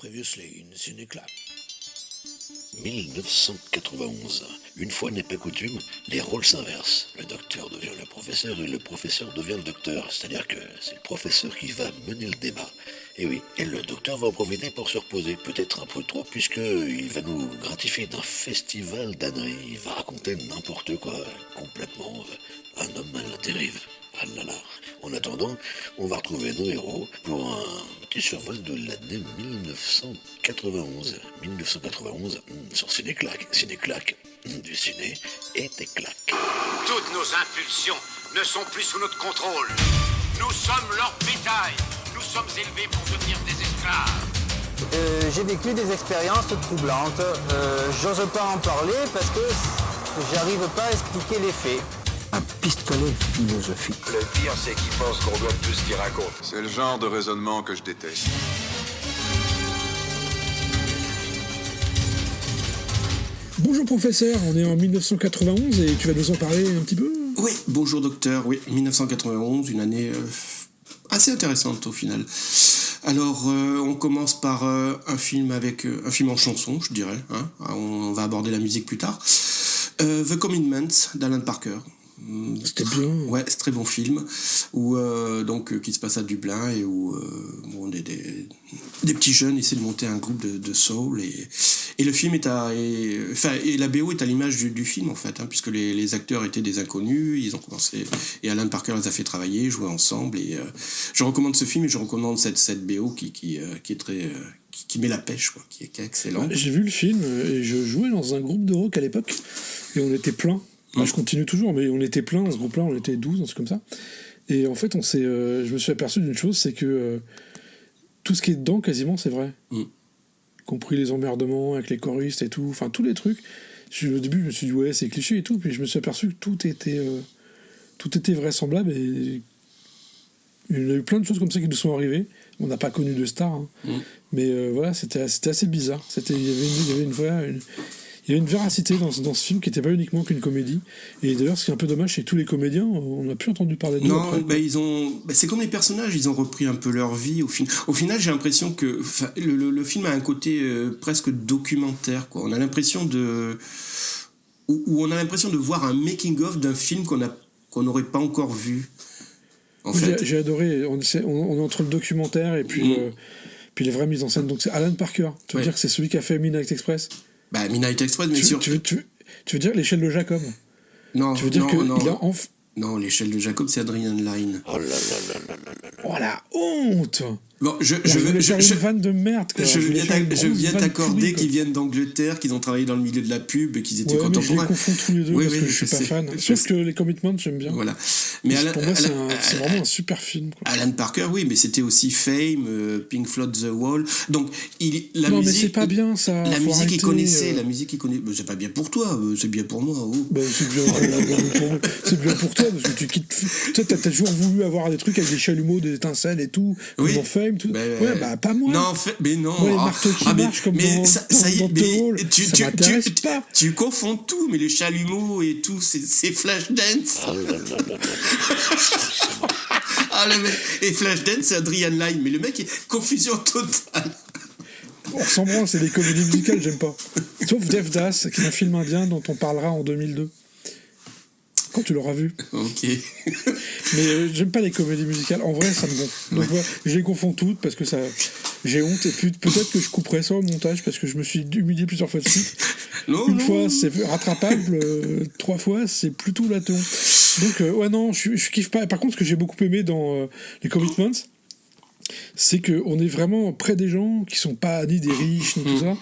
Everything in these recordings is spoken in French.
Previously in Cinéclac. 1991. Une fois n'est pas coutume, les rôles s'inversent. Le docteur devient le professeur et le professeur devient le docteur. C'est-à-dire que c'est le professeur qui va mener le débat. Et oui, et le docteur va en profiter pour se reposer, peut-être un peu trop, puisqu'il va nous gratifier d'un festival d'âneries. Il va raconter n'importe quoi, complètement. Un homme à la dérive. Ah là là. En attendant, on va retrouver nos héros pour un petit survol de l'année 1991. 1991 sur Cinéclac. Cinéclac, du ciné et des claques. Toutes nos impulsions ne sont plus sous notre contrôle. Nous sommes leur bétail. Nous sommes élevés pour devenir des esclaves. J'ai vécu des expériences troublantes. J'ose pas en parler parce que j'arrive pas à expliquer les faits. Un pistolet philosophique. Le pire, c'est qu'ils pensent qu'on doit plus ce qu'ils racontent. C'est le genre de raisonnement que je déteste. Bonjour professeur, on est en 1991 et tu vas nous en parler un petit peu ? Oui, bonjour docteur, oui, 1991, une année assez intéressante au final. Alors, on commence par un film en chanson, je dirais, hein. On va aborder la musique plus tard. The Commitments d'Alan Parker. C'était bien. Ouais, c'est un très bon film où qui se passe à Dublin et où des petits jeunes essaient de monter un groupe de soul et le film et la BO est à l'image du film en fait, hein, puisque les acteurs étaient des inconnus, ils ont commencé et Alan Parker les a fait travailler, jouer ensemble et je recommande ce film et je recommande cette BO qui est très qui met la pêche quoi, qui est excellente. J'ai vu le film et je jouais dans un groupe de rock à l'époque et on était plein. Je continue toujours, mais on était plein dans ce groupe-là, on était 12, un truc comme ça. Et en fait, je me suis aperçu d'une chose, c'est que tout ce qui est dedans, quasiment, c'est vrai. Y compris les emmerdements avec les choristes et tout, enfin, tous les trucs. Au début, je me suis dit, ouais, c'est cliché et tout, puis je me suis aperçu que tout était vraisemblable et il y a eu plein de choses comme ça qui nous sont arrivées. On n'a pas connu de star, hein. Mais voilà, c'était assez bizarre. Il y avait une véracité dans ce film qui n'était pas uniquement qu'une comédie. Et d'ailleurs, ce qui est un peu dommage, c'est que tous les comédiens, on n'a plus entendu parler d'eux. Non, c'est comme les personnages, ils ont repris un peu leur vie. Au final, j'ai l'impression que le film a un côté presque documentaire, quoi. On a l'impression on a l'impression de voir un making-of d'un film qu'on n'aurait pas encore vu. J'ai adoré. On est entre le documentaire et puis les vraies mises en scène. Donc c'est Alan Parker. Tu veux dire que c'est celui qui a fait Midnight Express ? Midnight Express, mais tu veux dire l'échelle de Jacob ? Non. Tu veux dire Non, l'échelle de Jacob, c'est Adrian Lyne. Oh là là là là là là. Oh la honte ! Bon, je voulais faire une vanne de merde, quoi. Je viens t'accorder qu'ils viennent d'Angleterre, qu'ils ont travaillé dans le milieu de la pub et qu'ils étaient contemporains. Mais je les confonds tous les deux parce que je suis pas fan. Sauf que les Commitments, j'aime bien. Voilà. Mais pour moi, c'est vraiment un super film, quoi. Alan Parker, oui, mais c'était aussi Fame, Pink Floyd The Wall. Donc, musique. Mais c'est pas bien, ça. La musique qu'il connaissait. C'est pas bien pour toi, c'est bien pour moi. Oh. C'est bien pour toi, parce que tu quittes. Tu sais, t'as toujours voulu avoir des trucs avec des chalumeaux, des étincelles et tout. Oui. Dans Fame. Tout. Pas moi. Non, mais non. Moi, les marteaux qui marchent comme dans ça m'intéresse pas. Tu confonds tout, mais les chalumeaux et tout, c'est Flashdance. Oh là là là là. Et Flashdance, c'est Adrian Lyne, mais le mec est confusion totale. On s'en branle, c'est des comédies musicales, j'aime pas. Sauf Devdas, qui est un film indien dont on parlera en 2002. Quand tu l'auras vu. Ok. Mais j'aime pas les comédies musicales. En vrai, ça me gonfle. Donc ouais, je les confonds toutes parce que j'ai honte. Et puis peut-être que je couperai ça au montage parce que je me suis humilié plusieurs fois de suite. Une fois, c'est rattrapable. 3 fois, c'est plutôt la honte. Donc, je kiffe pas. Par contre, ce que j'ai beaucoup aimé dans les Commitments, c'est qu'on est vraiment près des gens qui sont pas ni des riches ni tout ça.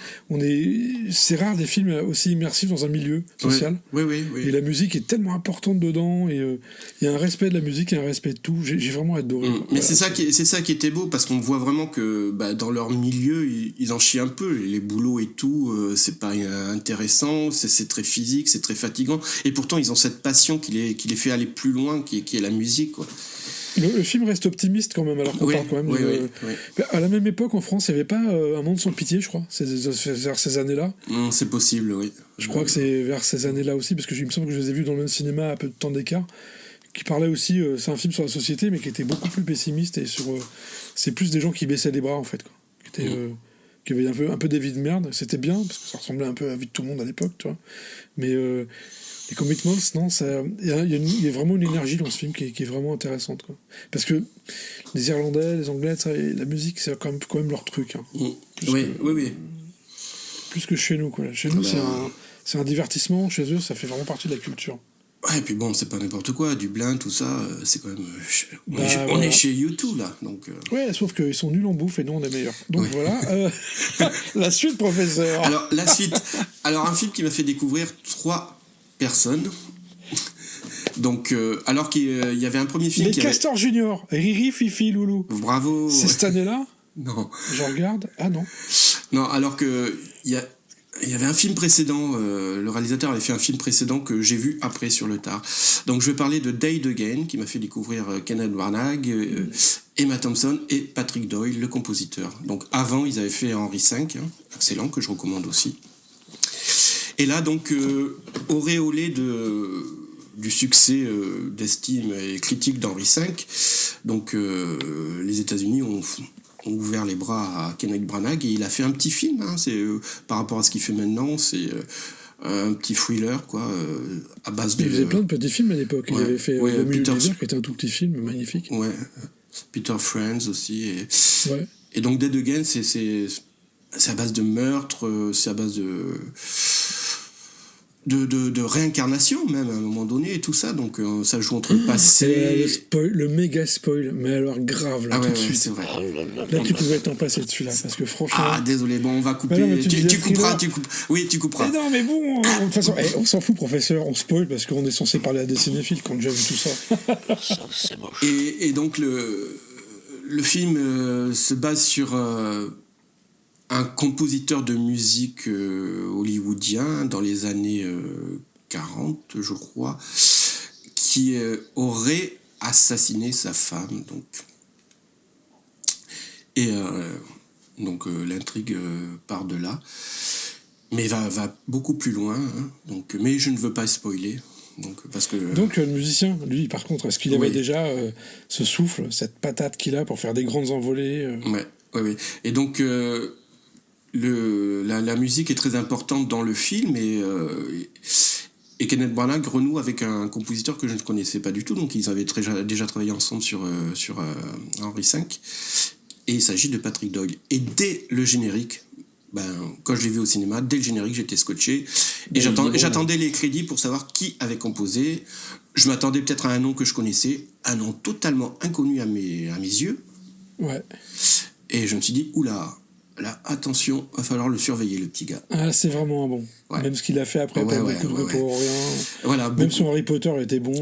C'est rare des films aussi immersifs dans un milieu social. Oui. Et la musique est tellement importante dedans et il y a un respect de la musique et un respect de tout. J'ai vraiment adoré. Mais voilà, c'est ça qui était beau parce qu'on voit vraiment que dans leur milieu ils en chient un peu. Les boulots et tout, c'est pas intéressant, c'est très physique, c'est très fatigant. Et pourtant ils ont cette passion qui les fait aller plus loin, qui est la musique, quoi. Le film reste optimiste quand même, alors qu'on parle quand même à la même époque en France, il n'y avait pas Un monde sans pitié, je crois. C'est vers ces années-là. C'est possible, oui. Je crois que c'est vers ces années-là aussi, parce que il me semble que je les ai vus dans le même cinéma à peu de temps d'écart, qui parlait aussi, c'est un film sur la société, mais qui était beaucoup plus pessimiste et c'est plus des gens qui baissaient les bras en fait, quoi. qui avait un peu des vies de merde. C'était bien, parce que ça ressemblait un peu à la vie de tout le monde à l'époque, tu vois. Mais les Commitments, non, il y a vraiment une énergie dans ce film qui est vraiment intéressante, quoi. Parce que les Irlandais, les Anglais, ça, et la musique, c'est quand même leur truc. Hein. Oui. Plus que chez nous, quoi. Chez nous, c'est un divertissement. Chez eux, ça fait vraiment partie de la culture. Ouais, et puis bon, c'est pas n'importe quoi. Dublin, tout ça, c'est quand même... on voilà. est chez U2, là. Donc, Ouais, sauf qu'ils sont nuls en bouffe et nous, on est meilleurs. Donc voilà. La suite, professeur. Alors, la suite. Alors, un film qui m'a fait découvrir 3 personnes. Donc, alors qu'il y avait un premier film Les Castors Junior. Riri, Fifi, Loulou. Bravo. C'est cette année-là? Non. Je regarde. Ah non. Non, alors que il y avait un film précédent, le réalisateur avait fait un film précédent que j'ai vu après sur le tard. Donc je vais parler de Day Again, qui m'a fait découvrir Kenneth Branagh, Emma Thompson et Patrick Doyle, le compositeur. Donc avant, ils avaient fait Henry V, excellent, que je recommande aussi. Et là, donc, auréolé du succès d'estime et critique d'Henry V, donc les États-Unis ont ouvert les bras à Kenneth Branagh et il a fait un petit film, c'est par rapport à ce qu'il fait maintenant, c'est un petit thriller, quoi, à base de... Il faisait plein de petits films à l'époque. Il avait fait Le Milieu du désert, qui était un tout petit film magnifique. Ouais, Peter Friends aussi. Ouais. Et donc Dead Again, c'est à base de meurtre, c'est à base de réincarnation même à un moment donné et tout ça, donc ça joue entre le passé le méga spoil, mais alors grave là, tout de suite c'est vrai. Là tu pouvais t'en passer dessus là, parce que franchement désolé, bon on va couper, non, tu couperas, tu couperas. Mais non mais bon, de toute façon on s'en fout, professeur, on spoil parce qu'on est censé parler à des cinéphiles qui ont déjà vu tout ça. Ça, c'est moche. Et donc le film se base sur un compositeur de musique hollywoodien dans les années 40, je crois, qui aurait assassiné sa femme. Donc l'intrigue part de là, mais va beaucoup plus loin. Donc, mais je ne veux pas spoiler. Donc le musicien, lui, par contre, est-ce qu'il avait déjà ce souffle, cette patate qu'il a pour faire des grandes envolées Oui. Et donc la musique est très importante dans le film et Kenneth Branagh renoue avec un compositeur que je ne connaissais pas du tout, donc ils avaient déjà travaillé ensemble sur Henry V, et il s'agit de Patrick Doyle. Et dès le générique, quand je l'ai vu au cinéma, dès le générique, j'étais scotché et j'attendais les crédits pour savoir qui avait composé. Je m'attendais peut-être à un nom que je connaissais, un nom totalement inconnu à mes yeux. Ouais. Et je me suis dit, oula, là, attention, va falloir le surveiller, le petit gars. Ah, c'est vraiment un bon. Ouais. Même ce qu'il a fait après, pas beaucoup de repos, rien. Voilà, même son Harry Potter était bon.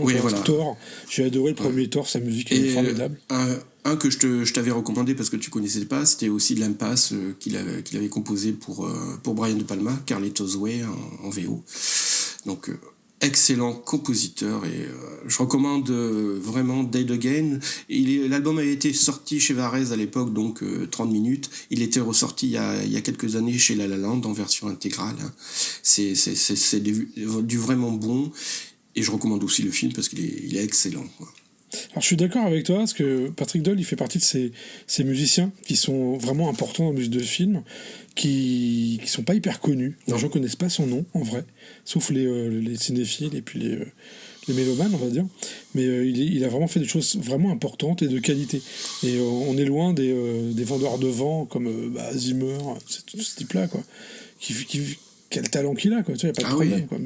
Thor, j'ai adoré le premier Thor, sa musique est formidable. Un que je t'avais recommandé parce que tu connaissais pas, c'était aussi l'Impasse qu'il avait composé pour Brian De Palma, Carlitos Way en VO. Donc excellent compositeur et je recommande vraiment Dead Again. L'album a été sorti chez Varese à l'époque, donc 30 minutes. Il était ressorti il y a quelques années chez La La Land en version intégrale. C'est du vraiment bon et je recommande aussi le film parce qu'il est excellent, quoi. Alors je suis d'accord avec toi, parce que Patrick Doyle, il fait partie de ces musiciens qui sont vraiment importants dans la musique de film, qui sont pas hyper connus. Les gens connaissent pas son nom, en vrai, sauf les cinéphiles et puis les mélomanes, on va dire. Mais il a vraiment fait des choses vraiment importantes et de qualité. Et on est loin des vendeurs de vent comme Zimmer, ce type-là, quoi. Quel talent qu'il a, quoi. Tu vois, y a pas de problème, quoi.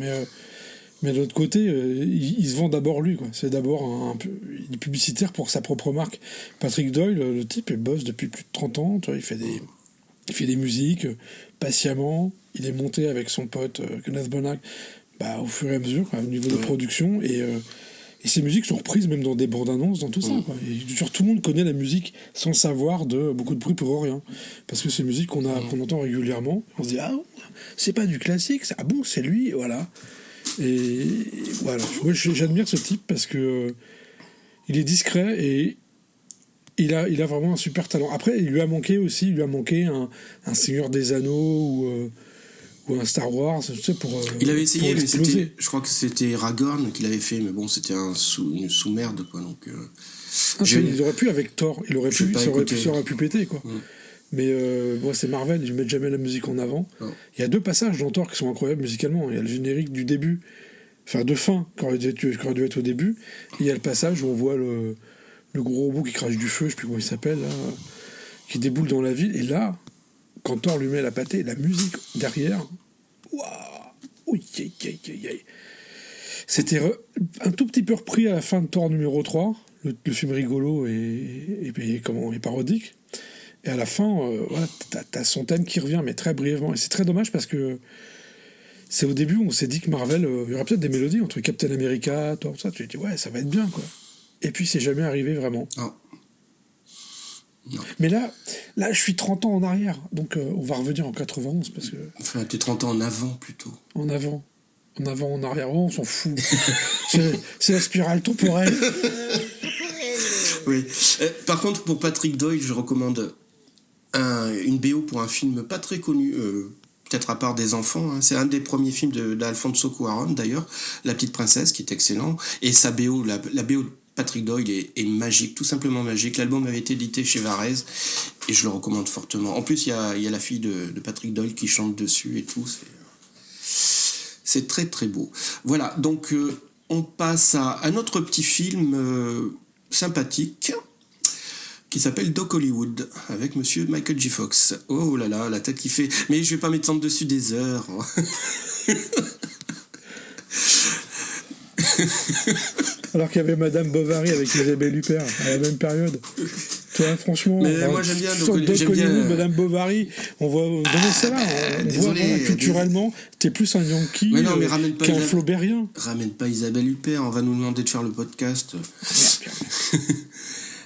Mais de l'autre côté, il se vend d'abord lui, quoi. C'est d'abord il est publicitaire pour sa propre marque. Patrick Doyle, le type, il bosse depuis plus de 30 ans. Tu vois, il fait des musiques patiemment. Il est monté avec son pote Kenneth Branagh au fur et à mesure, quoi, au niveau de production. Et ces musiques sont reprises même dans des bandes annonces, dans tout ça, quoi. Et tout le monde connaît la musique sans savoir de beaucoup de bruit pour rien. Parce que c'est une musique qu'on entend régulièrement. On se dit, c'est pas du classique. Ah bon, c'est lui, voilà. Et voilà, moi j'admire ce type parce que il est discret et il a vraiment un super talent. Après, il lui a manqué un Seigneur des Anneaux ou un Star Wars, tu sais, il avait essayé, mais je crois que c'était Aragorn qu'il avait fait, mais bon, c'était une sous-merde, quoi. Donc, il aurait pu avec Thor, ça aurait pu péter, quoi. Mais moi, c'est Marvel, ils ne mettent jamais la musique en avant. Non. Il y a 2 passages dans Thor qui sont incroyables musicalement. Il y a le générique du début, enfin de fin, qui aurait dû être au début. Et il y a le passage où on voit le gros robot qui crache du feu, je ne sais plus comment il s'appelle, là, qui déboule dans la ville. Et là, quand Thor lui met la pâtée, la musique derrière, waouh, c'était un tout petit peu repris à la fin de Thor numéro 3, le film rigolo et parodique. Et à la fin, voilà, t'as son thème qui revient, mais très brièvement. Et c'est très dommage parce que c'est au début où on s'est dit que Marvel, il y aurait peut-être des mélodies entre Captain America, Thor, tout ça. Tu te dis, ouais, ça va être bien, quoi. Et puis, c'est jamais arrivé vraiment. Non. Mais là, je suis 30 ans en arrière. Donc, on va revenir en 91 parce que... Enfin, t'es 30 ans en avant, plutôt. En avant, en arrière. Oh, on s'en fout. c'est la spirale temporelle. Oui. Par contre, pour Patrick Doyle, je recommande une BO pour un film pas très connu, peut-être à part des enfants. Hein. C'est un des premiers films d'Alfonso Cuarón, d'ailleurs, La Petite Princesse, qui est excellent. Et sa BO, la BO de Patrick Doyle est magique, tout simplement magique. L'album avait été édité chez Varese et je le recommande fortement. En plus, il y a la fille de Patrick Doyle qui chante dessus et tout. C'est très très beau. Voilà, donc on passe à un autre petit film sympathique qui s'appelle Doc Hollywood avec monsieur Michael J. Fox. Oh là là, la tête qui fait... Mais je vais pas m'étendre dessus des heures. Alors qu'il y avait Madame Bovary avec Isabelle Huppert à la même période. Tu vois, franchement, mais moi j'aime bien Doc Hollywood, Madame Bovary, on voit ça là, culturellement, t'es plus un Yankee qu'un Flaubérien. Ramène pas Isabelle Huppert, on va nous demander de faire le podcast.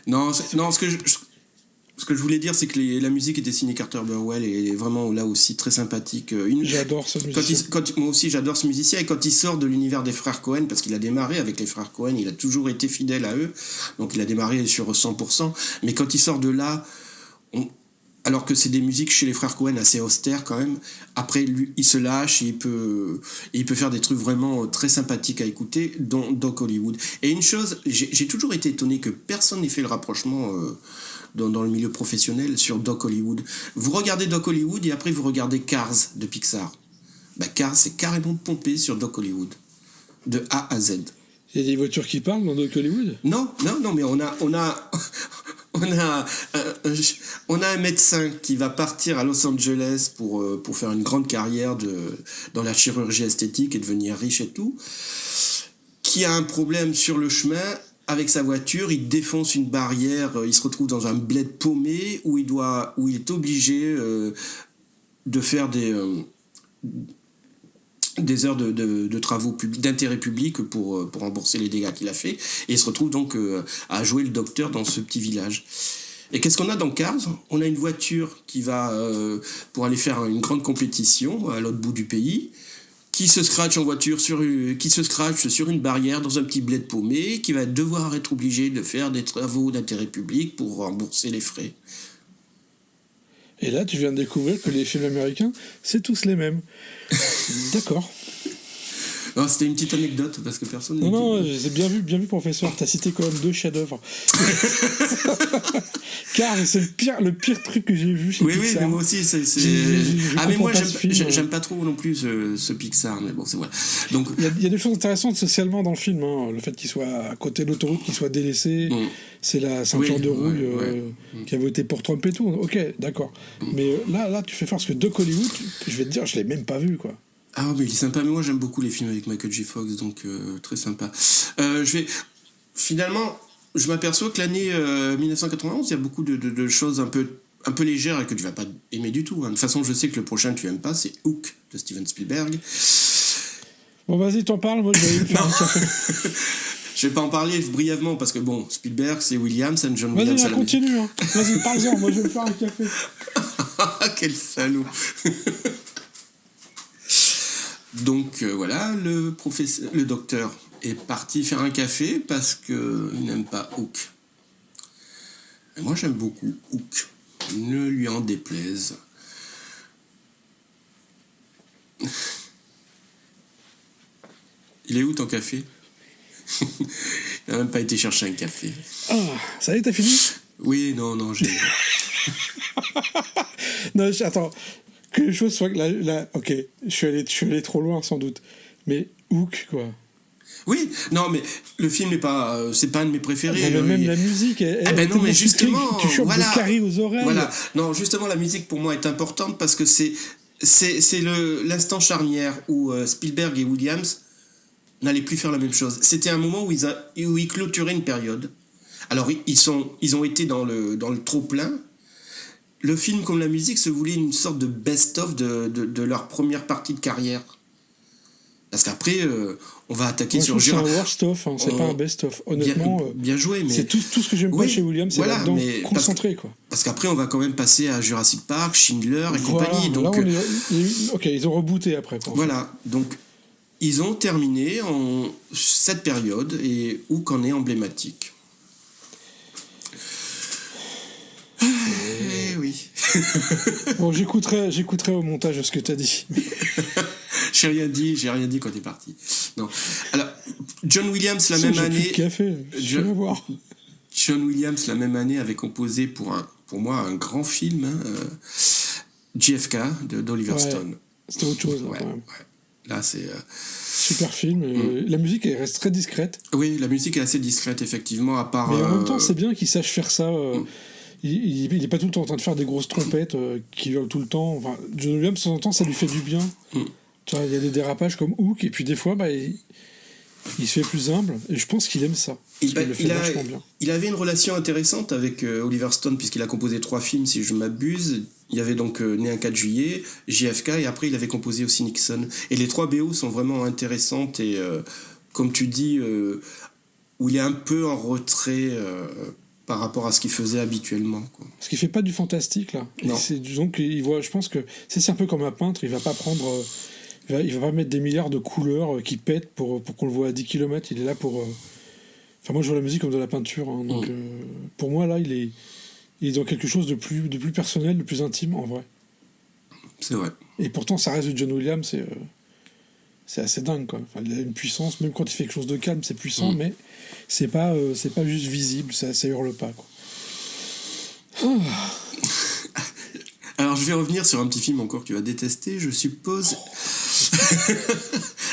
Non, ce que je voulais dire, c'est que la musique était signée Carter Burwell et est vraiment là aussi très sympathique. J'adore ce musicien. Moi aussi, j'adore ce musicien. Et quand il sort de l'univers des frères Cohen, parce qu'il a démarré avec les frères Cohen, il a toujours été fidèle à eux. Donc il a démarré sur 100%. Mais quand il sort de là, alors que c'est des musiques chez les frères Cohen assez austères quand même, après lui, il se lâche et il peut faire des trucs vraiment très sympathiques à écouter, dont Doc Hollywood. Et une chose, j'ai toujours été étonné que personne n'ait fait le rapprochement dans le milieu professionnel sur Doc Hollywood. Vous regardez Doc Hollywood et après vous regardez Cars de Pixar. Cars, c'est carrément pompé sur Doc Hollywood, de A à Z. Il y a des voitures qui parlent dans Doc Hollywood ? Non, mais on a un médecin qui va partir à Los Angeles pour faire une grande carrière dans la chirurgie esthétique et devenir riche et tout, qui a un problème sur le chemin. Avec sa voiture, il défonce une barrière, il se retrouve dans un bled paumé où il est obligé de faire des heures de travaux d'intérêt public pour rembourser les dégâts qu'il a fait. Et il se retrouve donc à jouer le docteur dans ce petit village. Et qu'est-ce qu'on a dans Cars ? On a une voiture qui va pour aller faire une grande compétition à l'autre bout du pays, qui se scratche sur une barrière dans un petit bled paumé, qui va devoir être obligé de faire des travaux d'intérêt public pour rembourser les frais. Et là, tu viens de découvrir que les films américains, c'est tous les mêmes. D'accord. Non, c'était une petite anecdote, parce que personne... Non, j'ai bien vu, professeur. T'as cité quand même 2 chefs-d'œuvre. Car c'est le pire truc que j'ai vu chez Pixar. Oui, mais moi aussi, mais moi, j'aime pas trop non plus ce Pixar, mais bon, c'est vrai. Donc... Il y a des choses intéressantes socialement dans le film. Hein. Le fait qu'il soit à côté de l'autoroute, qu'il soit délaissé, c'est la ceinture de rouille qui a voté pour Trump et tout. Ok, d'accord. Mais là, tu fais faire ce que Doc Hollywood, je vais te dire, je l'ai même pas vu, quoi. Ah mais il est sympa, mais moi j'aime beaucoup les films avec Michael J. Fox, donc très sympa. Finalement, je m'aperçois que l'année 1991, il y a beaucoup de choses un peu légères et que tu vas pas aimer du tout. Hein. De toute façon, je sais que le prochain tu aimes pas, c'est Hook de Steven Spielberg. Bon, vas-y, t'en parles, moi je vais aller me faire un café. Je vais pas en parler brièvement parce que bon, Spielberg c'est Williams, John Williams. Vas-y, continue. Hein. Vas-y, parle-en, moi je vais me faire un café. Quel salaud. Donc voilà, le docteur est parti faire un café parce qu'il n'aime pas Hook. Et moi j'aime beaucoup Hook, ne lui en déplaise. Il est où ton café ? Il n'a même pas été chercher un café. Ah, ça y est, t'as fini ? Oui, non, j'ai... Non, attends. Que les choses soient... ok, je suis allé trop loin, sans doute. Mais Hook, quoi. Oui, non, mais le film n'est pas... c'est pas un de mes préférés. Non, mais même la musique, non, mais justement... Tu chopes des caries aux oreilles. Voilà. Non, justement, la musique, pour moi, est importante parce que c'est l'instant charnière où Spielberg et Williams n'allaient plus faire la même chose. C'était un moment où ils clôturaient une période. Alors, ils ont été dans le trop-plein. Le film, comme la musique, se voulait une sorte de best-of de leur première partie de carrière. Parce qu'après, on va attaquer sur... C'est un worst-of, hein, c'est pas un best-of. Honnêtement, bien joué, mais... C'est tout ce que j'aime pas chez Williams, c'est là-dedans concentré, quoi. Parce qu'après, on va quand même passer à Jurassic Park, Schindler et compagnie. Donc, là, ok, ils ont rebooté après, quoi. Voilà, donc ils ont terminé en cette période et Hook en est emblématique. Oui. Bon, j'écouterai au montage ce que tu as dit. J'ai rien dit quand t'es parti. Non. Alors, John Williams la même année. Plus de café. Je vais voir. John Williams la même année avait composé pour moi un grand film, JFK d'Oliver Stone. C'était autre chose là, quand même. Ouais. Là, c'est super film. La musique elle reste très discrète. Oui, la musique est assez discrète effectivement, à part. Mais en même temps, c'est bien qu'il sache faire ça. Il n'est pas tout le temps en train de faire des grosses trompettes qui hurlent tout le temps. Enfin, John Williams, de temps en temps, ça lui fait du bien. Tu vois, il y a des dérapages comme Hook, et puis des fois, il se fait plus humble, et je pense qu'il aime ça. Il le fait vachement bien. Il avait une relation intéressante avec Oliver Stone, puisqu'il a composé 3 films, si je m'abuse. Il y avait donc Né un 4 juillet, JFK, et après il avait composé aussi Nixon. Et les 3 BO sont vraiment intéressantes, et comme tu dis, où il est un peu en retrait... par rapport à ce qu'il faisait habituellement, quoi. Parce qu'il fait pas du fantastique, là. Disons qu'il voit, je pense que c'est un peu comme un peintre, il va pas prendre... il va pas mettre des milliards de couleurs qui pètent pour qu'on le voit à 10 km, il est là pour... Enfin, moi je vois la musique comme de la peinture, hein, donc pour moi là il est dans quelque chose de plus personnel, de plus intime, en vrai. C'est vrai. Et pourtant ça reste du John Williams, c'est assez dingue, quoi. Enfin, il a une puissance, même quand il fait quelque chose de calme, c'est puissant, mais c'est pas juste visible, ça hurle pas, quoi. Alors je vais revenir sur un petit film encore que tu vas détester, je suppose.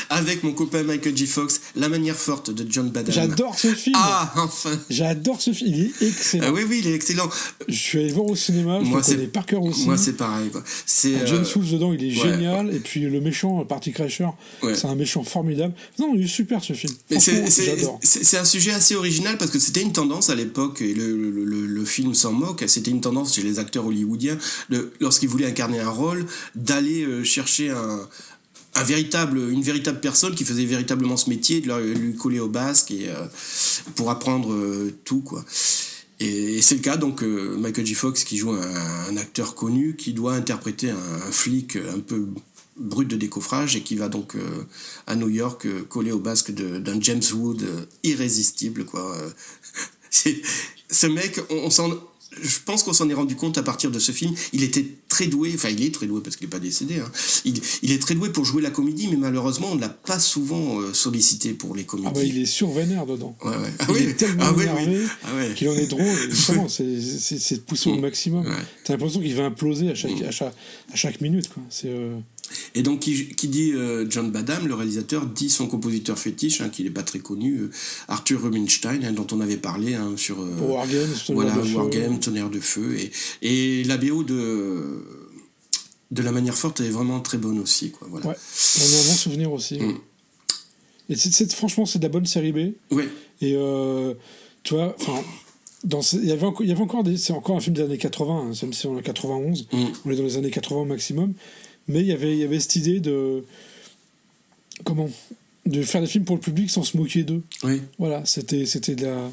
Avec mon copain Michael J. Fox, La manière forte de John Badham. J'adore ce film. Ah, enfin. J'adore ce film, il est excellent. Ah oui, il est excellent. Je suis allé le voir au cinéma, je le connais par cœur aussi. Moi, c'est pareil, quoi. John Fools dedans, il est génial, et puis le méchant, Party Crasher, c'est un méchant formidable. Non, il est super ce film. J'adore. C'est un sujet assez original parce que c'était une tendance à l'époque, et le film s'en moque, c'était une tendance chez les acteurs hollywoodiens, lorsqu'ils voulaient incarner un rôle, d'aller chercher une véritable personne qui faisait véritablement ce métier, de lui coller au basque et pour apprendre tout, quoi. Et c'est le cas, donc Michael J. Fox qui joue un acteur connu qui doit interpréter un flic un peu brut de décoffrage et qui va donc à New York coller au basque d'un James Wood irrésistible, quoi. Ce mec, je pense qu'on s'en est rendu compte à partir de ce film. Il était très doué, enfin il est très doué parce qu'il n'est pas décédé, hein. Il est très doué pour jouer la comédie, mais malheureusement on ne l'a pas souvent sollicité pour les comédies. Ah bah il est survénère dedans. Ouais. Il est tellement énervé qu'il en est drôle. Justement, c'est poussé au maximum. Ouais. T'as l'impression qu'il va imploser à chaque minute, quoi. Et donc, qui dit John Badham, le réalisateur, dit son compositeur fétiche, hein, qui n'est pas très connu, Arthur Rubinstein, hein, dont on avait parlé sur Wargame, Tonnerre de Feu. Et la BO de La manière forte est vraiment très bonne aussi, quoi. Voilà. Ouais, on a un bon souvenir aussi. Et franchement, c'est de la bonne série B. Ouais. Et tu vois, enfin. Il y avait encore c'est encore un film des années 80, hein, même si on est en 91, on est dans les années 80 au maximum. Mais il y avait cette idée de faire des films pour le public sans se moquer d'eux. Oui. Voilà, c'était de la...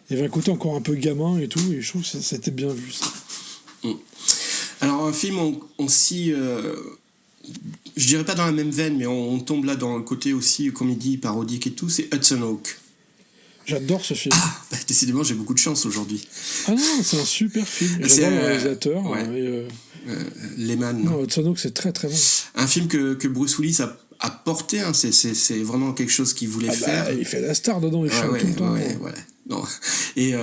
Il y avait un côté encore un peu gamin et tout, et je trouve que c'était bien vu, ça. Alors, un film, on s'y... je dirais pas dans la même veine, mais on tombe là dans le côté aussi comédie, parodique et tout, c'est Hudson Hawk. J'adore ce film. Ah, décidément, j'ai beaucoup de chance aujourd'hui. Ah non, c'est un super film. J'adore le réalisateur. Ouais. Lehman. Non, Hudson Hawk, c'est très très bon. Un film que Bruce Willis a porté, hein, c'est vraiment quelque chose qu'il voulait faire. Il fait la star dedans, il chante tout le temps. Ouais. Non. Et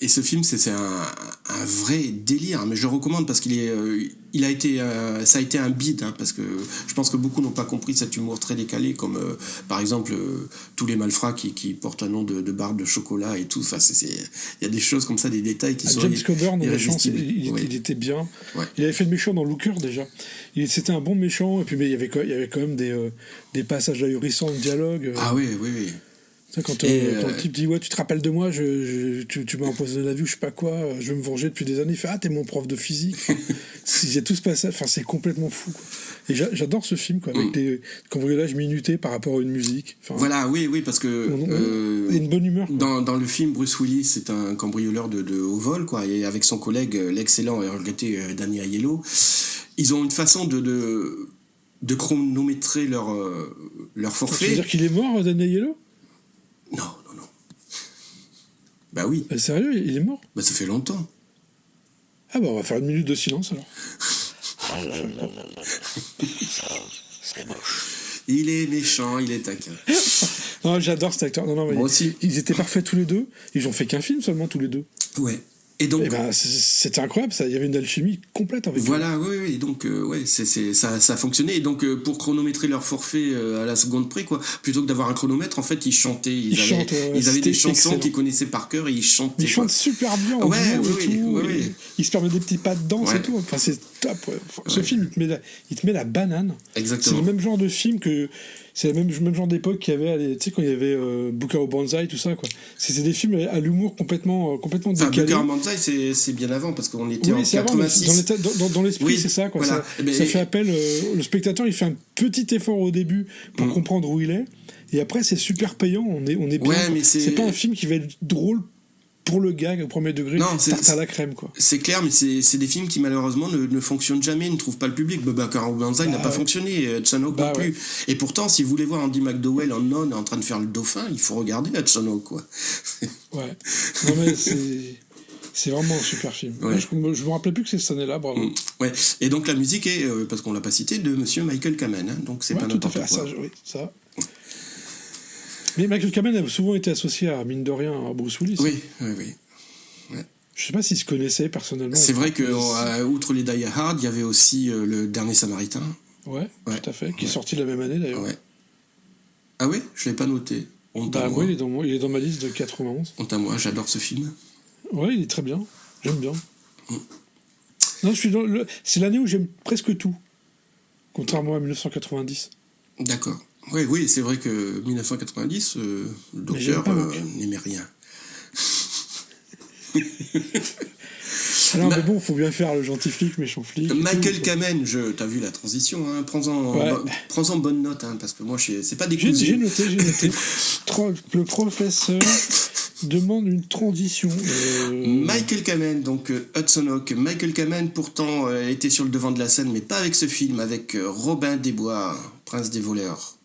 ce film, c'est un vrai délire, mais je le recommande parce qu'il est, il a été, ça a été un bide, hein, parce que je pense que beaucoup n'ont pas compris cet humour très décalé, comme par exemple tous les malfrats qui portent un nom de barre de chocolat et tout. Enfin, il y a des choses comme ça, des détails qui sont James Coburn, méchant, oui. il était bien. Ouais. Il avait fait le méchant dans Looker déjà. C'était un bon méchant, et puis mais il y avait quand même des passages ahurissants de dialogue. Ah oui, oui, oui. Quand le type dit ouais, tu te rappelles de moi, tu m'as empoisonné la vie ou je sais pas quoi, je vais me venger depuis des années. Il fait ah, t'es mon prof de physique. Il y a tout ce passage, enfin c'est complètement fou, quoi. Et j'adore ce film, quoi, avec des cambriolages minutés par rapport à une musique. Enfin, voilà, oui, parce que et une bonne humeur. Dans le film, Bruce Willis c'est un cambrioleur de haut vol, quoi, et avec son collègue l'excellent et regretté Danny Aiello, ils ont une façon de chronométrer leur forfait. Tu veux dire qu'il est mort, Danny Aiello? Non. Bah oui. Sérieux, il est mort? Bah ça fait longtemps. Ah bah on va faire une minute de silence alors. Ah là là là là. Ça, c'est moche. Il est méchant, il est taquin. Non, j'adore cet acteur. Non, Moi aussi. Ils étaient parfaits tous les deux. Ils ont fait qu'un film seulement tous les deux. Ouais. Et donc, c'était incroyable, ça. Il y avait une alchimie complète avec voilà, oui. Donc, ça fonctionnait. Et donc, pour chronométrer leur forfait à la seconde près, quoi, plutôt que d'avoir un chronomètre, en fait, ils chantaient. Ils avaient des chansons excellent. qu'ils connaissaient par cœur et ils chantaient. Ils chantent super bien en duo et tout. Ils se permettent des petits pas de danse et tout. Enfin, c'est top. Ce film, il te met la banane. Exactement. C'est le même genre de film que. C'est le même genre d'époque qu'il y avait, tu sais, quand il y avait Booker Banzai, tout ça, quoi. C'était des films à l'humour complètement décalé. Booker Banzai, c'est bien avant, parce qu'on était en 86. Dans l'esprit, c'est ça, quoi. Voilà. Ça fait appel. Le spectateur, il fait un petit effort au début pour comprendre où il est. Et après, c'est super payant. On est bien. Ouais, mais c'est pas un film qui va être drôle pour le gag au premier degré, tarte à la crème, quoi. C'est clair, mais c'est des films qui malheureusement ne fonctionnent jamais, ne trouvent pas le public. Booker Banzai n'a pas fonctionné, Hudson Hawk non plus. Et pourtant, si vous voulez voir Andy McDowell en non en train de faire le dauphin, il faut regarder Hudson Hawk, quoi. Ouais. Non mais c'est vraiment un super film. Ouais. Moi, je me rappelais plus que cette année-là, bravo. Ouais. Et donc la musique est, parce qu'on l'a pas cité, de Monsieur Michael Kamen, hein, donc c'est pas n'importe quoi. Ça, oui, ça. Mais Michael Kamen a souvent été associé à, mine de rien, à Bruce Willis. Oui. Je sais pas s'ils se connaissaient personnellement. C'est vrai que, outre les Die Hard, il y avait aussi Le Dernier Samaritain. Ouais, tout à fait, qui est sorti la même année d'ailleurs. Ouais. Ah oui, je l'ai pas noté. Oui, il est dans ma liste de 91. Honte à moi, j'adore ce film. Ouais, il est très bien. J'aime bien. Non, c'est l'année où j'aime presque tout. Contrairement à 1990. D'accord. Oui, c'est vrai que 1990, le docteur n'aimait rien. Alors, mais bon, faut bien faire le gentil flic, méchant flic. Michael Kamen, t'as vu la transition, hein, prends-en bonne note, hein, parce que moi, c'est pas des coups. J'ai noté. Le professeur demande une transition. Michael Kamen, donc Hudson Hawk. Michael Kamen, pourtant, était sur le devant de la scène, mais pas avec ce film, avec Robin des Bois, Prince des voleurs.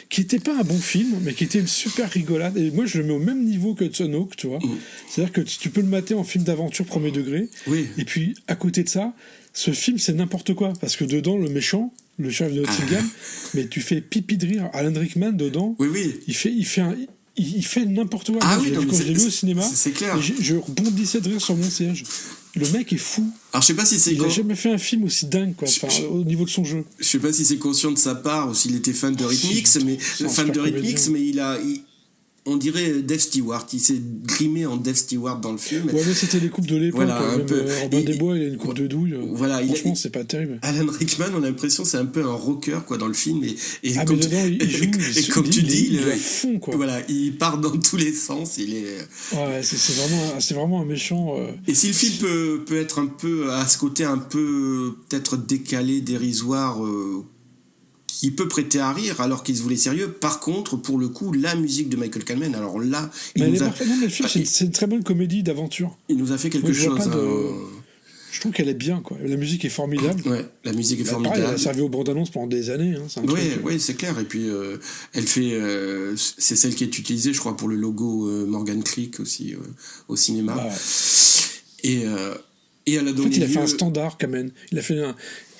Qui était pas un bon film, mais qui était une super rigolade. Et moi, je le mets au même niveau que Hudson Hawk, tu vois. C'est-à-dire que tu peux le mater en film d'aventure premier degré. Oui. Et puis, à côté de ça, ce film, c'est n'importe quoi. Parce que dedans, le méchant, le chef de Nottingham, mais tu fais pipi de rire. Alan Rickman, dedans, il fait n'importe quoi. Ah moi, oui, quand je l'ai vu au cinéma, c'est clair. Je rebondissais de rire sur mon siège. Le mec est fou. Alors, je sais pas si c'est. Il a jamais fait un film aussi dingue, quoi. Enfin, au niveau de son jeu. Je sais pas si c'est conscient de sa part ou s'il était fan de Rhythmix, mais on dirait Dave Stewart. Il s'est grimé en Dave Stewart dans le film. Ouais, mais c'était les coupes de l'époque. Voilà, Robin des Bois, il a une coupe de douille. Voilà, franchement, c'est pas terrible. Alan Rickman, on a l'impression c'est un peu un rocker, quoi, dans le film. Mais dedans, il joue. Et comme tu dis, il est à fond, quoi. Voilà, il part dans tous les sens. Il est. Ouais, c'est vraiment un méchant. Et si le film peut être un peu à ce côté un peu peut-être décalé, dérisoire. Qui peut prêter à rire alors qu'il se voulait sérieux. Par contre, pour le coup, la musique de Michael Kamen, alors là, mais le film, c'est une très bonne comédie d'aventure. Il nous a fait quelque chose. Je trouve qu'elle est bien, quoi. La musique est formidable. Ouais, la musique est formidable. Pareil, elle a servi aux bandes annonces pendant des années. Hein, oui, c'est clair. Et puis, elle fait. C'est celle qui est utilisée, je crois, pour le logo Morgan Creek aussi au cinéma. Bah, et elle a donné. En fait, il a fait un standard, Kamen.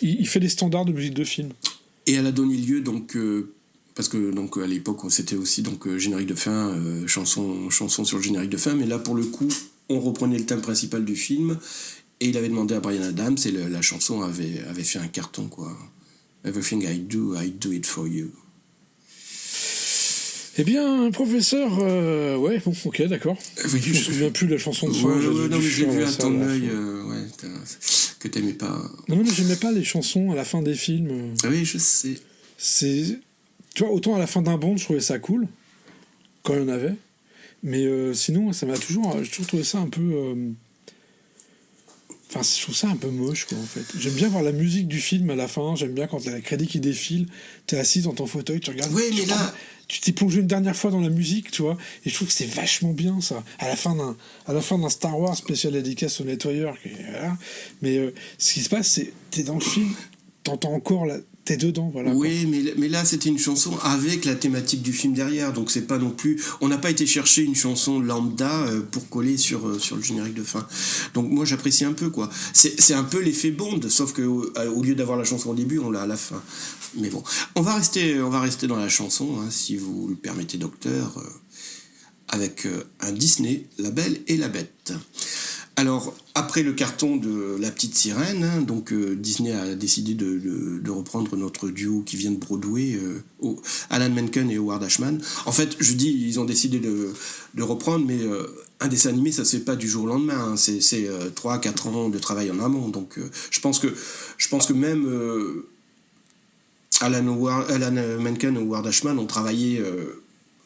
Il fait des standards de musique de film. Et elle a donné lieu, donc, parce que donc à l'époque c'était aussi donc générique de fin, chanson sur le générique de fin, mais là pour le coup on reprenait le thème principal du film et il avait demandé à Bryan Adams et la chanson avait fait un carton quoi. Everything I do it for you. Eh bien, professeur, ouais, bon, ok, d'accord. Oui, je me souviens plus de la chanson de fin. Non, mais j'ai vu à ton œil que t'aimais pas. Non, mais j'aimais pas les chansons à la fin des films. Oui, je sais. Tu vois, autant à la fin d'un Bond, je trouvais ça cool, quand il y en avait. Mais sinon, j'ai toujours trouvé ça un peu... Enfin, je trouve ça un peu moche, quoi, en fait. J'aime bien voir la musique du film à la fin, j'aime bien quand il y a le crédit qui défile, t'es assis dans ton fauteuil, tu regardes... Oui, mais là... Tu t'es plongé une dernière fois dans la musique, tu vois, et je trouve que c'est vachement bien, ça. À la fin d'un Star Wars spécial dédicace au nettoyeur, voilà. Mais ce qui se passe, c'est t'es dans le film, t'entends encore t'es dedans, voilà. Oui, mais là, c'était une chanson avec la thématique du film derrière, donc c'est pas non plus... On n'a pas été chercher une chanson lambda pour coller sur le générique de fin. Donc moi, j'apprécie un peu, quoi. C'est un peu l'effet Bond, sauf que au lieu d'avoir la chanson au début, on l'a à la fin. Mais bon, on va rester dans la chanson, hein, si vous le permettez, docteur, avec un Disney, La Belle et la Bête. Alors, après le carton de La Petite Sirène, hein, donc Disney a décidé de reprendre notre duo qui vient de Broadway, Alan Menken et Howard Ashman. En fait, je dis, ils ont décidé de reprendre, mais un dessin animé, ça se fait pas du jour au lendemain. Hein. C'est 3-4 ans de travail en amont. Donc, je pense que même Alan Menken et Howard Ashman ont travaillé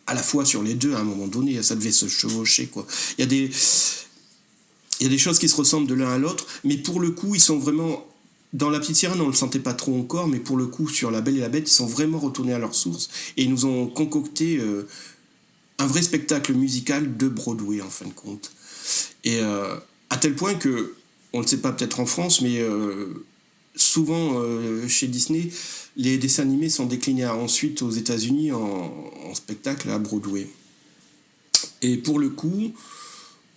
à la fois sur les deux à un moment donné. Ça devait se chevaucher, quoi. Il y a des choses qui se ressemblent de l'un à l'autre, mais pour le coup, ils sont vraiment... Dans La Petite Sirène, on ne le sentait pas trop encore, mais pour le coup, sur La Belle et la Bête, ils sont vraiment retournés à leur source, et ils nous ont concocté un vrai spectacle musical de Broadway, en fin de compte. Et à tel point que, on ne le sait pas peut-être en France, mais souvent, chez Disney, les dessins animés sont déclinés ensuite aux États-Unis en spectacle à Broadway. Et pour le coup...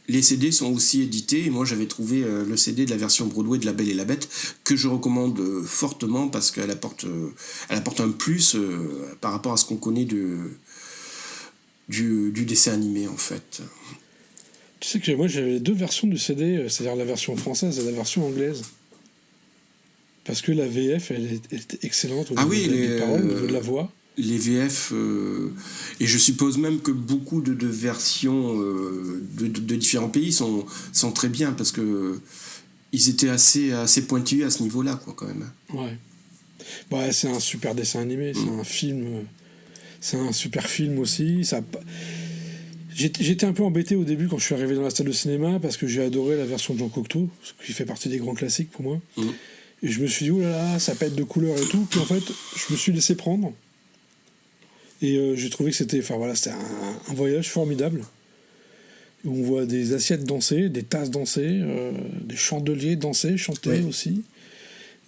Les CD sont aussi édités, et moi j'avais trouvé le CD de la version Broadway de La Belle et la Bête, que je recommande fortement parce qu'elle apporte un plus par rapport à ce qu'on connaît du dessin animé, en fait. Tu sais que moi j'avais 2 versions du CD, c'est-à-dire la version française et la version anglaise. Parce que la VF, elle était excellente au niveau des paroles, au niveau de la voix. Les VF, et je suppose même que beaucoup de versions de différents pays sont très bien, parce que ils étaient assez pointillés à ce niveau-là, quoi, quand même. Ouais. Ouais, c'est un super dessin animé, c'est un film, c'est un super film aussi. J'étais un peu embêté au début quand je suis arrivé dans la salle de cinéma, parce que j'ai adoré la version de Jean Cocteau, qui fait partie des grands classiques pour moi. Et je me suis dit, oh là là, ça pète de couleurs et tout. Puis en fait, je me suis laissé prendre. Et j'ai trouvé que c'était un voyage formidable, où on voit des assiettes danser, des tasses danser, des chandeliers danser, chanter aussi.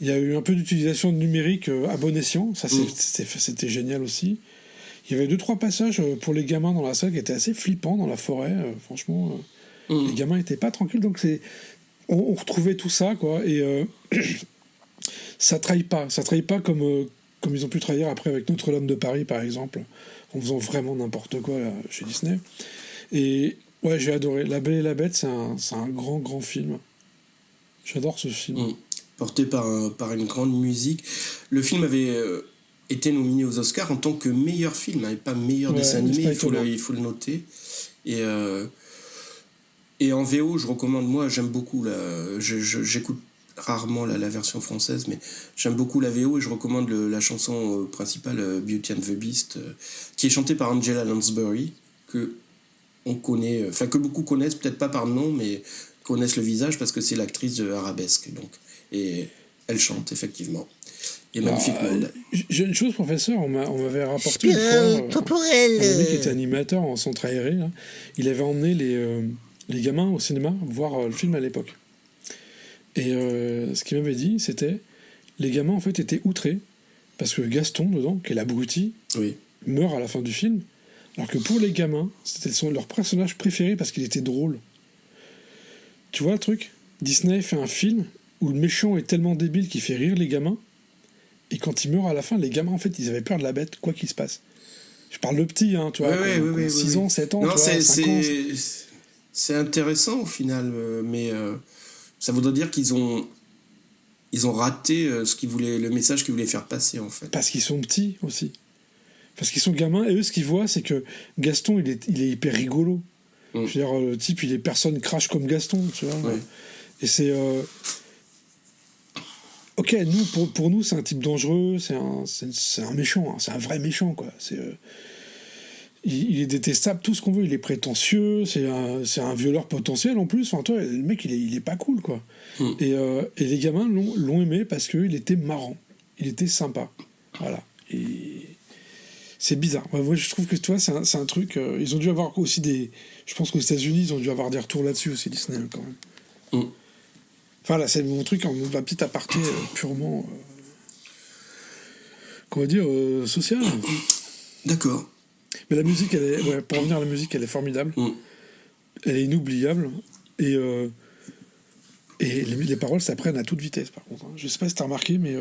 Il y a eu un peu d'utilisation de numérique à bon escient, ça c'était génial aussi. Il y avait 2-3 passages pour les gamins dans la salle qui étaient assez flippants dans la forêt, franchement. Les gamins n'étaient pas tranquilles, donc on retrouvait tout ça, quoi. Et ça trahit pas comme ils ont pu trahir après avec Notre-Dame de Paris, par exemple, en faisant vraiment n'importe quoi là, chez Disney. Et ouais, j'ai adoré. La Belle et la Bête, c'est un grand, grand film. J'adore ce film. Porté par une grande musique. Le film avait été nominé aux Oscars en tant que meilleur film, et pas meilleur dessin animé, il faut le noter. Et en VO, je recommande, moi, j'aime beaucoup, j'écoute rarement la version française, mais j'aime beaucoup la VO, et je recommande la chanson principale, Beauty and the Beast, qui est chantée par Angela Lansbury, que beaucoup connaissent, peut-être pas par nom, mais connaissent le visage parce que c'est l'actrice de Arabesque, donc. Et elle chante, effectivement. Et magnifiquement. J'ai une chose, professeur, on m'avait rapporté une fois, un mec qui était animateur en centre aéré, là, il avait emmené les gamins au cinéma voir le film à l'époque. Et ce qu'il m'avait dit, c'était les gamins en fait étaient outrés parce que Gaston dedans, qui est l'abruti, meurt à la fin du film, alors que pour les gamins, c'était leur personnage préféré parce qu'il était drôle. Tu vois le truc ? Disney fait un film où le méchant est tellement débile qu'il fait rire les gamins, et quand il meurt à la fin, les gamins en fait ils avaient peur de la bête, quoi qu'il se passe. Je parle de petits, hein, tu vois. 6 ans, 7 ans, non, tu vois, 5 ans. C'est intéressant au final, mais ça voudrait dire qu'ils ont raté le message qu'ils voulaient faire passer, en fait. Parce qu'ils sont petits aussi. Parce qu'ils sont gamins, et eux, ce qu'ils voient, c'est que Gaston, il est hyper rigolo. Je veux dire, le type, personne crache comme Gaston, tu vois. Ouais. Et c'est... Ok, nous, pour nous, c'est un type dangereux, c'est un méchant, hein, c'est un vrai méchant, quoi. Il est détestable, tout ce qu'on veut, il est prétentieux, c'est un violeur potentiel en plus. Enfin, toi, le mec, il est pas cool, quoi. Et les gamins l'ont aimé parce qu'il était marrant, il était sympa. Voilà. Et c'est bizarre. Moi, je trouve que, toi, c'est un truc... ils ont dû avoir aussi des... Je pense qu'aux États-Unis, ils ont dû avoir des retours là-dessus aussi, Disney, quand même. Enfin, là, c'est mon truc, un petit aparté purement... comment dire, social. D'accord. Mais la musique, pour revenir à la musique, elle est formidable. Elle est inoubliable. Et les paroles s'apprennent à toute vitesse, par contre. Je sais pas si t'as remarqué, mais...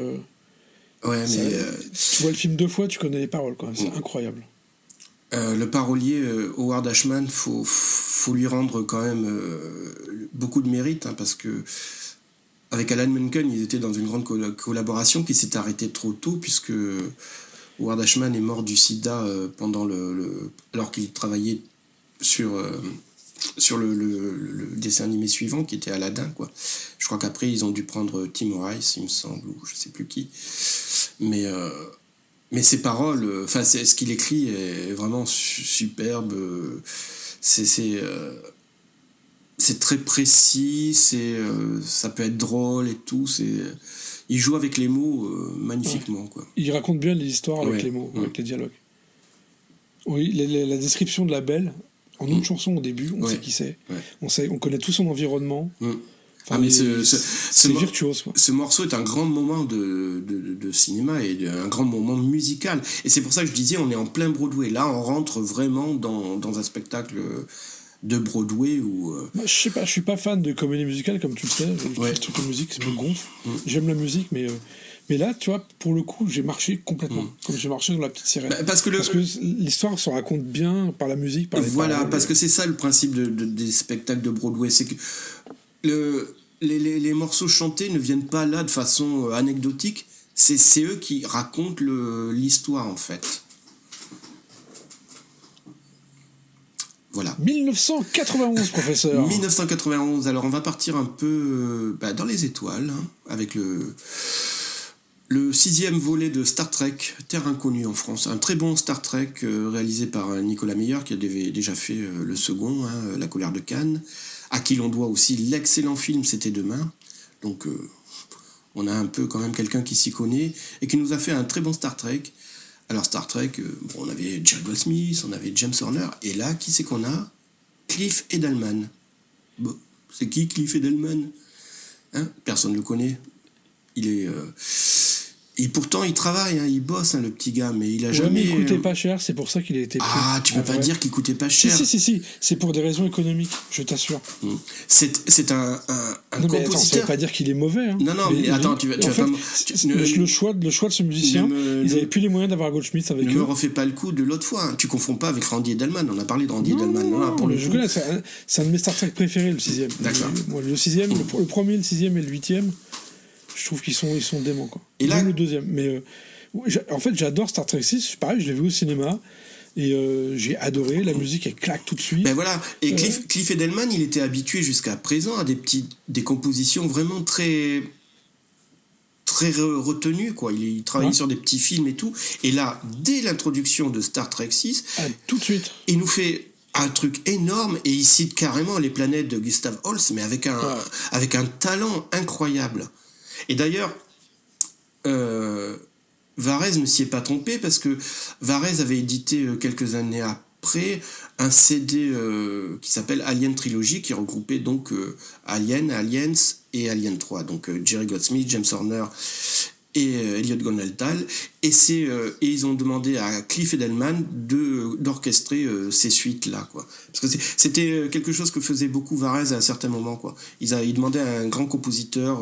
tu vois le film 2 fois, tu connais les paroles, quoi. C'est incroyable. Le parolier Howard Ashman, faut lui rendre quand même beaucoup de mérite, hein, parce que avec Alan Menken, ils étaient dans une grande collaboration qui s'est arrêtée trop tôt, puisque Howard Ashman est mort du sida pendant alors qu'il travaillait sur le dessin animé suivant, qui était Aladdin, quoi. Je crois qu'après, ils ont dû prendre Tim Rice, il me semble, ou je sais plus qui. Mais ses paroles, ce qu'il écrit est vraiment superbe. C'est très précis, ça peut être drôle et tout. Il joue avec les mots magnifiquement, quoi. Il raconte bien l'histoire avec les mots, avec les dialogues. Oui, la description de la belle, en une chanson au début, on sait qui c'est. On connaît tout son environnement. Enfin, c'est virtuose, quoi. Ce morceau est un grand moment de cinéma et un grand moment musical. Et c'est pour ça que je disais, on est en plein Broadway. Là, on rentre vraiment dans un spectacle de Broadway où... Moi, je sais pas, je suis pas fan de comédie musicale, comme tu le sais. Le truc de musique, ça me gonfle. J'aime la musique, mais là, tu vois, pour le coup, j'ai marché complètement. Comme j'ai marché dans La Petite Sirène. Parce que l'histoire se raconte bien par la musique, par les paroles. Parce que c'est ça le principe des spectacles de Broadway. C'est que les morceaux chantés ne viennent pas là de façon anecdotique. C'est eux qui racontent l'histoire, en fait. Voilà. 1991, professeur. 1991. Alors, on va partir un peu dans les étoiles, hein, avec le 6e volet de Star Trek, Terre Inconnue en France. Un très bon Star Trek réalisé par Nicolas Meyer, qui avait déjà fait le second, hein, La Colère de Cannes, à qui l'on doit aussi l'excellent film C'était demain. Donc, on a un peu quand même quelqu'un qui s'y connaît et qui nous a fait un très bon Star Trek. Alors Star Trek, on avait Jerry Goldsmith, on avait James Horner, et là, qui c'est qu'on a ? Cliff Edelman. Bon, c'est qui Cliff Edelman ? Hein ? Personne ne le connaît. Il est... Et pourtant, il travaille, hein, il bosse, hein, le petit gars, mais il a jamais... Mais il coûtait pas cher, c'est pour ça qu'il a été pris. Ah, tu peux pas dire qu'il coûtait pas cher. Si, c'est pour des raisons économiques, je t'assure. C'est un non, mais compositeur... attends, ça veut pas dire qu'il est mauvais. Hein. Non, mais attends, tu vas pas... Le choix de ce musicien, ils avaient plus les moyens d'avoir Goldschmidt avec eux. Ne me refais pas le coup de l'autre fois, hein. Tu confonds pas avec Randy Edelman, on a parlé de Randy Edelman. Non, pour le jeu, c'est un de mes Star Trek préférés, le 6e. D'accord. Moi, le 6e, le premier, le 6e et le 8e, je trouve qu'ils sont déments, quoi. Et là, même le 2e. Mais en fait, j'adore Star Trek 6. Pareil, je l'ai vu au cinéma. Et j'ai adoré. La musique, elle claque tout de suite. Ben voilà. Et Cliff Edelman, il était habitué jusqu'à présent à des compositions vraiment très retenues, quoi. Il travaillait sur des petits films et tout. Et là, dès l'introduction de Star Trek 6, tout de suite, il nous fait un truc énorme et il cite carrément les planètes de Gustav Holst, mais avec un talent incroyable. Et d'ailleurs, Varèse ne s'y est pas trompé, parce que Varèse avait édité quelques années après un CD qui s'appelle Alien Trilogy, qui regroupait donc Alien, Aliens et Alien 3, donc Jerry Goldsmith, James Horner et Elliot Goldenthal, et ils ont demandé à Cliff Edelman d'orchestrer ces suites-là, quoi. Parce que c'était quelque chose que faisait beaucoup Varèse à un certain moment, quoi. Il demandait à un grand compositeur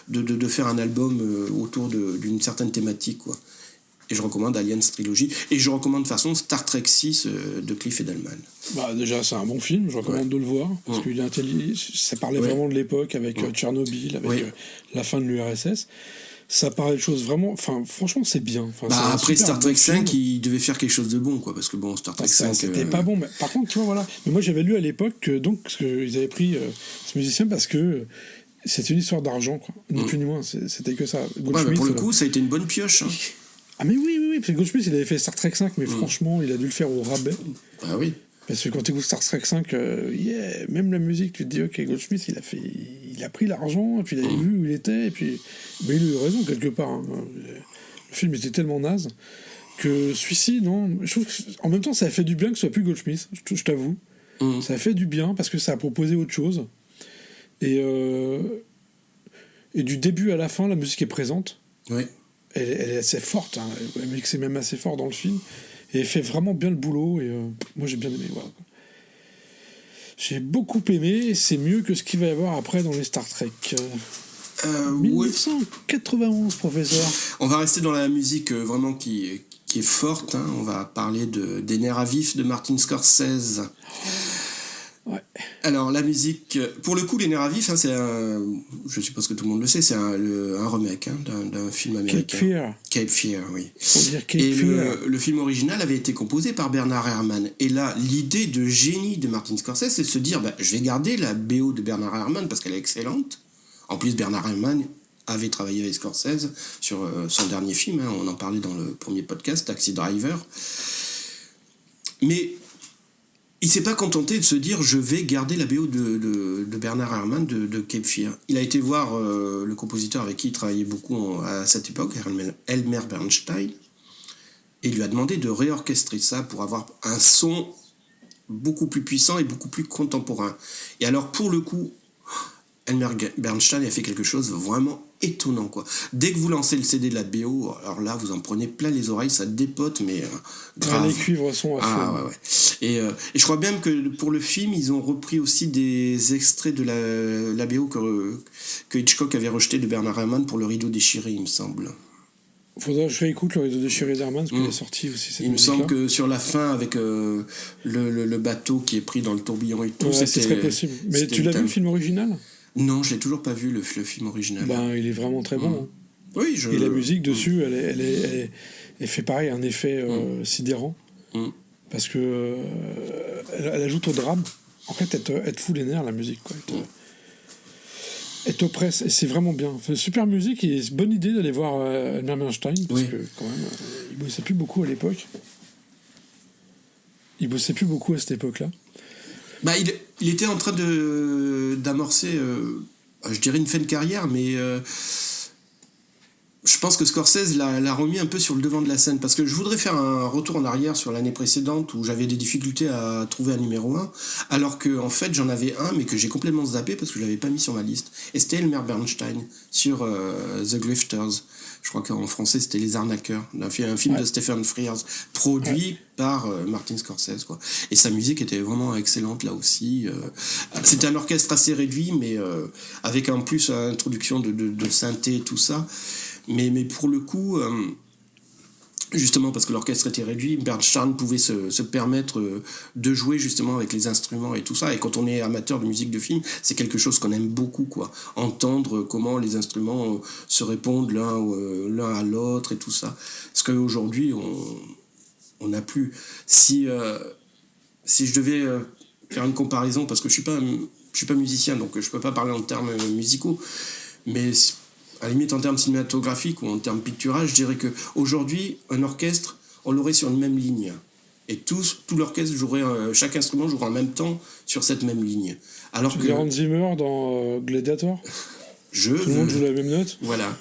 de faire un album autour d'une certaine thématique, quoi. Et je recommande Aliens Trilogy. Et je recommande de toute façon Star Trek 6 de Cliff Edelman. Bah, déjà, c'est un bon film, je recommande de le voir. Parce qu'il est ça parlait vraiment de l'époque avec Tchernobyl, avec la fin de l'URSS. Ça parlait de choses vraiment. Enfin, franchement, c'est bien. Enfin, après Star Trek 5, il devait faire quelque chose de bon, quoi. Parce que bon, Star Trek 5. C'était pas bon. Mais, par contre, tu vois, voilà. Mais moi, j'avais lu à l'époque qu'ils avaient pris ce musicien parce que. C'est une histoire d'argent, quoi. Ni plus ni moins. C'était que ça. Mais pour le coup, ça a été une bonne pioche. Hein. Ah, mais oui. Parce que Goldsmith, il avait fait Star Trek 5, mais franchement, il a dû le faire au rabais. Ah oui. Parce que quand tu écoutes Star Trek 5, même la musique, tu te dis, ok, Goldsmith, il a pris l'argent, et puis il a vu où il était, et puis. Mais il a eu raison, quelque part. Hein. Le film était tellement naze que celui-ci, non. Je trouve en même temps, ça a fait du bien que ce soit plus Goldsmith, je t'avoue. Ça a fait du bien parce que ça a proposé autre chose. Et du début à la fin, la musique est présente. Oui. Elle est assez forte. Hein. La musique, c'est même assez fort dans le film. Et elle fait vraiment bien le boulot. Et moi, j'ai bien aimé. Voilà. J'ai beaucoup aimé. Et c'est mieux que ce qu'il va y avoir après dans les Star Trek. 1991, professeur. On va rester dans la musique vraiment qui est forte. Hein. On va parler des nerfs à vif de Martin Scorsese. Ouais. Alors la musique, pour le coup, les nerfs à vif, hein, c'est je suppose que tout le monde le sait, c'est un remake d'un film américain. Cape Fear, oui. Et le film original avait été composé par Bernard Herrmann. Et là, l'idée de génie de Martin Scorsese, c'est de se dire, je vais garder la BO de Bernard Herrmann parce qu'elle est excellente. En plus, Bernard Herrmann avait travaillé avec Scorsese sur son dernier film, hein, on en parlait dans le premier podcast, Taxi Driver. Mais il s'est pas contenté de se dire je vais garder la BO de Bernard Herrmann de Cape Fear. Il a été voir le compositeur avec qui il travaillait beaucoup à cette époque, Elmer Bernstein, et il lui a demandé de réorchestrer ça pour avoir un son beaucoup plus puissant et beaucoup plus contemporain. Et alors pour le coup, Elmer Bernstein a fait quelque chose de vraiment étonnant, quoi. Dès que vous lancez le CD de la BO, alors là, vous en prenez plein les oreilles, ça dépote, mais grave. Les cuivres sont à fond. Ouais. Et je crois même que pour le film, ils ont repris aussi des extraits de la BO que Hitchcock avait rejeté de Bernard Herrmann pour Le Rideau déchiré, il me semble. Faudrait que je réécoute Le Rideau déchiré d'Herrmann, parce qu'il est sorti aussi cette musique-là. Il me semble que sur la fin, avec le bateau qui est pris dans le tourbillon et tout, c'est très possible. Mais tu l'as vu le film original ? Non, je l'ai toujours pas vu, le film original. Il est vraiment très bon. Hein. Oui, Et la musique dessus, elle fait pareil, un effet sidérant. Parce que elle ajoute au drame. En fait, elle te fout les nerfs, la musique, quoi. Elle t'oppresse, et c'est vraiment bien. Super musique, et c'est une bonne idée d'aller voir Elmer Bernstein, parce que quand même, il bossait plus beaucoup à l'époque. Il bossait plus beaucoup à cette époque-là. Il était en train d'amorcer, je dirais une fin de carrière, mais je pense que Scorsese l'a remis un peu sur le devant de la scène, parce que je voudrais faire un retour en arrière sur l'année précédente où j'avais des difficultés à trouver un numéro 1, alors que en fait j'en avais un, mais que j'ai complètement zappé parce que je l'avais pas mis sur ma liste. Et c'était Elmer Bernstein sur The Grifters. Je crois qu'en français c'était Les Arnaqueurs, un film de Stephen Frears, produit par Martin Scorsese, quoi. Et sa musique était vraiment excellente là aussi. C'était un orchestre assez réduit, mais avec en plus l'introduction de synthé et tout ça. Mais pour le coup, justement parce que l'orchestre était réduit, Bernstein pouvait se permettre de jouer justement avec les instruments et tout ça. Et quand on est amateur de musique de film, c'est quelque chose qu'on aime beaucoup, quoi. Entendre comment les instruments se répondent l'un à l'autre et tout ça. Parce qu'aujourd'hui, on n'a plus. Si je devais faire une comparaison, parce que je suis pas musicien, donc je peux pas parler en termes musicaux, mais à la limite en termes cinématographiques ou en termes picturage, je dirais qu'aujourd'hui, un orchestre, on l'aurait sur une même ligne. Et tout l'orchestre jouerait, chaque instrument jouerait en même temps sur cette même ligne. Alors que Hans Zimmer dans Gladiator, tout le monde joue la même note. Voilà.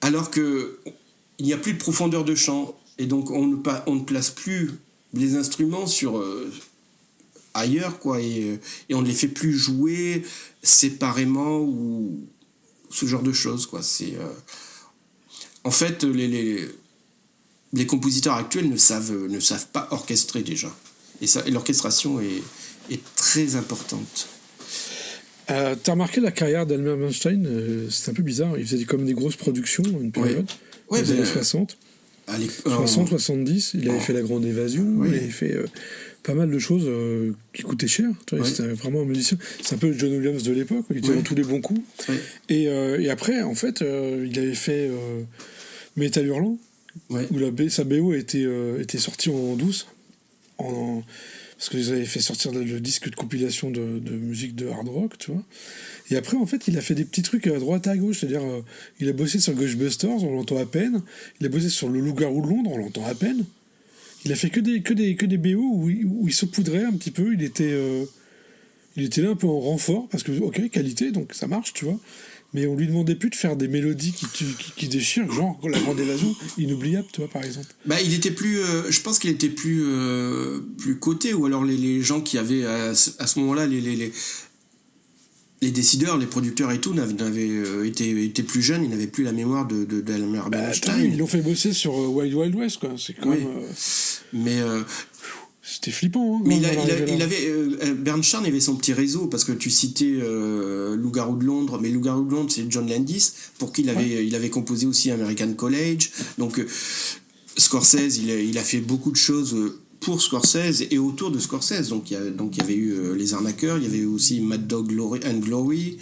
Alors que il n'y a plus de profondeur de chant, et donc on ne place plus les instruments sur ailleurs, quoi, et on ne les fait plus jouer séparément ou ce genre de choses, quoi. C'est en fait les compositeurs actuels ne savent pas orchestrer déjà, et l'orchestration est très importante. T'as remarqué la carrière d'Elmer Bernstein, c'est un peu bizarre, il faisait comme des grosses productions à une période, dans les années 60. 60, 70, il avait fait La Grande Évasion, Oui. il avait fait pas mal de choses qui coûtaient cher. Tu vois, Oui. c'était vraiment un musicien. C'est un peu le John Williams de l'époque, il était Oui. dans tous les bons coups. Oui. Et après, en fait, il avait fait Métal Hurlant, Ouais. où sa BO était sortie en douce, parce qu'ils avaient fait sortir le disque de compilation de musique de hard rock, tu vois. Et après, en fait, il a fait des petits trucs à droite à gauche, c'est-à-dire, il a bossé sur Ghostbusters, on l'entend à peine. Il a bossé sur Le Loup-garou de Londres, on l'entend à peine. Il a fait que des BO où il saupoudrait un petit peu, il était là un peu en renfort, parce que, ok, qualité, donc ça marche, tu vois. Mais on lui demandait plus de faire des mélodies qui déchirent, genre La Grande Évasion, inoubliable, tu vois, par exemple. Bah, il était plus, je pense qu'il était plus coté, ou alors les gens qui avaient à ce moment-là les décideurs, les producteurs et tout étaient plus jeunes, ils n'avaient plus la mémoire d'Elmer Bernstein. Ils l'ont fait bosser sur Wild Wild West, quoi. C'est quand Oui. même. Mais C'était flippant, hein. Mais quand il avait Bernstein avait son petit réseau, parce que tu citais Loup-garou de Londres, mais Loup-garou de Londres, c'est John Landis, pour qui il avait composé aussi American College. Donc Scorsese, il a fait beaucoup de choses pour Scorsese et autour de Scorsese. Donc il y avait eu Les Arnaqueurs, il y avait eu aussi Mad Dog and Glory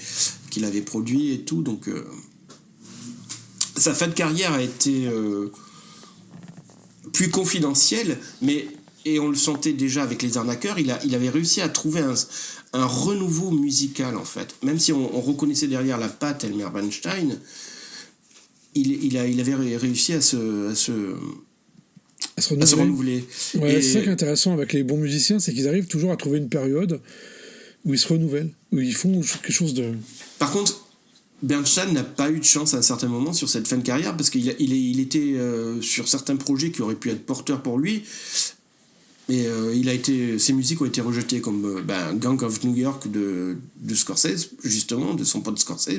qu'il avait produit et tout. Donc sa fin de carrière a été plus confidentielle, et on le sentait déjà avec Les Arnaqueurs, il avait réussi à trouver un renouveau musical, en fait. Même si on reconnaissait derrière la patte Elmer Bernstein, il avait réussi à se renouveler. Ouais, Et c'est ça qui est intéressant avec les bons musiciens, c'est qu'ils arrivent toujours à trouver une période où ils se renouvellent, où ils font quelque chose de... par contre, Bernstein n'a pas eu de chance à un certain moment sur cette fin de carrière, parce qu'il était sur certains projets qui auraient pu être porteurs pour lui. Et ses musiques ont été rejetées, comme Gang of New York de Scorsese, justement, de son pote Scorsese.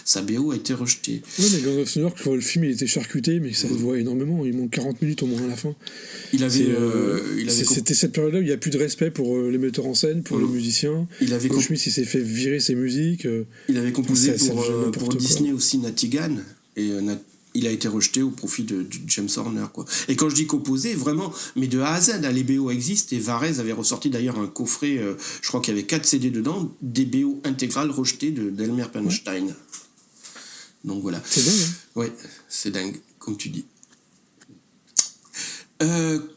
Sa BO a été rejetée. Oui, mais Gang of New York, le film il était charcuté, mais ça se voit énormément. Il manque 40 minutes au moins à la fin. C'était cette période-là où il n'y a plus de respect pour les metteurs en scène, pour les musiciens. Will Smith, il s'est fait virer ses musiques. Il avait composé ça faisait n'importe pour quoi. Disney aussi Natigan, et il a été rejeté au profit de James Horner, quoi. Et quand je dis composé, vraiment, mais de A à Z, les BO existent, et Varese avait ressorti d'ailleurs un coffret, je crois qu'il y avait 4 CD dedans, des BO intégrales rejetées d'Elmer Bernstein. Ouais. Donc voilà. C'est dingue, hein. Ouais, c'est dingue, comme tu dis.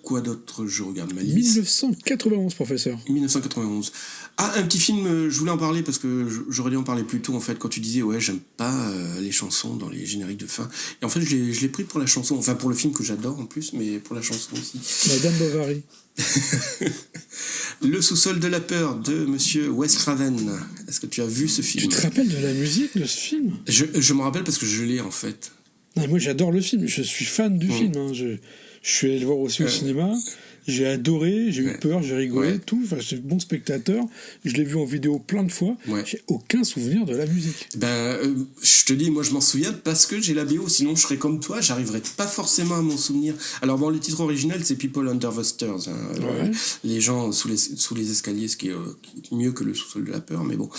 Quoi d'autre? Je regarde ma liste. 1991, professeur. 1991. Ah, un petit film, je voulais en parler parce que j'aurais dû en parler plus tôt, en fait, quand tu disais, ouais, j'aime pas les chansons dans les génériques de fin. Et en fait, je l'ai pris pour la chanson, enfin pour le film que j'adore en plus, mais pour la chanson aussi. Madame Bovary. Le sous-sol de la peur de monsieur Wes Craven. Est-ce que tu as vu ce film? Tu te rappelles de la musique de ce film? Je me rappelle parce que je l'ai, en fait. Non, moi, j'adore le film. Je suis fan du film. Hein. Je suis allé le voir aussi au cinéma. J'ai adoré, j'ai eu peur, j'ai rigolé, tout. Enfin, j'étais bon spectateur. Je l'ai vu en vidéo plein de fois. Ouais. J'ai aucun souvenir de la musique. Je te dis, moi, je m'en souviens parce que j'ai la BO. Sinon, je serais comme toi, j'arriverais pas forcément à m'en souvenir. Alors, bon, le titre original, c'est People Under the Stairs. Hein. Les gens sous les escaliers, ce qui est mieux que le sous-sol de la peur, mais bon.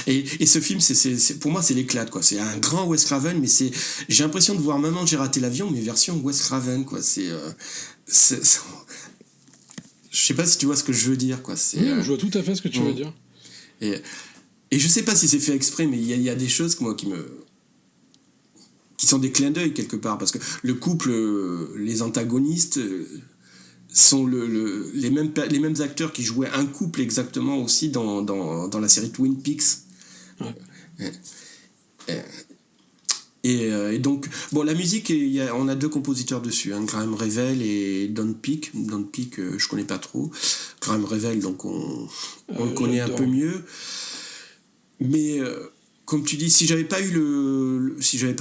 Et ce film, pour moi, c'est l'éclate, quoi. C'est un grand Wes Craven, mais j'ai l'impression de voir Maman, j'ai raté l'avion, mais version Wes Craven, quoi. Je sais pas si tu vois ce que je veux dire, quoi. Je vois tout à fait ce que tu veux dire. Et je sais pas si c'est fait exprès, mais il y a des choses moi qui sont des clins d'œil quelque part, parce que le couple, les antagonistes sont les mêmes acteurs qui jouaient un couple exactement aussi dans la série Twin Peaks. Ouais. Et donc, bon, la musique, on a 2 compositeurs dessus, hein, Graham Revell et Don Peake. Don Peake, je connais pas trop. Graham Revell, donc on le connaît un peu mieux. Mais comme tu dis, si j'avais pas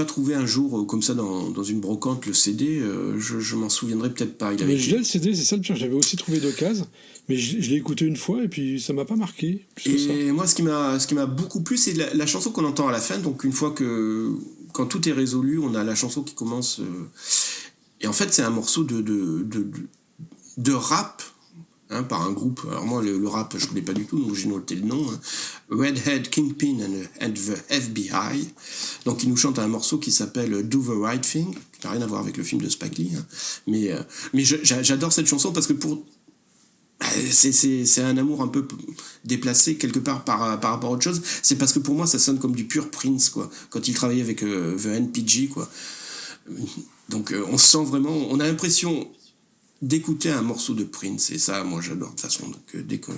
trouvé un jour comme ça dans une brocante le CD, je m'en souviendrais peut-être pas. Mais je l'ai le CD, c'est ça le pire. J'avais aussi trouvé d'occasion, mais je l'ai écouté une fois et puis ça m'a pas marqué. Et moi, ce qui m'a beaucoup plu, c'est la chanson qu'on entend à la fin. Donc une fois quand tout est résolu, on a la chanson qui commence. Et en fait, c'est un morceau de rap par un groupe. Alors moi, le rap, je connais pas du tout, donc j'ai noté le nom. Redhead Kingpin and the FBI. Donc ils nous chantent un morceau qui s'appelle Do the Right Thing, qui n'a rien à voir avec le film de Spike Lee. Mais j'adore cette chanson parce que c'est un amour un peu déplacé quelque part par rapport à autre chose. C'est parce que pour moi ça sonne comme du pur Prince, quoi, quand il travaillait avec The NPG, quoi. Donc on sent vraiment, on a l'impression d'écouter un morceau de Prince, et ça moi j'adore de toute façon. Donc dès que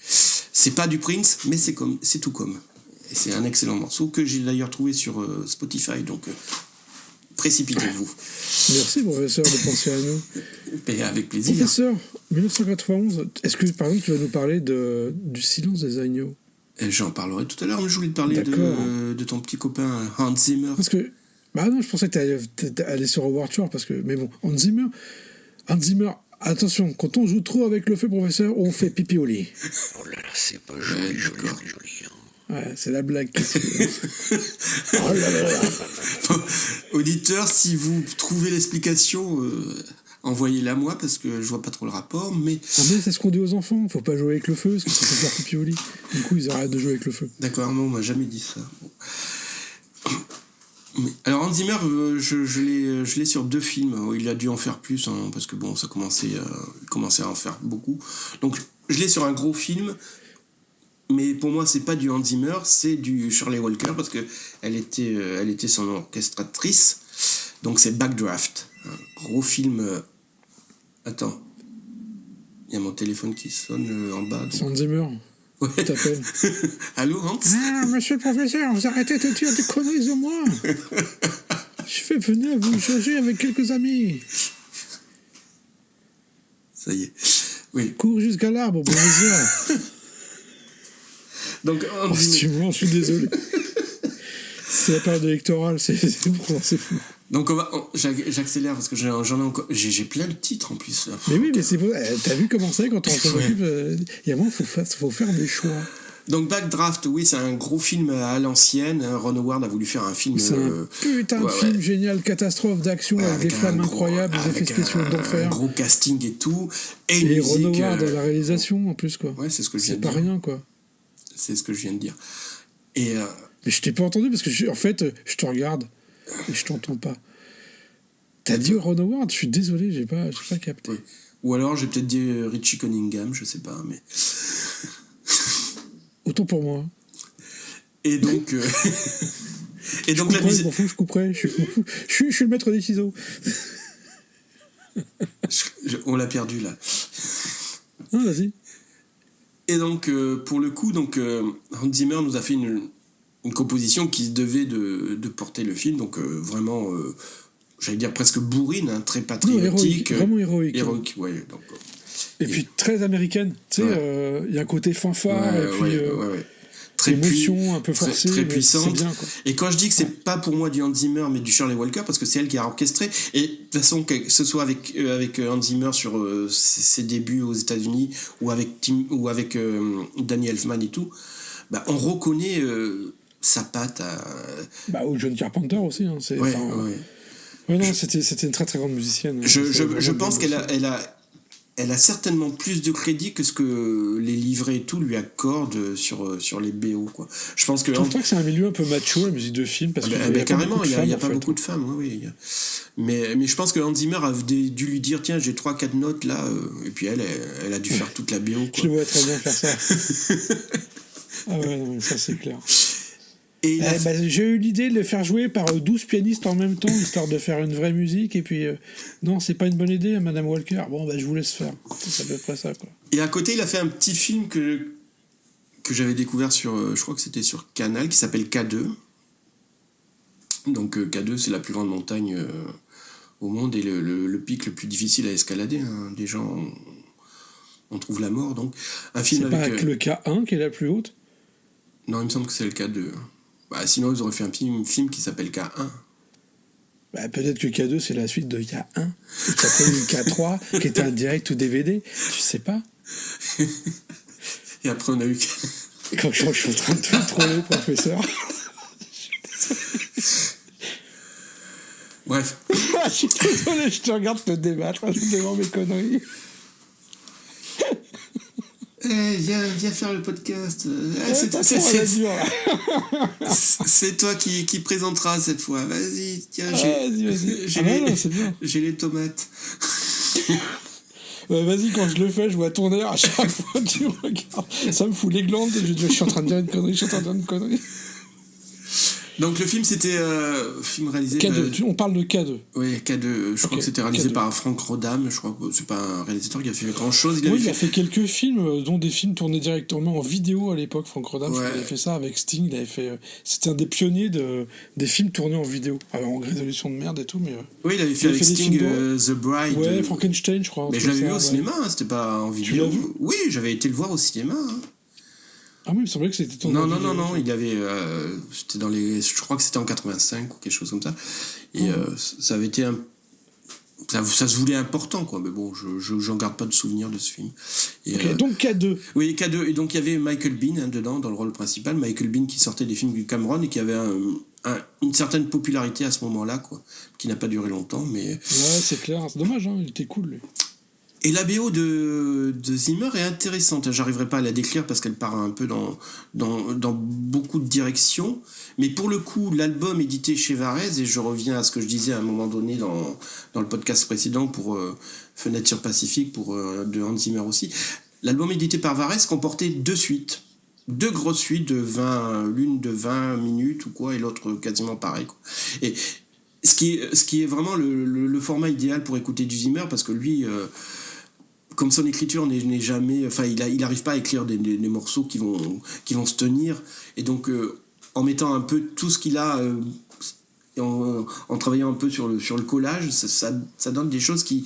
c'est pas du Prince, mais c'est tout comme, et c'est un excellent morceau que j'ai d'ailleurs trouvé sur Spotify, donc précipitez-vous. Merci professeur de penser à nous. Et avec plaisir. Professeur, 1991, est-ce que par exemple tu vas nous parler du silence des agneaux? J'en parlerai tout à l'heure, mais je voulais te parler de ton petit copain Hans Zimmer. Parce que, bah non, je pensais que t'allais aller sur Howard Shore, parce que, mais bon, Hans Zimmer, attention, quand on joue trop avec le feu, professeur, on fait pipi au lit. Oh là là, c'est pas joli, joli. Ouais, c'est la blague qui se fait. Oh là là là. Auditeurs, si vous trouvez l'explication, envoyez-la moi, parce que je vois pas trop le rapport, mais... Ah mais c'est ce qu'on dit aux enfants, faut pas jouer avec le feu, parce que ça fait faire pipi au lit. Du coup, ils arrêtent de jouer avec le feu. D'accord, non, on m'a jamais dit ça. Mais, alors Hans Zimmer, je l'ai sur 2 films. Il a dû en faire plus, parce que bon, ça commençait à en faire beaucoup. Donc je l'ai sur un gros film, mais pour moi c'est pas du Hans Zimmer, c'est du Shirley Walker, parce que elle était son orchestratrice. Donc c'est Backdraft, un gros film. Attends, il y a mon téléphone qui sonne en bas. C'est Hans Zimmer. Ouais. T'appelles. Allô Hans? Ah, monsieur le professeur, vous arrêtez de dire des conneries de moi. Je vais venir vous changer avec quelques amis. Ça y est. Oui. Cours jusqu'à l'arbre, professeur. Donc Hans Zimmer. Je suis désolé. C'est la période électorale, c'est fou. Donc j'accélère parce que j'en ai encore, j'ai plein de titres en plus. Mais oui, mais c'est pour... T'as vu comment c'est quand on s'en occupe. Il y a un moment, faut faire des choix. Donc Backdraft, oui, c'est un gros film à l'ancienne. Ron Howard a voulu faire un film. C'est un putain de film génial, catastrophe d'action, avec des flammes incroyables, des effets spéciaux d'enfer. Un gros casting et tout. Et Ron Howard à la réalisation en plus, quoi. Ouais, c'est ce que je viens de dire. C'est pas rien, quoi. C'est ce que je viens de dire. Et mais je t'ai pas entendu parce que en fait, je te regarde et je t'entends pas. T'as dit Ron Howard? Je suis désolé, j'ai pas capté. Oui. Ou alors j'ai peut-être dit Richie Cunningham, je sais pas, mais. Autant pour moi. Et donc. Et donc la musique. Je couperai. Je suis le maître des ciseaux. On l'a perdu là. Ah, vas-y. Et donc, pour le coup, Hans Zimmer nous a fait une composition qui devait de porter le film, donc vraiment, j'allais dire presque bourrine, très patriotique. Non, vraiment héroïque. Héroïque, ouais. Donc, et puis très américaine, tu sais, il y a un côté fanfare, et puis très émotion un peu forcée, très puissante. Bien, quoi. Et quand je dis que c'est pas pour moi du Hans Zimmer, mais du Shirley Walker, parce que c'est elle qui a orchestré, et de toute façon, que ce soit avec Hans Zimmer sur ses débuts aux États-Unis, ou avec Danny Elfman et tout, bah, on reconnaît sa patte à... ou John Carpenter aussi, hein, c'est... Ouais, non, c'était une très très grande musicienne. Je pense qu'elle a certainement plus de crédit que ce que les livrets et tout lui accordent sur les BO, quoi. Je pense que... Je trouve pas que c'est un milieu un peu macho, la musique de film, parce que carrément, il n'y a pas beaucoup de femmes, oui. Mais je pense que Hans Zimmer a dû lui dire, tiens, j'ai 3-4 notes là, et puis elle a dû faire toute la BO, quoi. Je le vois très bien faire ça. Ah ouais, non, ça c'est clair. Et j'ai eu l'idée de le faire jouer par 12 pianistes en même temps, histoire de faire une vraie musique, et puis non, c'est pas une bonne idée, Madame Walker. Bon, je vous laisse faire. C'est à peu près ça, quoi. Et à côté, il a fait un petit film que j'avais découvert sur, je crois que c'était sur Canal, qui s'appelle K2. Donc K2, c'est la plus grande montagne au monde, et le pic le plus difficile à escalader, hein. Des gens, on trouve la mort, donc. Un film c'est avec... pas le K1 qui est la plus haute? Non, il me semble que c'est le K2. Sinon, ils auraient fait un film qui s'appelle K1. Peut-être que K2, c'est la suite de K1. Qui s'appelle K3, qui était un direct ou DVD. Tu sais pas. Et après, on a eu... Quand je suis en train de te troller, professeur. Bref. Je suis désolé, je te regarde te débattre devant mes conneries. viens faire le podcast. Ouais, C'est toi qui présentera cette fois. Vas-y, tiens, vas-y. C'est bien. j'ai les tomates. Vas-y, quand je le fais, je vois ton air à chaque fois que tu regardes. Ça me fout les glandes. Je suis en train de dire une connerie. Donc le film, c'était film réalisé... K2, on parle de K2. Oui, K2. Je crois que c'était réalisé par Frank Rodam. Je crois que c'est pas un réalisateur qui a fait grand-chose. Il a fait quelques films, dont des films tournés directement en vidéo à l'époque. Frank Rodam, Ouais. il avait fait ça avec Sting. C'était un des pionniers des films tournés en vidéo. Alors, en résolution de merde et tout, mais... Oui, il avait fait avec Sting The Bride. Ouais, Frankenstein, je crois. Mais je l'avais vu au cinéma, hein, c'était pas en vidéo. Tu l'as vu ? Oui, j'avais été le voir au cinéma. Hein. Ah oui, il me semblait que c'était tourné en vidéo. Non, il avait... c'était dans les... Je crois que c'était en 85 ou quelque chose comme ça. Et ça avait été un... Ça se voulait important, quoi. Mais bon, j'en garde pas de souvenir de ce film. Et, donc K2. Oui, K2. Et donc il y avait Michael Biehn dedans, dans le rôle principal. Michael Biehn qui sortait des films du Cameron et qui avait une certaine popularité à ce moment-là, quoi. Qui n'a pas duré longtemps, mais... Ouais, c'est clair. C'est dommage, hein. Il était cool, lui. Et la BO de Zimmer est intéressante. J'arriverai pas à la décrire parce qu'elle part un peu dans beaucoup de directions. Mais pour le coup, l'album édité chez Varese, et je reviens à ce que je disais à un moment donné dans le podcast précédent pour Fenêtre sur Pacifique, de Hans Zimmer aussi, l'album édité par Varese comportait 2 suites. 2 grosses suites l'une de 20 minutes ou quoi, et l'autre quasiment pareil, quoi. Et ce qui est vraiment le format idéal pour écouter du Zimmer, parce que lui... comme son écriture n'est jamais... Enfin, il n'arrive pas à écrire des morceaux qui vont se tenir. Et donc, en mettant un peu tout ce qu'il a... en travaillant un peu sur le collage, ça donne des choses qui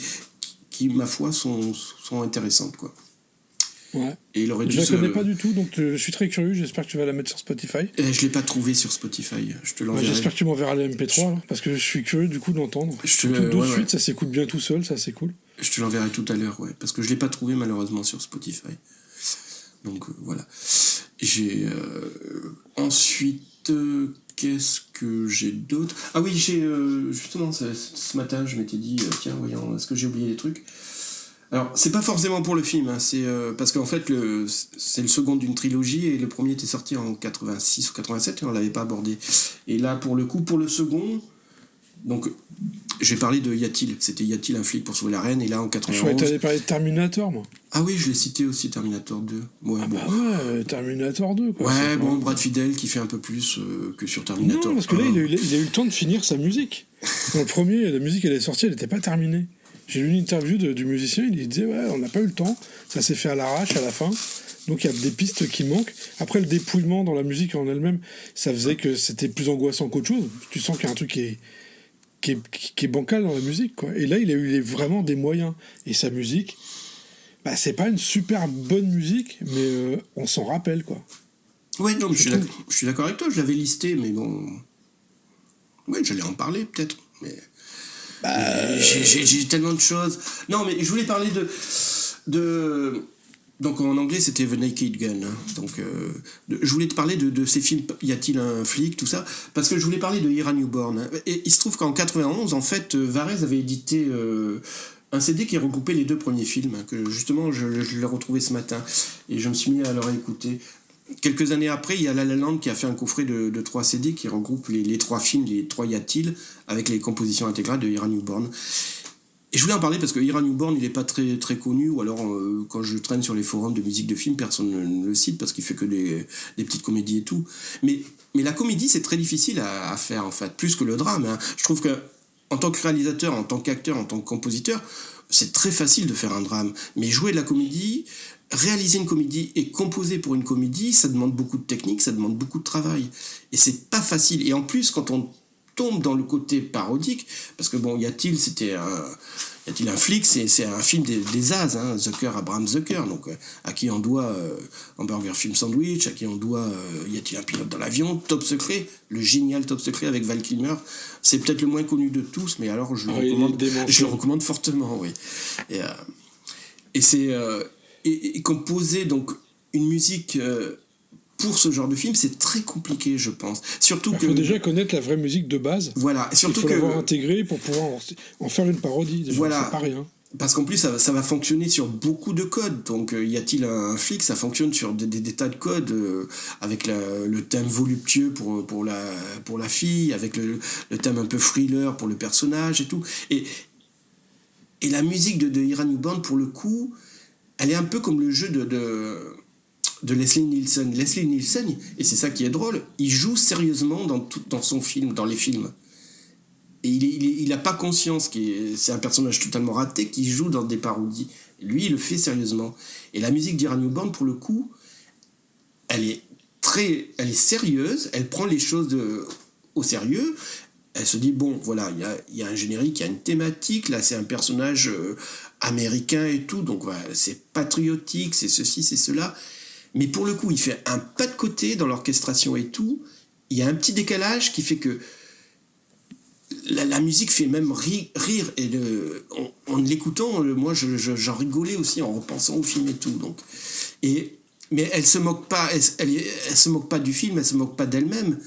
ma foi, sont intéressantes, quoi. Ouais. Et il aurait dû je la connais pas du tout, donc je suis très curieux. J'espère que tu vas la mettre sur Spotify. Et je l'ai pas trouvé sur Spotify. Je te l'enverrai. J'espère que tu m'enverras les MP3, alors, parce que je suis curieux du coup d'entendre. Deux suites, ça s'écoute bien tout seul, ça c'est cool. Je te l'enverrai tout à l'heure, ouais, parce que je l'ai pas trouvé malheureusement sur Spotify. Donc voilà. J'ai ensuite qu'est-ce que j'ai d'autre ? Ah oui, j'ai justement ce matin, je m'étais dit tiens, voyons, est-ce que j'ai oublié des trucs ? Alors, c'est pas forcément pour le film, hein, c'est parce qu'en fait, c'est le second d'une trilogie et le premier était sorti en 86 ou 87 et on l'avait pas abordé. Et là, pour le coup, pour le second, donc, j'ai parlé de Y a-t-il un flic pour sauver la reine, et là en 91... Je croyais que t'allais parler de Terminator, moi. Ah oui, je l'ai cité aussi, Terminator 2. Ouais, bon. Ouais, Terminator 2, quoi. Ouais, bon, Brad Fiedel qui fait un peu plus que sur Terminator 1. Non, parce que là, il a eu le temps de finir sa musique. Dans le premier, la musique, elle est sortie, elle n'était pas terminée. J'ai lu une interview du musicien, il disait, ouais, on n'a pas eu le temps, ça s'est fait à l'arrache à la fin, donc il y a des pistes qui manquent. Après, le dépouillement dans la musique en elle-même, ça faisait que c'était plus angoissant qu'autre chose. Tu sens qu'il y a un truc qui est bancal dans la musique, quoi. Et là, il a eu vraiment des moyens. Et sa musique, bah, c'est pas une super bonne musique, mais on s'en rappelle, quoi. Ouais, non, mais je suis d'accord avec toi, je l'avais listé, mais bon... Ouais, j'allais en parler, peut-être, mais... J'ai tellement de choses. Non, mais je voulais parler de... Donc en anglais c'était The Naked Gun, hein. Donc je voulais te parler de ces films Y a-t-il un flic, tout ça, parce que je voulais parler de Ira Newborn, hein. Et il se trouve qu'en 91 en fait Varese avait édité un CD qui regroupait les 2 premiers films, hein, que justement je l'ai retrouvé ce matin et je me suis mis à le réécouter. Quelques années après, il y a La La Land qui a fait un coffret de 3 CD qui regroupe les 3 films, les 3 Y a-t-il, avec les compositions intégrales de Ira Newborn. Et je voulais en parler parce que Ira Newborn, il n'est pas très, très connu, ou alors quand je traîne sur les forums de musique de film, personne ne le cite parce qu'il fait que des petites comédies et tout. Mais la comédie, c'est très difficile à faire, en fait, plus que le drame, hein. Je trouve que en tant que réalisateur, en tant qu'acteur, en tant que compositeur, c'est très facile de faire un drame. Mais jouer de la comédie... Réaliser une comédie et composer pour une comédie, ça demande beaucoup de technique, ça demande beaucoup de travail. Et c'est pas facile. Et en plus, quand on tombe dans le côté parodique, parce que bon, Y a-t-il un flic, c'est un film des As, hein, Abraham Zucker, donc à qui on doit Hamburger Film Sandwich, à qui on doit Y a-t-il un pilote dans l'avion, Top Secret, le génial Top Secret avec Val Kilmer. C'est peut-être le moins connu de tous, mais alors je le recommande fortement, oui. Et c'est... Et composer donc une musique pour ce genre de film, c'est très compliqué, je pense. Surtout il faut déjà connaître la vraie musique de base. Voilà, surtout il faut l'avoir intégrée pour pouvoir en faire une parodie. Déjà, voilà. C'est pas rien. parce qu'en plus, ça va fonctionner sur beaucoup de codes. Donc, y a-t-il un flic? Ça fonctionne sur des tas de codes, avec le thème voluptueux pour la fille, avec le thème un peu thriller pour le personnage et tout. Et la musique de Ira Newborn, pour le coup, elle est un peu comme le jeu de Leslie Nielsen. Leslie Nielsen, et c'est ça qui est drôle, il joue sérieusement dans son film, dans les films. Et il n'a pas conscience que c'est un personnage totalement raté qui joue dans des parodies. Lui, il le fait sérieusement. Et la musique d'Ira Newborn, pour le coup, elle est sérieuse, elle prend les choses au sérieux. Elle se dit, bon, voilà, il y a un générique, il y a une thématique, là, c'est un personnage américain et tout, donc voilà, c'est patriotique, c'est ceci, c'est cela. Mais pour le coup, il fait un pas de côté dans l'orchestration et tout. Il y a un petit décalage qui fait que la musique fait même rire, et en l'écoutant, moi j'en rigolais aussi en repensant au film et tout. Donc, mais elle se moque pas, elle se moque pas du film, elle se moque pas d'elle-même.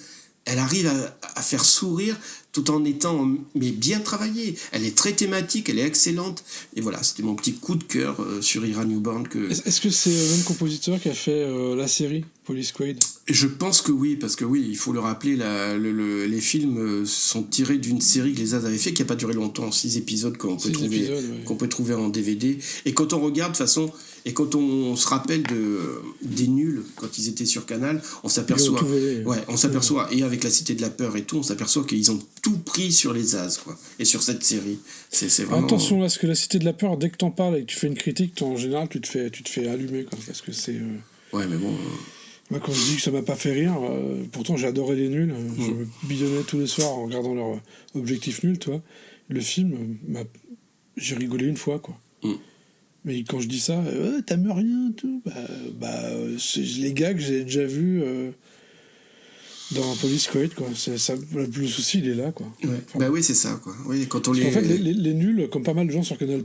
Elle arrive à faire sourire tout en étant bien travaillée. Elle est très thématique, elle est excellente. Et voilà, c'était mon petit coup de cœur sur Ira Newborn. Est-ce que c'est le même compositeur qui a fait la série Police Squad? Je pense que oui, parce que oui, il faut le rappeler, les films sont tirés d'une série que les As avaient fait, qui n'a pas duré longtemps, 6 épisodes qu'on peut trouver en DVD. Et quand on regarde, de toute façon, et quand on se rappelle des Nuls, quand ils étaient sur Canal, on s'aperçoit, et avec La Cité de la Peur et tout, on s'aperçoit qu'ils ont tout pris sur les As, quoi, et sur cette série. C'est vraiment... Attention, parce que La Cité de la Peur, dès que t'en parles et que tu fais une critique, en général, tu te fais allumer, quoi, parce que c'est... Ouais, mais bon... Moi, quand je dis que ça m'a pas fait rire, pourtant j'ai adoré les Nuls, je me bidonnais tous les soirs en regardant leur objectif nul, tu vois. Le film, j'ai rigolé une fois, quoi. Mais quand je dis ça, t'aimes rien, tout, c'est les gars que j'ai déjà vus dans Police Squad, quoi. Le souci, il est là, quoi. Ouais. Enfin, oui, c'est ça, quoi. Oui, quand on en fait, les Nuls, comme pas mal de gens sur Canal+,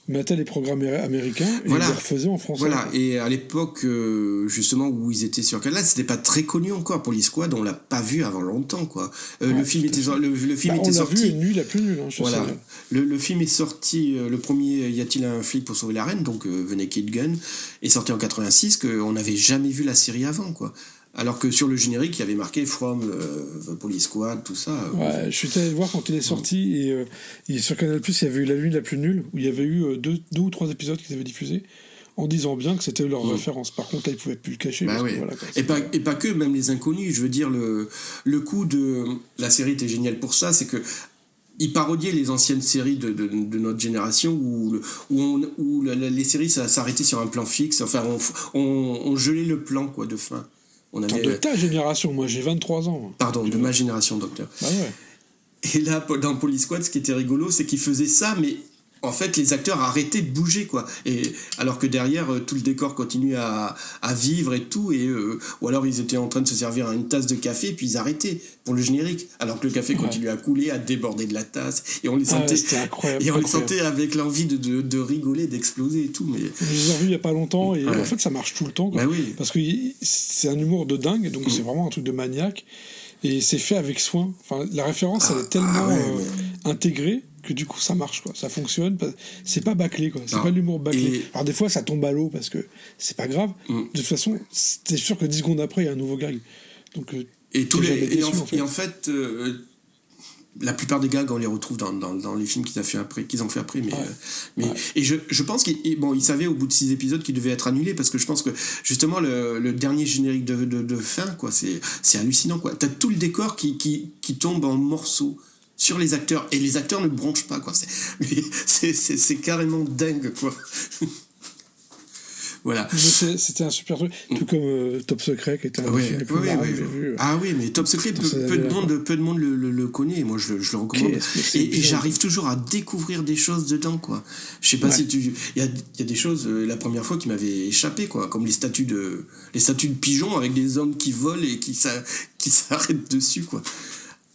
mettaient les programmes américains et ils les refaisaient en français. Voilà, et à l'époque, justement, où ils étaient sur Canal, c'était pas très connu encore, Police Squad, on l'a pas vu avant longtemps, quoi. Le film était sorti... On l'a vu, une nuit la plus nulle, voilà. Le film est sorti, le premier, Y a-t-il un flic pour sauver la reine, donc The Naked Gun, est sorti en 86, qu'on n'avait jamais vu la série avant, quoi. Alors que sur le générique, il y avait marqué From the Police Squad, tout ça. Ouais, je suis allé le voir quand il est sorti, et sur Canal+, il y avait eu La Nuit la plus nulle, où il y avait eu 2 ou 3 épisodes qui avaient diffusés, en disant bien que c'était leur référence. Par contre, là, ils pouvaient plus le cacher. Bah oui. Que, voilà, quoi, et pas que, même les inconnus. Je veux dire, le coup de... La série était géniale pour ça, c'est que il parodiait les anciennes séries de notre génération où les séries, ça s'arrêtait sur un plan fixe. Enfin, on gelait le plan, quoi, de fin. De ta génération, moi j'ai 23 ans. Pardon, de ma génération, docteur. Bah ouais. Et là, dans Police Squad, ce qui était rigolo, c'est qu'ils faisaient ça, mais en fait, les acteurs arrêtaient de bouger, quoi. Et, alors que derrière, tout le décor continuait à vivre et tout, ou alors ils étaient en train de se servir une tasse de café, puis ils arrêtaient pour le générique, alors que le café continuait à couler, à déborder de la tasse, et on les sentait, le sentait avec l'envie de rigoler, d'exploser et tout. Mais... Je les ai revus il n'y a pas longtemps, et en fait, ça marche tout le temps, quoi. Bah oui. Parce que c'est un humour de dingue, donc c'est vraiment un truc de maniaque, et c'est fait avec soin. Enfin, la référence, elle est tellement intégrée que du coup ça marche, quoi, ça fonctionne, c'est pas bâclé, quoi, c'est pas l'humour bâclé. Alors des fois ça tombe à l'eau parce que c'est pas grave, de toute façon c'est sûr que 10 secondes après il y a un nouveau gag, donc en fait la plupart des gags on les retrouve dans les films qu'ils ont fait après, et je pense qu'ils savaient au bout de 6 épisodes qu'ils devaient être annulés, parce que je pense que justement le dernier générique de fin, quoi, c'est hallucinant, quoi. T'as tout le décor qui tombe en morceaux sur les acteurs, et les acteurs ne bronchent pas, quoi. C'est carrément dingue, quoi. Voilà. C'était un super truc, tout comme Top Secret, qui était un film les plus marrants que j'ai vu. Ah oui, mais Top Secret, peu de monde le connaît, moi je le recommande. Et j'arrive toujours à découvrir des choses dedans, quoi. Je sais pas si il y a des choses, la première fois, qui m'avaient échappé, quoi, comme les statues de pigeons avec des hommes qui volent et qui s'arrêtent dessus, quoi.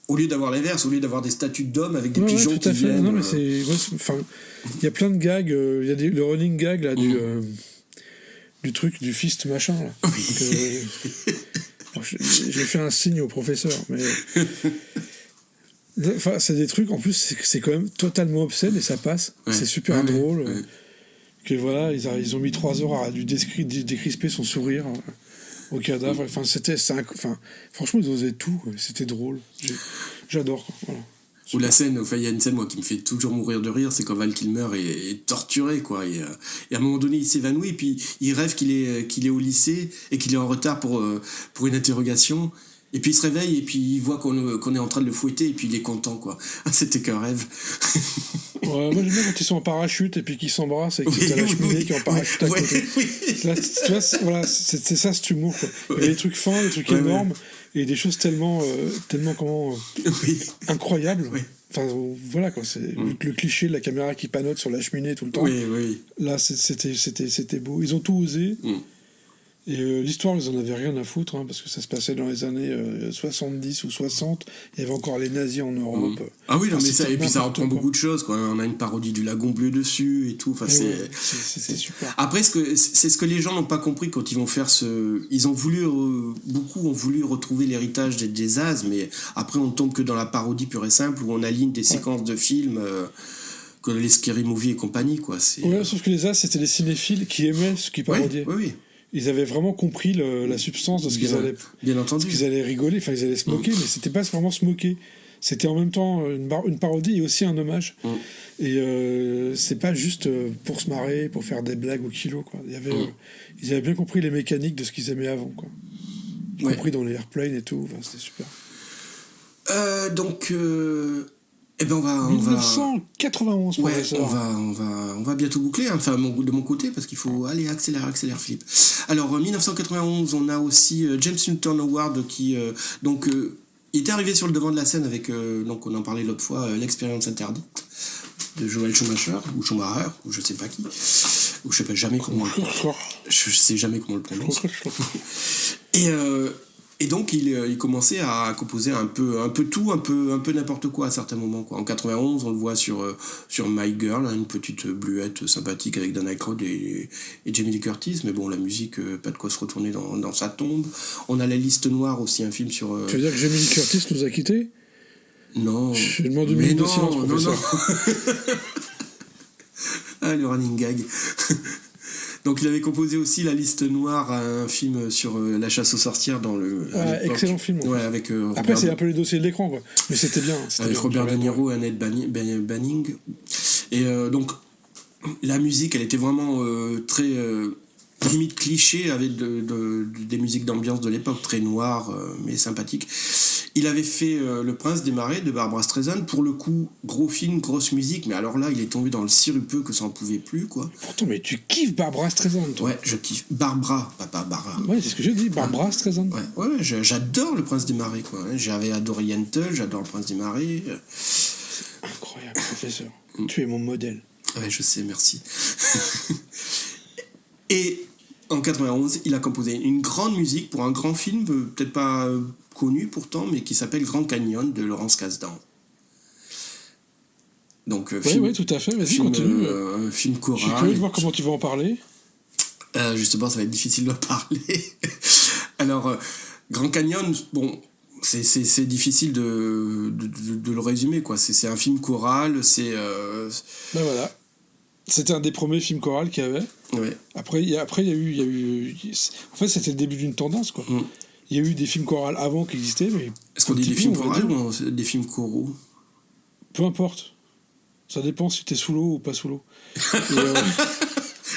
Au lieu d'avoir l'inverse, au lieu d'avoir des statues d'hommes avec des pigeons qui viennent... Non, mais il y a plein de gags, il y a le running gag, là, du truc, du fist machin, là. Oui. J'ai fait un signe au professeur, mais... Enfin, c'est des trucs, en plus, c'est quand même totalement obscène et ça passe. Ouais. C'est super Ouais, drôle. ouais. Que voilà, ils ont mis 3 heures à décrisper son sourire au cadavre. Enfin, franchement, ils osaient tout. Quoi. C'était drôle. J'adore. Quoi. Voilà. Ou la scène, enfin, il y a une scène, moi, qui me fait toujours mourir de rire, c'est quand Val Kilmer est torturé, quoi. Et à un moment donné, il s'évanouit, et puis il rêve qu'il est au lycée, et qu'il est en retard pour une interrogation. Et puis il se réveille, et puis il voit qu'on est en train de le fouetter, et puis il est content, quoi. C'était qu'un rêve. Ouais, moi, j'aime bien quand ils sont en parachute, et puis qu'ils s'embrassent, et qu'ils t'as la cheminée qui est en parachute à côté. Là, tu vois, voilà, c'est ça, cet humour, quoi. Il y a des trucs fins, des trucs énormes, et des choses tellement incroyables. Oui. Enfin, voilà, quoi. C'est le cliché de la caméra qui panote sur la cheminée tout le temps. Oui. Là, c'était beau. Ils ont tout osé. Et l'histoire, ils en avaient rien à foutre, hein, parce que ça se passait dans les années 70 ou 60. Il y avait encore les nazis en Europe. Ah oui, non, mais C'était et puis ça n'importe reprend quoi. beaucoup de choses, quoi. On a une parodie du Lagon Bleu dessus et tout. Enfin, C'était super. Après, c'est ce que les gens n'ont pas compris quand ils vont faire ce. Ils ont voulu. Beaucoup ont voulu retrouver l'héritage des As, mais après, on tombe que dans la parodie pure et simple où on aligne des séquences de films. Que les Scary Movie et compagnie, quoi. Ouais, sauf que les As, c'était les cinéphiles qui aimaient ce qu'ils parodiaient. Oui. Ils avaient vraiment compris la substance de ce qu'ils allaient. Bien entendu. Qu'ils allaient rigoler, enfin, ils allaient se moquer, mais c'était pas vraiment se moquer. C'était en même temps une parodie et aussi un hommage. Et c'est pas juste pour se marrer, pour faire des blagues au kilo, quoi. Ils avaient bien compris les mécaniques de ce qu'ils aimaient avant, quoi. Y compris dans les airplanes et tout, enfin, c'était super. Donc. Eh ben on va 1991 professeur. On va bientôt boucler, hein. Enfin de mon côté, parce qu'il faut aller accélère Philippe. Alors 1991, on a aussi James Newton Howard qui il était arrivé sur le devant de la scène avec donc on en parlait l'autre fois, L'expérience interdite de Joel Schumacher ou je sais pas qui, ou je sais pas jamais comment je sais jamais comment on le prononce. Et donc il commençait à composer un peu tout, un peu n'importe quoi à certains moments, quoi. En 91, on le voit sur My Girl, hein, une petite bluette sympathique avec Dan Aykroyd et Jamie Lee Curtis, mais bon, la musique, pas de quoi se retourner dans sa tombe. On a La Liste Noire aussi, un film sur... Tu veux dire que Jamie Lee Curtis nous a quittés ? Non. Je demande une minute de silence, professeur. Ah, le running gag. Donc il avait composé aussi La Liste Noire, un film sur la chasse aux sorcières dans le... excellent film. Ouais, avec après, c'est un peu les dossiers de l'écran, quoi. Mais c'était bien. Avec Robert De Niro et Annette Bening. Et donc, la musique, elle était vraiment très... limite cliché, avec des musiques d'ambiance de l'époque, très noires, mais sympathiques. Il avait fait Le Prince des Marais de Barbra Streisand. Pour le coup, gros film, grosse musique, mais alors là, il est tombé dans le sirupeux que ça en pouvait plus, quoi. Pourtant, mais tu kiffes Barbra Streisand, toi. Ouais, je kiffe. Barbara, pas Barbara. Ouais, c'est ce que j'ai dit, Barbra Streisand. Ouais, j'adore Le Prince des Marais, quoi. J'avais adoré Yentl, j'adore Le Prince des Marais. C'est incroyable, professeur. Tu es mon modèle. Ouais, je sais, merci. Et en 91, il a composé une grande musique pour un grand film, peut-être pas connu pourtant, mais qui s'appelle Grand Canyon de Laurence Kasdan. Donc, oui, tout à fait, vas-y, continue. Film choral. Je suis curieux de voir comment tu vas en parler. Justement, ça va être difficile de parler. Alors, Grand Canyon, bon, c'est difficile de le résumer, quoi. C'est un film choral, c'est... Ben voilà. C'était un des premiers films chorales qu'il y avait. Ouais. Après, il y a eu... En fait, c'était le début d'une tendance, quoi. Il y a eu des films chorales avant qui existaient, mais... Est-ce qu'on dit des films chorales ou des films choraux ? Peu importe. Ça dépend si t'es sous l'eau ou pas sous l'eau.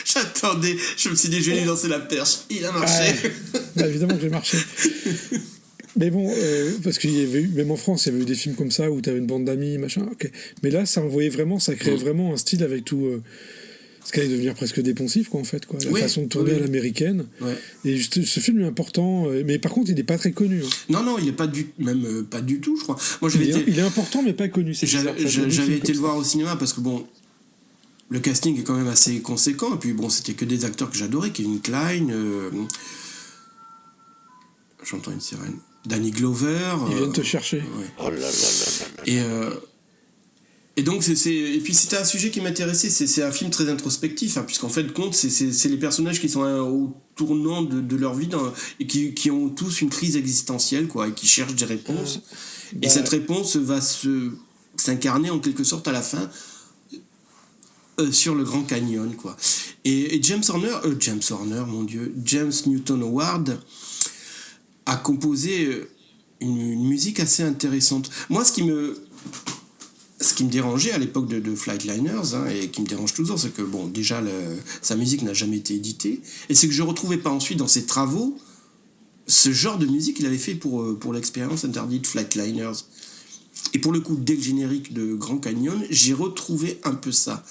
J'attendais, je me suis dit, je vais lui lancer la perche. Il a marché. Bah, évidemment que j'ai marché. Mais bon, parce qu'il y avait eu, même en France, il y avait eu des films comme ça où t'avais une bande d'amis, machin. Ok. Mais là, ça envoyait vraiment, ça créait vraiment un style avec tout. Ce qui allait devenir presque dépensif, quoi, en fait, quoi. La façon de tourner à l'américaine. Ouais. Et juste, ce film est important, mais par contre, il n'est pas très connu. Hein. Non, il n'est pas pas du tout, je crois. Moi, il est important, mais pas connu. J'avais été le voir au cinéma parce que bon. Le casting est quand même assez conséquent, et puis bon, c'était que des acteurs que j'adorais, Kevin Kline, j'entends une sirène, Danny Glover. Ils viennent te chercher. Oh là là là là là. Et donc, et puis c'était un sujet qui m'intéressait, c'est un film très introspectif, hein, puisqu'en fait, compte, c'est les personnages qui sont au tournant de leur vie et qui ont tous une crise existentielle, quoi, et qui cherchent des réponses. Et cette réponse va s'incarner en quelque sorte à la fin sur le Grand Canyon, quoi. Et James Newton Howard a composé une musique assez intéressante. Moi, ce qui me dérangeait à l'époque de Flightliners, hein, et qui me dérange toujours, c'est que, bon, déjà, sa musique n'a jamais été éditée, et c'est que je ne retrouvais pas ensuite dans ses travaux ce genre de musique qu'il avait fait pour l'expérience interdite Flightliners. Et pour le coup, dès le générique de Grand Canyon, j'ai retrouvé un peu ça.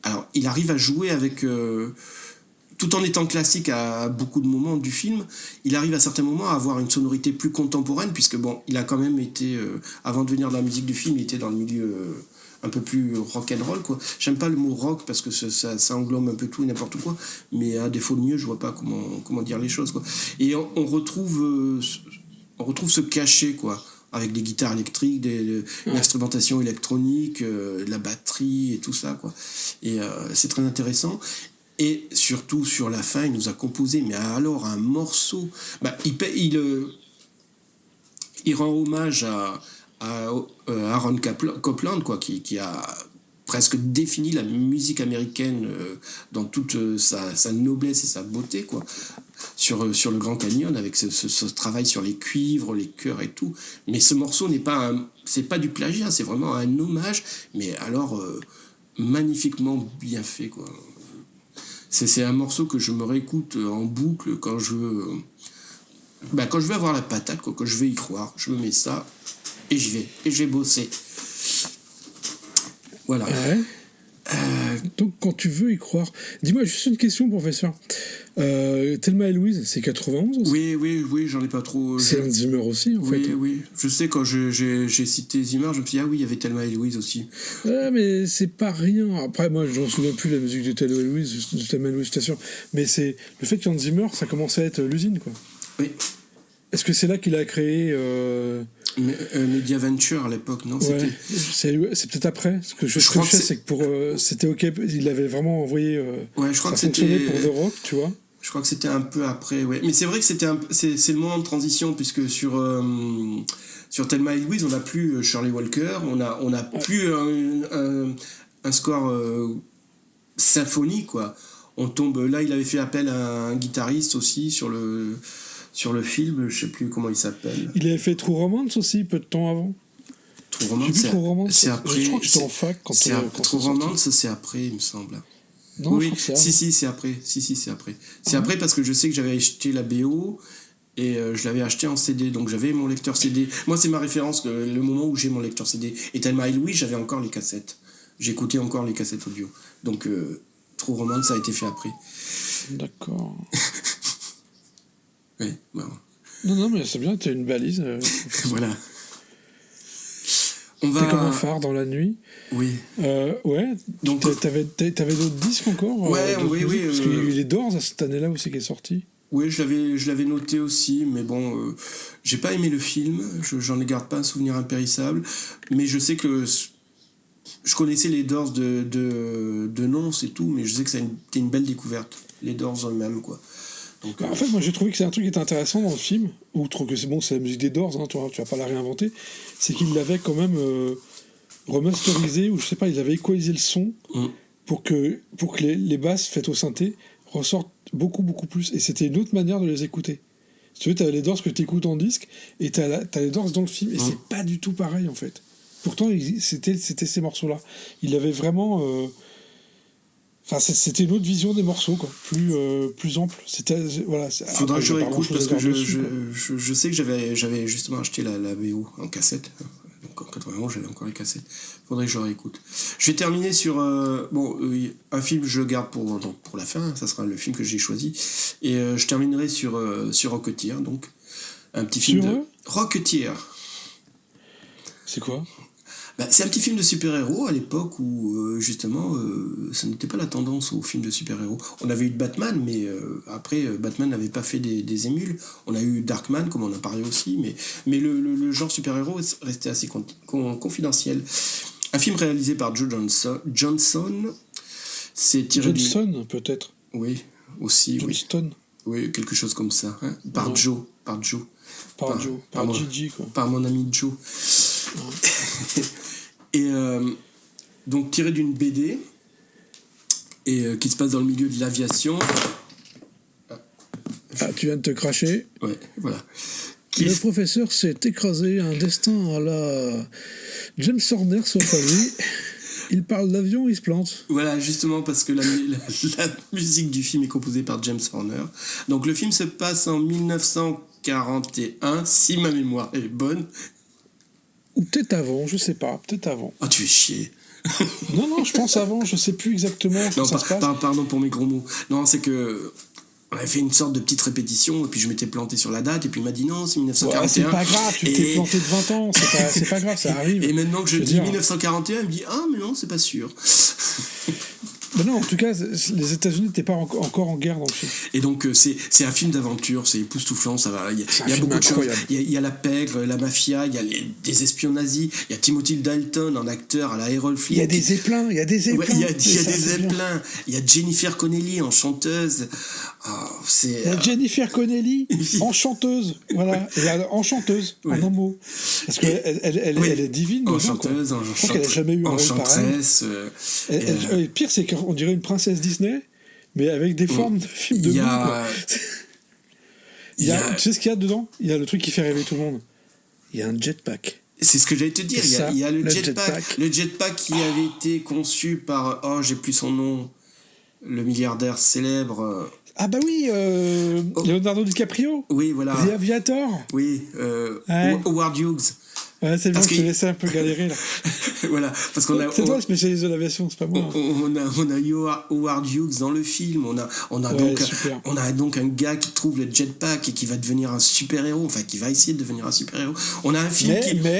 Alors, il arrive à jouer avec... tout en étant classique à beaucoup de moments du film, il arrive à certains moments à avoir une sonorité plus contemporaine, puisque bon, il a quand même été, avant de venir dans la musique du film, il était dans le milieu un peu plus rock'n'roll, quoi. J'aime pas le mot rock parce que ça englobe un peu tout et n'importe quoi, mais à défaut de mieux, je vois pas comment dire les choses, quoi. Et on retrouve ce cachet, quoi, avec des guitares électriques, l'instrumentation électronique, la batterie et tout ça, quoi. Et c'est très intéressant. Et surtout, sur la fin, il nous a composé, mais alors, un morceau... il rend hommage à Aaron Copland, quoi, qui a presque défini la musique américaine dans toute sa noblesse et sa beauté, quoi, sur le Grand Canyon, avec ce travail sur les cuivres, les chœurs et tout. Mais ce morceau c'est pas du plagiat, c'est vraiment un hommage, mais alors magnifiquement bien fait, quoi. C'est un morceau que je me réécoute en boucle quand je veux avoir la patate, quoi, quand je veux y croire. Je me mets ça et je vais bosser. Voilà. Ouais. Donc quand tu veux y croire, dis-moi juste une question, professeur. Thelma et Louise, c'est 91 aussi? Oui, j'en ai pas trop. C'est Hans Zimmer aussi, en fait. Oui. Je sais, quand j'ai cité Zimmer, je me suis dit, ah oui, il y avait Thelma et Louise aussi. Ouais, mais c'est pas rien. Après, moi, je m'en souviens plus de la musique de Thelma et Louise, je t'assure. Mais c'est le fait qu'Hans Zimmer, ça commençait à être l'usine, quoi. Oui. Est-ce que c'est là qu'il a créé Media Venture à l'époque, non? Ouais, c'est peut-être après. Ce que je sais, c'est que c'était OK, il avait vraiment envoyé. Ouais, je crois que c'était pour The Rock, tu vois. Je crois que c'était un peu après, ouais. Mais c'est vrai que c'est le moment de transition, puisque sur Thelma et Louise, on n'a plus Shirley Walker, on a plus un score symphonique, quoi. On tombe là, il avait fait appel à un guitariste aussi sur le film, je sais plus comment il s'appelle. Il avait fait True Romance aussi, peu de temps avant. True Romance, c'est après. Je crois que j'étais en fac quand True Romance, c'est après, il me semble. Non, oui, je crois que c'est après. C'est après. C'est après parce que je sais que j'avais acheté la BO et je l'avais acheté en CD, donc j'avais mon lecteur CD. Moi, c'est ma référence, le moment où j'ai mon lecteur CD. Et Thelma et Louise, j'avais encore les cassettes. J'écoutais encore les cassettes audio. Donc, True Romance, ça a été fait après. D'accord. Oui, bon. Non, mais c'est bien, t'as une balise. Voilà. T'es comme un phare dans la nuit. Oui. Ouais. Donc t'avais d'autres disques encore. Oui. Parce qu'il y a eu les Doors cette année-là aussi qui est sorti. Oui, je l'avais noté aussi, mais bon, j'ai pas aimé le film. J'en garde pas un souvenir impérissable, mais je sais que je connaissais les Doors de nom, c'est tout, mais je sais que c'était une belle découverte, les Doors eux-mêmes, quoi. Donc, en fait, moi j'ai trouvé que c'est un truc qui était intéressant dans le film, outre que c'est la musique des Doors, hein, tu vas pas la réinventer, c'est qu'il l'avait quand même remasterisé, ou je sais pas, il avait équalisé le son pour que les basses faites au synthé ressortent beaucoup plus, et c'était une autre manière de les écouter. Si tu veux, t'as les Doors que t'écoutes en disque, et t'as les Doors dans le film, et c'est pas du tout pareil en fait. Pourtant, c'était ces morceaux-là. Il avait vraiment... Enfin, c'était une autre vision des morceaux, quoi, plus ample. Faudra que je réécoute parce que je sais que j'avais justement acheté la BO en cassette. Donc en 91, j'avais encore les cassettes. Faudrait que je réécoute. Je vais terminer sur un film, je le garde pour la fin. Ça sera le film que j'ai choisi. Et je terminerai sur Rocketeer, donc un petit film de Rocketeer. C'est quoi? C'est un petit film de super-héros à l'époque où, justement, ça n'était pas la tendance aux films de super-héros. On avait eu Batman, mais après, Batman n'avait pas fait des émules. On a eu Darkman, comme on a parlé aussi, mais le genre super-héros restait assez confidentiel. Un film réalisé par Joe Johnson. C'est tiré Johnson, peut-être. Oui, aussi. Johnston. Oui, quelque chose comme ça. Hein. Par Joe. Par Gigi, quoi. Par mon ami Joe. Et donc tiré d'une BD et qui se passe dans le milieu de l'aviation. Ah, tu viens de te cracher. Ouais, voilà. Le professeur s'est écrasé, un destin à la James Horner sauf à lui. Il parle d'avion, il se plante. Voilà, justement parce que la musique du film est composée par James Horner. Donc le film se passe en 1941, si ma mémoire est bonne. Ou peut-être avant, je sais pas, peut-être avant. Oh, tu fais chier. Non, je pense avant, je sais plus exactement comment ça se passe. Pardon pour mes gros mots. Non, c'est que... On avait fait une sorte de petite répétition, et puis je m'étais planté sur la date, et puis il m'a dit non, c'est 1941. Ouais, c'est pas grave, tu t'es planté de 20 ans, c'est pas grave, ça arrive. Et maintenant que je dis 1941, il me dit ah, mais non, c'est pas sûr. Ben non, en tout cas, les États-Unis n'étaient pas encore en guerre dans le film. Et donc, c'est un film d'aventure, c'est époustouflant, ça va. Il y a beaucoup de choses. Il y a la pègre, la mafia, il y a des espions nazis, il y a Timothy Dalton en acteur à la Errol Flynn. Il y a des zeppelins, il y a des zeppelins. Ouais, il y a des zeppelins. Il y a Jennifer Connelly en chanteuse. Il y a Jennifer Connelly en chanteuse. Voilà, en chanteuse, en un mot. Parce qu'elle elle est divine. En chanteuse, en chanteuse. Je crois qu'elle n'a jamais eu un rôle pareil. Le pire, c'est qu'on dirait une princesse Disney, mais avec des formes de films de tu sais ce qu'il y a dedans? Il y a le truc qui fait rêver tout le monde. Il y a un jetpack. C'est ce que j'allais te dire. Il y a le jetpack. Le jetpack qui avait été conçu par... Oh, j'ai plus son nom. Le milliardaire célèbre... Ah bah oui, Leonardo DiCaprio. Oui, voilà. The Aviator. Oui, Howard Hughes. Ouais, c'est bien, je te laissais un peu galérer là. Voilà, parce qu'on a... C'est toi le spécialiste de l'aviation, c'est pas moi. On a Howard Hughes dans le film. On a donc un gars qui trouve le jetpack et qui va devenir un super-héros, enfin qui va essayer de devenir un super-héros. On a un film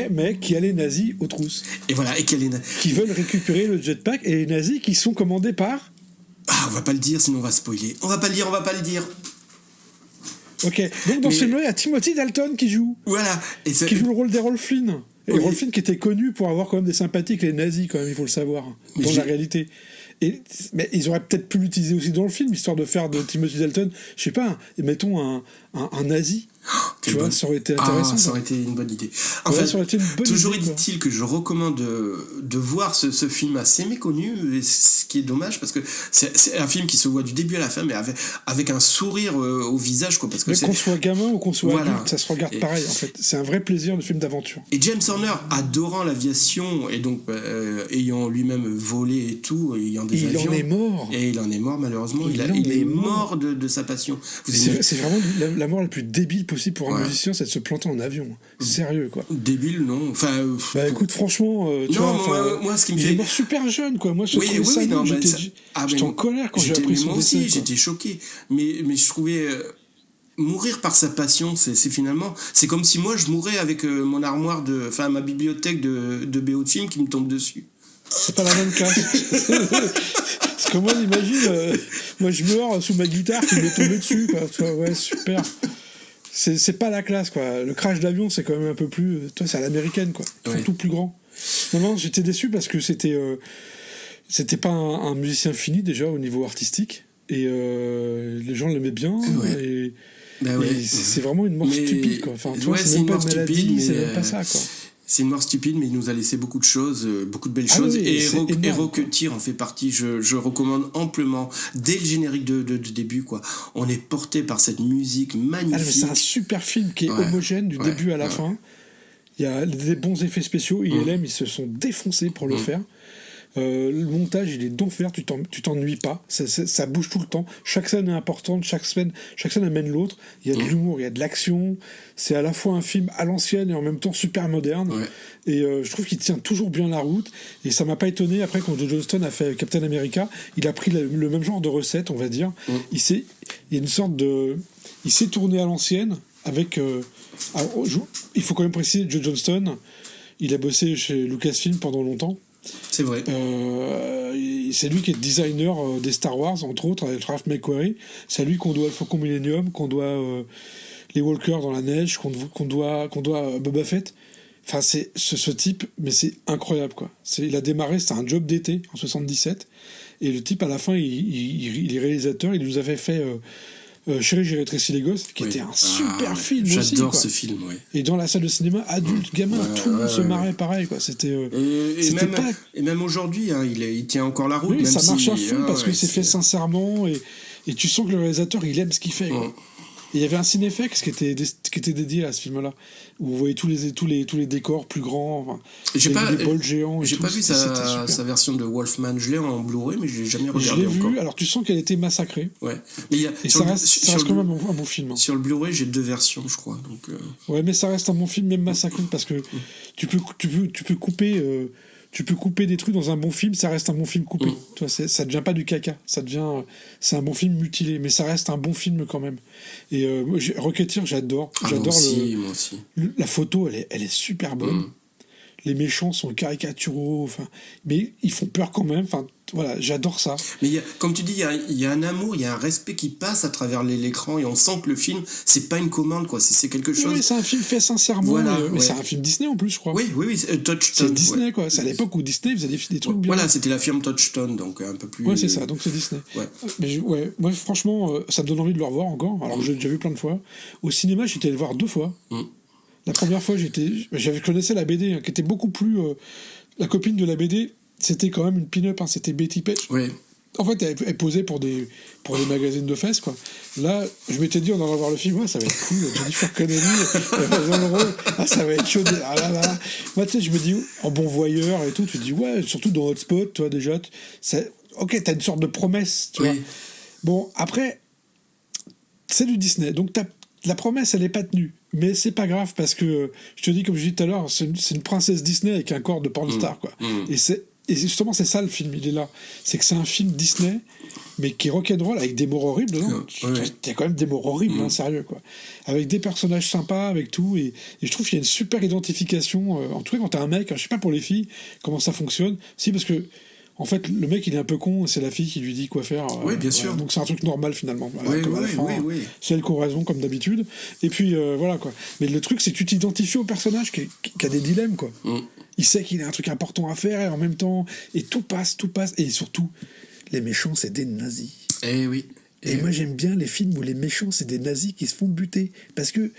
mais qui a les nazis aux trousses. Et voilà, et qui veulent récupérer le jetpack, et les nazis qui sont commandés par... Ah, on va pas le dire, sinon on va spoiler. On va pas le dire. Ok, donc dans ce film-là, il y a Timothy Dalton qui joue. Voilà. Qui joue le rôle d'Errol Flynn. Et Errol Flynn qui était connu pour avoir quand même des sympathies avec les nazis, quand même, il faut le savoir, dans la réalité. Mais ils auraient peut-être pu l'utiliser aussi dans le film, histoire de faire de Timothy Dalton, je sais pas, mettons un nazi. Tu vois, ça aurait été intéressant. Ça aurait été une bonne idée. En fait, ça aurait été une bonne toujours idée, est-il que je recommande de voir ce film assez méconnu, ce qui est dommage, parce que c'est un film qui se voit du début à la fin, mais avec un sourire au visage, quoi. Parce que qu'on soit gamin ou qu'on soit adulte, ça se regarde pareil, en fait. C'est un vrai plaisir de film d'aventure. Et James Horner, adorant l'aviation, et donc ayant lui-même volé et tout, ayant des avions... Il en est mort. Et il en est mort, malheureusement. Il est mort de sa passion. C'est vraiment la mort la plus débile possible pour un musicien, c'est de se planter en avion. Sérieux, quoi. Débile, non. Enfin, bah écoute, franchement, moi, ce qui me il est mort super jeune, quoi. Moi, j'étais en colère quand j'ai appris son décès. Moi aussi, j'étais choqué. Mais je trouvais... mourir par sa passion, c'est finalement... C'est comme si moi, je mourais avec mon armoire ma bibliothèque de BO de films qui me tombe dessus. C'est pas la même classe. Parce que moi, j'imagine... moi, je meurs sous ma guitare qui m'est tombée dessus, quoi. Tu vois, ouais, super. C'est pas la classe, quoi. Le crash d'avion, c'est quand même un peu plus... Toi, c'est à l'américaine, quoi. Surtout plus grand. Non, j'étais déçu parce que c'était pas un musicien fini, déjà, au niveau artistique. Et les gens l'aimaient bien. Ouais. C'est vraiment une mort stupide, quoi. Enfin, tu vois, c'est même pas une maladie, c'est même pas ça, quoi. C'est une mort stupide, mais il nous a laissé beaucoup de choses, beaucoup de belles choses. Oui, et Rocketeer en fait partie. Je recommande amplement. Dès le générique de début, quoi. On est porté par cette musique magnifique. Mais c'est un super film qui est homogène du début à la fin. Il y a des bons effets spéciaux. ILM, ils se sont défoncés pour le faire. Le montage, il est d'enfer, tu t'ennuies pas, ça bouge tout le temps, chaque scène est importante, chaque scène amène l'autre, il y a de l'humour, il y a de l'action, c'est à la fois un film à l'ancienne et en même temps super moderne, et je trouve qu'il tient toujours bien la route, et ça m'a pas étonné, après quand Joe Johnston a fait Captain America, il a pris le même genre de recette, on va dire, il y a une sorte de... Il s'est tourné à l'ancienne, avec... il faut quand même préciser, Joe Johnston, il a bossé chez Lucasfilm pendant longtemps. C'est vrai. C'est lui qui est designer des Star Wars, entre autres, avec Ralph McQuarrie. C'est à lui qu'on doit le Faucon Millennium, qu'on doit les Walkers dans la neige, qu'on doit Boba Fett. Enfin, c'est ce type, mais c'est incroyable, quoi. Il a démarré, c'était un job d'été en 77, et le type, à la fin, il est réalisateur, il nous avait fait Chérie, j'ai rétréci les gosses, qui était un super film aussi. J'adore quoi. ce film, oui. Et dans la salle de cinéma, adultes, gamins, tout le monde se marrait pareil, quoi. C'était et même aujourd'hui, hein, il tient encore la route. Oui, même ça marche à fond parce que ouais, c'est fait sincèrement, et tu sens que le réalisateur, il aime ce qu'il fait, quoi. Et il y avait un Cinefex qui était dédié à ce film-là, où vous voyez tous les décors plus grands, enfin, les bols géants. J'ai pas vu sa version de Wolfman. Je l'ai en Blu-ray, mais je l'ai jamais regardé encore. Je l'ai vu. Alors tu sens qu'elle était massacrée. Ouais. Et ça reste quand même un bon film. Hein. Sur le Blu-ray, j'ai 2 versions, je crois. Donc. Ouais, mais ça reste un bon film, même massacré, parce que tu peux couper. Tu peux couper des trucs dans un bon film, ça reste un bon film coupé. Tu vois, ça devient pas du caca, c'est un bon film mutilé, mais ça reste un bon film quand même. Et Rocketeer, j'adore. J'adore moi aussi. La photo, elle est super bonne. Les méchants sont caricaturaux, enfin, mais ils font peur quand même. Enfin, voilà, j'adore ça. Mais comme tu dis, il y a un amour, il y a un respect qui passe à travers l'écran, et on sent que le film, c'est pas une commande, quoi. C'est quelque chose. Oui, c'est un film fait sincèrement. Voilà, mais c'est un film Disney en plus, je crois. Oui, Touchstone. C'est Disney, quoi. C'est à l'époque où Disney faisait des trucs bien. Voilà, c'était la firme Touchstone, donc un peu plus. Ouais, c'est ça. Donc c'est Disney. Ouais. Mais moi, franchement, ça me donne envie de le revoir encore. Alors j'ai déjà vu plein de fois. Au cinéma, j'étais allé le voir 2 fois. La première fois, je connaissais la BD, hein, qui était beaucoup plus... la copine de la BD, c'était quand même une pin-up, hein, c'était Betty Page. Oui. En fait, elle posait pour des magazines de fesses, quoi. Là, je m'étais dit, on va voir le film, ouais, ça va être cool, Jennifer Connelly, dans le rôle, ça va être chaud. Ah là là. Moi, tu sais, je me dis, en bon voyeur et tout, tu te dis, ouais, surtout dans Hotspot, tu vois, déjà, ok, t'as une sorte de promesse, tu vois. Bon, après, c'est du Disney, donc la promesse, elle n'est pas tenue. Mais c'est pas grave, parce que, je te dis, comme je dis tout à l'heure, c'est une princesse Disney avec un corps de pornstar, quoi. Et justement, c'est ça le film, il est là. C'est que c'est un film Disney, mais qui est rock'n'roll avec des morts horribles, non ? Il y a quand même des morts horribles, hein, sérieux, quoi. Avec des personnages sympas, avec tout, et je trouve qu'il y a une super identification. En tout cas, quand t'as un mec, je sais pas pour les filles, comment ça fonctionne. Si, parce que, en fait, le mec, il est un peu con, c'est la fille qui lui dit quoi faire. Oui, bien sûr. Donc c'est un truc normal, finalement. Voilà, oui. C'est elles qui ont raison, comme d'habitude. Et puis, voilà, quoi. Mais le truc, c'est que tu t'identifies au personnage qui a des dilemmes, quoi. Il sait qu'il a un truc important à faire, et en même temps... Et tout passe. Et surtout, les méchants, c'est des nazis. Eh oui. Et moi, j'aime bien les films où les méchants, c'est des nazis qui se font buter. Parce que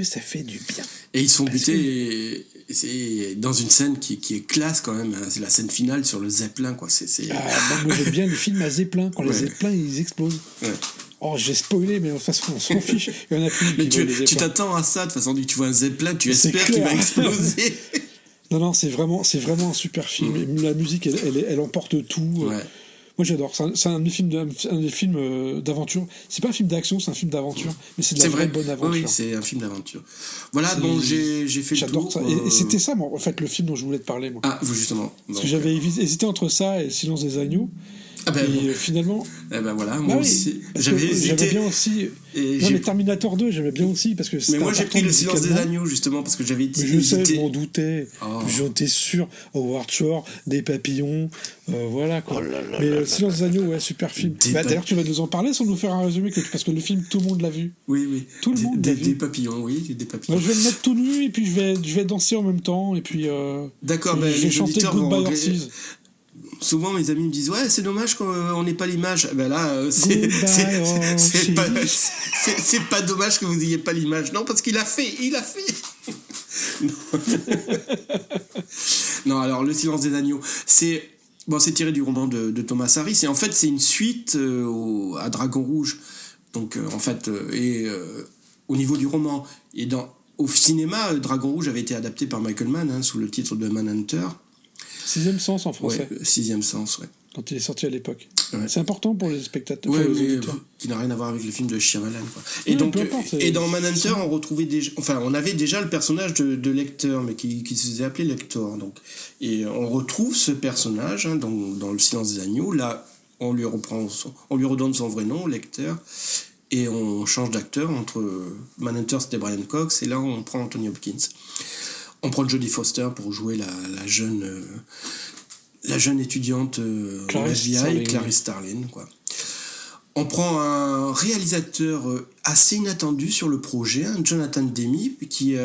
ça fait du bien. Et ils se font buter... C'est dans une scène qui est classe quand même, hein. C'est la scène finale sur le Zeppelin, quoi. Moi j'aime bien les films à Zeppelin, quand les Zeppelins ils explosent. Oh, j'ai spoilé, mais de toute façon on s'en fiche. Il y en a plus. Mais tu t'attends à ça, de toute façon, tu vois un Zeppelin, tu espères qu'il va exploser. Non, c'est vraiment un super film. Et la musique, elle emporte tout. Moi j'adore. C'est un des films d'aventure. C'est pas un film d'action, c'est un film d'aventure. Mais c'est de la vraie bonne aventure. Oui, c'est un film d'aventure. Voilà, bon, j'ai fait le tour. J'adore ça. Et c'était ça, moi, en fait, le film dont je voulais te parler, moi. Ah, justement. Parce que j'avais hésité entre ça et Le Silence des agneaux. Et finalement. Eh ben voilà, moi aussi. J'avais hésité. J'aimais bien aussi. Mais Terminator 2, j'aimais bien aussi. Parce que mais moi j'ai pris Le Silence des agneaux, justement, parce que j'avais hésité. Je sais, je m'en doutais. J'étais sûr. Howard Shore, des papillons. Voilà, quoi. Mais Le Silence des agneaux, ouais, super film. D'ailleurs, tu vas nous en parler sans nous faire un résumé, parce que le film, tout le monde l'a vu. Oui. Tout le monde l'a vu. Des papillons, oui, des papillons. Je vais me mettre tout nu, et puis je vais danser en même temps, et puis. D'accord, je vais chanter Goodbye Horses. Souvent mes amis me disent ouais, c'est dommage qu'on n'ait pas l'image. Ben là c'est pas dommage que vous n'ayez pas l'image. Non, parce qu'il a fait. Non, alors Le Silence des agneaux, c'est tiré du roman de Thomas Harris, et en fait c'est une suite à Dragon Rouge. Donc en fait au niveau du roman et au cinéma, Dragon Rouge avait été adapté par Michael Mann, hein, sous le titre de Manhunter. Sixième sens en français. Ouais, Sixième sens, ouais. Quand il est sorti à l'époque. Ouais. C'est important pour les spectateurs. Ouais, mais qui n'a rien à voir avec le film de Shyamalan, quoi. Et donc, dans Manhunter, on avait déjà le personnage de Lecter, mais qui se faisait appeler Lector. Donc, et on retrouve ce personnage, hein, dans Le Silence des agneaux. Là, on lui redonne son vrai nom, Lecter, et on change d'acteur. Entre Manhunter, c'était Brian Cox, et là, on prend Anthony Hopkins. On prend Jodie Foster pour jouer la jeune étudiante au FBI, Clarice Starling, quoi. On prend un réalisateur assez inattendu sur le projet, Jonathan Demme, qui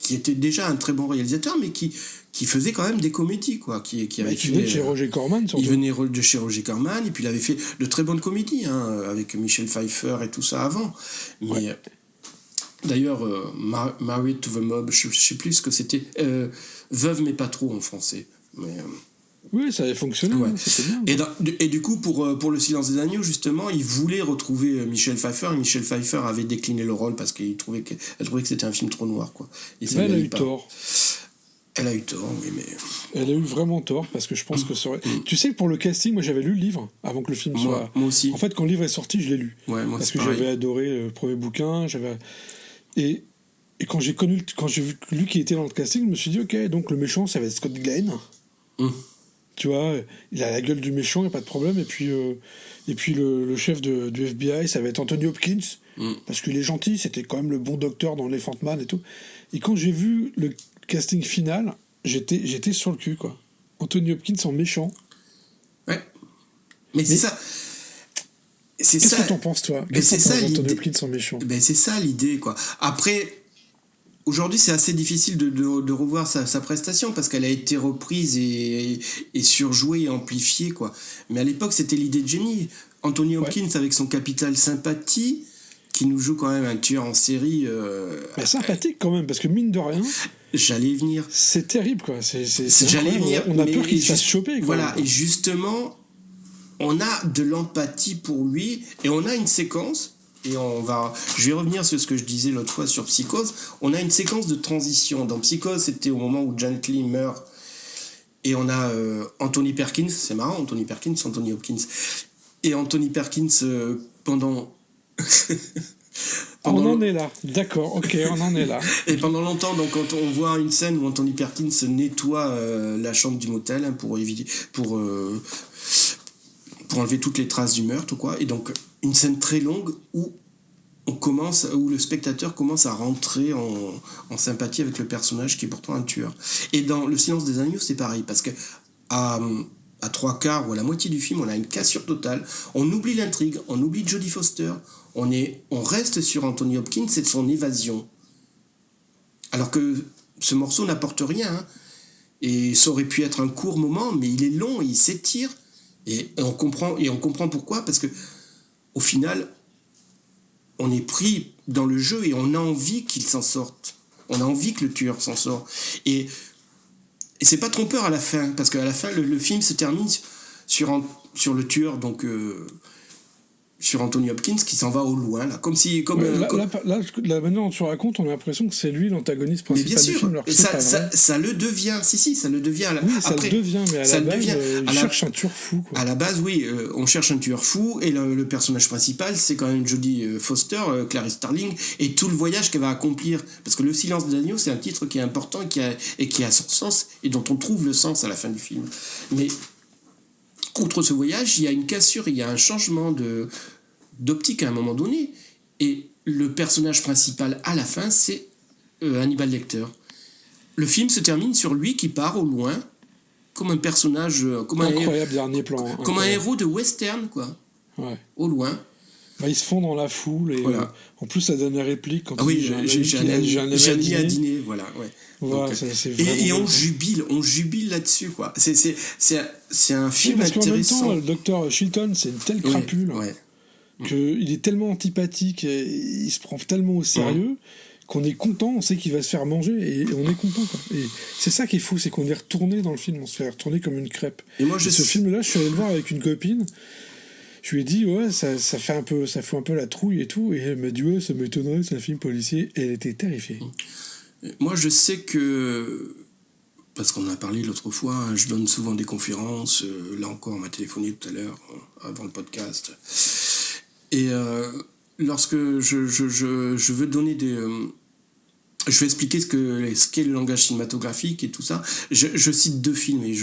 qui était déjà un très bon réalisateur, mais qui faisait quand même des comédies, quoi. Qui avait Qui venait de chez Roger Corman, surtout. Il venait de chez Roger Corman, et puis il avait fait de très bonnes comédies, hein, avec Michel Pfeiffer et tout ça avant. Mais d'ailleurs, Married to the Mob, je sais plus ce que c'était. Veuve mais pas trop en français. Mais, oui, ça avait fonctionné, ouais. C'était bien. Et du coup, pour Le Silence des Agneaux, justement, il voulait retrouver Michel Pfeiffer, et Michel Pfeiffer avait décliné le rôle parce qu'elle trouvait que c'était un film trop noir, quoi. Et ça elle a eu tort. Elle a eu tort, oui, mais... Elle a eu vraiment tort, parce que je pense que ça aurait... Tu sais que pour le casting, moi j'avais lu le livre, avant que le film soit... Moi aussi. En fait, quand le livre est sorti, je l'ai lu. Ouais, moi parce que pareil. j'avais adoré le premier bouquin, Et quand j'ai lu qui était dans le casting, je me suis dit, ok, donc le méchant, ça va être Scott Glenn. Tu vois, il a la gueule du méchant, il n'y a pas de problème. Et puis le chef du FBI, ça va être Anthony Hopkins, parce qu'il est gentil, c'était quand même le bon docteur dans Elephant Man et tout. Et quand j'ai vu le casting final, j'étais sur le cul, quoi. Anthony Hopkins en méchant. Ouais. Mais c'est ça. Qu'est-ce que t'en penses, toi? Qu'est-ce que t'en penses d'Anthony Hopkins en méchant? C'est ça l'idée, quoi. Après... Aujourd'hui, c'est assez difficile de revoir sa prestation parce qu'elle a été reprise et surjouée et amplifiée, quoi. Mais à l'époque, c'était l'idée de génie. Anthony Hopkins, avec son capital sympathie, qui nous joue quand même un tueur en série... sympathique quand même, parce que mine de rien... J'allais y venir. C'est terrible, quoi. J'allais y venir. On a peur qu'il se fasse choper, quoi. Voilà, et justement, on a de l'empathie pour lui et on a une séquence... Et je vais revenir sur ce que je disais l'autre fois sur Psychose. On a une séquence de transition. Dans Psychose, c'était au moment où Janet Leigh meurt. Et on a Anthony Perkins. C'est marrant, Anthony Perkins, Anthony Hopkins. Et Anthony Perkins, pendant... On en est là. D'accord, ok, on en est là. Et pendant longtemps, donc, quand on voit une scène où Anthony Perkins nettoie la chambre du motel, hein, pour enlever toutes les traces du meurtre, quoi. Et donc... une scène très longue où le spectateur commence à rentrer en sympathie avec le personnage qui est pourtant un tueur. Et dans Le Silence des Agneaux, c'est pareil, parce que à 3/4 ou à la moitié du film, on a une cassure totale, on oublie l'intrigue, on oublie Jodie Foster, on reste sur Anthony Hopkins et de son évasion. Alors que ce morceau n'apporte rien, hein. Et ça aurait pu être un court moment, mais il est long et il s'étire, et on comprend pourquoi, parce que au final, on est pris dans le jeu et on a envie qu'il s'en sorte. On a envie que le tueur s'en sorte. Et c'est pas trompeur à la fin, parce qu'à la fin, le film se termine sur le tueur, donc sur Anthony Hopkins, qui s'en va au loin, là, comme si... Là, maintenant, dont tu racontes, on a l'impression que c'est lui l'antagoniste principal du film. Alors que ça le devient, ça le devient. Oui, ça le devient, mais à la base, il cherche un tueur fou, quoi. À la base, oui, on cherche un tueur fou, et le personnage principal, c'est quand même Jodie Foster, Clarice Starling, et tout le voyage qu'elle va accomplir. Parce que Le Silence des Agneaux, c'est un titre qui est important et qui a son sens, et dont on trouve le sens à la fin du film. Mais... contre ce voyage, il y a une cassure, il y a un changement d'optique à un moment donné. Et le personnage principal à la fin, c'est Hannibal Lecter. Le film se termine sur lui qui part au loin, comme un personnage... incroyable dernier plan. Hein, comme un héros de western, quoi. Ouais. Au loin. Ils se font dans la foule. Et voilà. En plus, la dernière réplique... Quand j'ai un ami à dîner. Voilà, ouais. Voilà, donc, et on jubile là-dessus, quoi. C'est un film parce intéressant. Qu'en même temps, le docteur Chilton, c'est une telle crapule qu'il est tellement antipathique et il se prend tellement au sérieux qu'on est content, on sait qu'il va se faire manger et on est content, quoi. Et c'est ça qui est fou, c'est qu'on est retourné dans le film, on se fait retourner comme une crêpe. Et moi, ce film-là, je suis allé le voir avec une copine. Je lui ai dit, ça fout un peu la trouille et tout. Et elle m'a dit, ça m'étonnerait, c'est un film policier. Et elle était terrifiée. Moi, je sais que, parce qu'on en a parlé l'autre fois, hein, je donne souvent des conférences. Là encore, on m'a téléphoné tout à l'heure, avant le podcast. Et lorsque je veux donner je vais expliquer ce qu'est le langage cinématographique et tout ça. Je cite 2 films et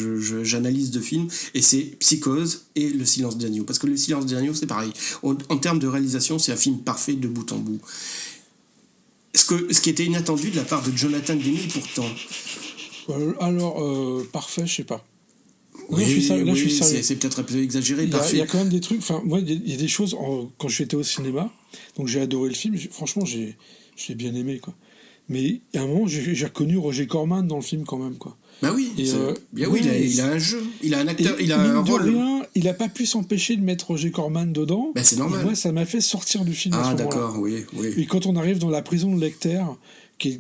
j'analyse 2 films, et c'est Psychose et Le Silence des Agneaux. Parce que Le Silence des Agneaux, c'est pareil. En termes de réalisation, c'est un film parfait de bout en bout. Ce qui était inattendu de la part de Jonathan Demme, pourtant. Parfait, je sais pas. Oui, je suis sérieux. C'est peut-être un peu exagéré. Il y a quand même des trucs. Enfin, moi, il y a des choses. Quand j'étais au cinéma, donc j'ai adoré le film. Franchement, je l'ai bien aimé, quoi. Mais à un moment, j'ai reconnu Roger Corman dans le film quand même, quoi. Bah oui, Et, bien oui, il a un jeu, il a un acteur, il a un rôle. Rien, il a pas pu s'empêcher de mettre Roger Corman dedans. Bah c'est normal. Et moi, ça m'a fait sortir du film. À ce moment-là. D'accord, oui. Et quand on arrive dans la prison de Lecter, qui est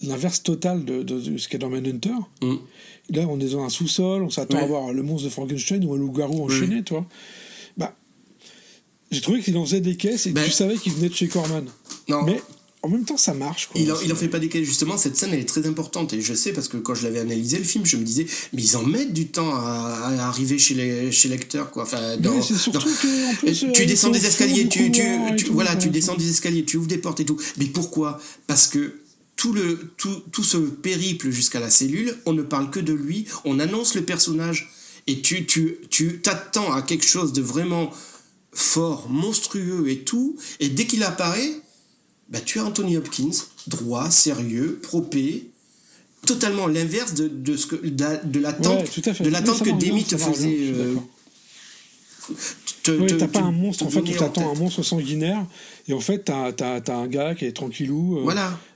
l'inverse total de ce qu'il y a dans Manhunter, là, on est dans un sous-sol, on s'attend à voir le monstre de Frankenstein ou un loup-garou enchaîné, tu vois. Bah, j'ai trouvé qu'il en faisait des caisses et que tu savais qu'il venait de chez Corman. Non. Mais en même temps, ça marche. Quoi. Il en fait pas des caisses, justement. Cette scène, elle est très importante. Et je sais, parce que quand je l'avais analysé, le film, je me disais, mais ils en mettent du temps à arriver chez lecteurs, quoi. Enfin, c'est surtout qu'en plus, tu descends des escaliers, tu descends des escaliers, tu ouvres des portes et tout. Mais pourquoi ? Parce que tout ce périple jusqu'à la cellule, on ne parle que de lui, on annonce le personnage. Et tu t'attends à quelque chose de vraiment fort, monstrueux et tout. Et dès qu'il apparaît, bah, tu as Anthony Hopkins, droit, sérieux, propé, totalement l'inverse de l'attente que Demi te faisait. T'as pas un monstre, en fait, tu t'attends un monstre sanguinaire, et en fait, t'as un gars qui est tranquillou,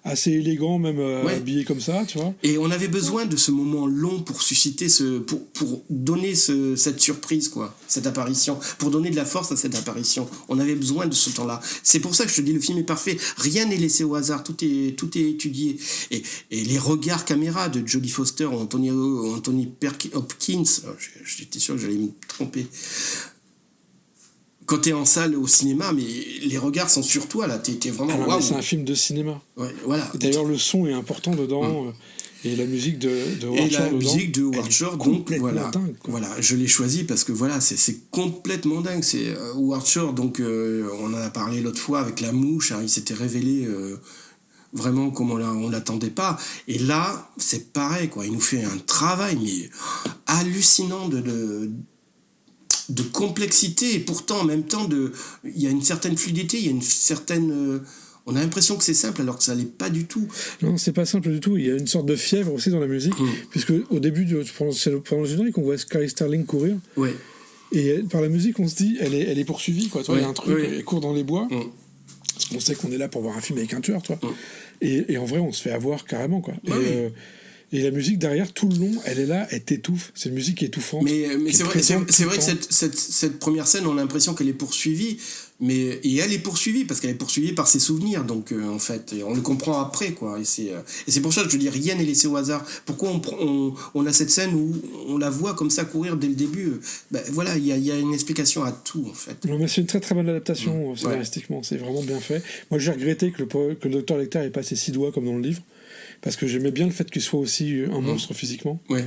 assez élégant, même habillé comme ça, tu vois. Et on avait besoin de ce moment long pour susciter pour donner cette surprise, quoi, cette apparition, pour donner de la force à cette apparition. On avait besoin de ce temps-là. C'est pour ça que je te dis, le film est parfait. Rien n'est laissé au hasard, tout est étudié. Et les regards caméra de Jodie Foster ou Anthony Hopkins, j'étais sûr que j'allais me tromper. Quand t'es en salle au cinéma, mais les regards sont sur toi, là, t'es vraiment... waouh. C'est un film de cinéma. Ouais, voilà. Et d'ailleurs, le son est important dedans, et la musique de Howard Shore. Et la musique de Howard Shore, donc voilà. Dingue, voilà, je l'ai choisi parce que voilà, c'est complètement dingue. C'est Howard Shore, donc on en a parlé l'autre fois avec La Mouche, hein, il s'était révélé... vraiment comme on l'attendait pas, et là c'est pareil, quoi. Il nous fait un travail mais hallucinant de complexité, et pourtant en même temps il y a une certaine fluidité, il y a une certaine on a l'impression que c'est simple alors que ça l'est pas du tout. Non, c'est pas simple du tout. Il y a une sorte de fièvre aussi dans la musique, puisque au début pendant le générique on voit Sky Sterling courir, et par la musique on se dit elle est poursuivie, quoi. Il y a un truc, elle court dans les bois, parce qu'on sait qu'on est là pour voir un film avec un tueur, toi. Et en vrai on se fait avoir carrément, quoi. Et la musique derrière, tout le long, elle est là, elle t'étouffe. C'est une musique étouffante. Mais c'est vrai que cette première scène, on a l'impression qu'elle est poursuivie. Et elle est poursuivie, parce qu'elle est poursuivie par ses souvenirs. Donc, en fait, et on le comprend après, quoi. Et c'est pour ça que je dis, rien n'est laissé au hasard. Pourquoi on a cette scène où on la voit comme ça courir dès le début ? Voilà, il y a une explication à tout, en fait. Non, mais c'est une très très bonne adaptation, scénaristiquement. C'est vraiment bien fait. Moi, j'ai regretté que le docteur Lecter ait pas ses 6 doigts comme dans le livre. Parce que j'aimais bien le fait qu'il soit aussi un monstre physiquement. Ouais.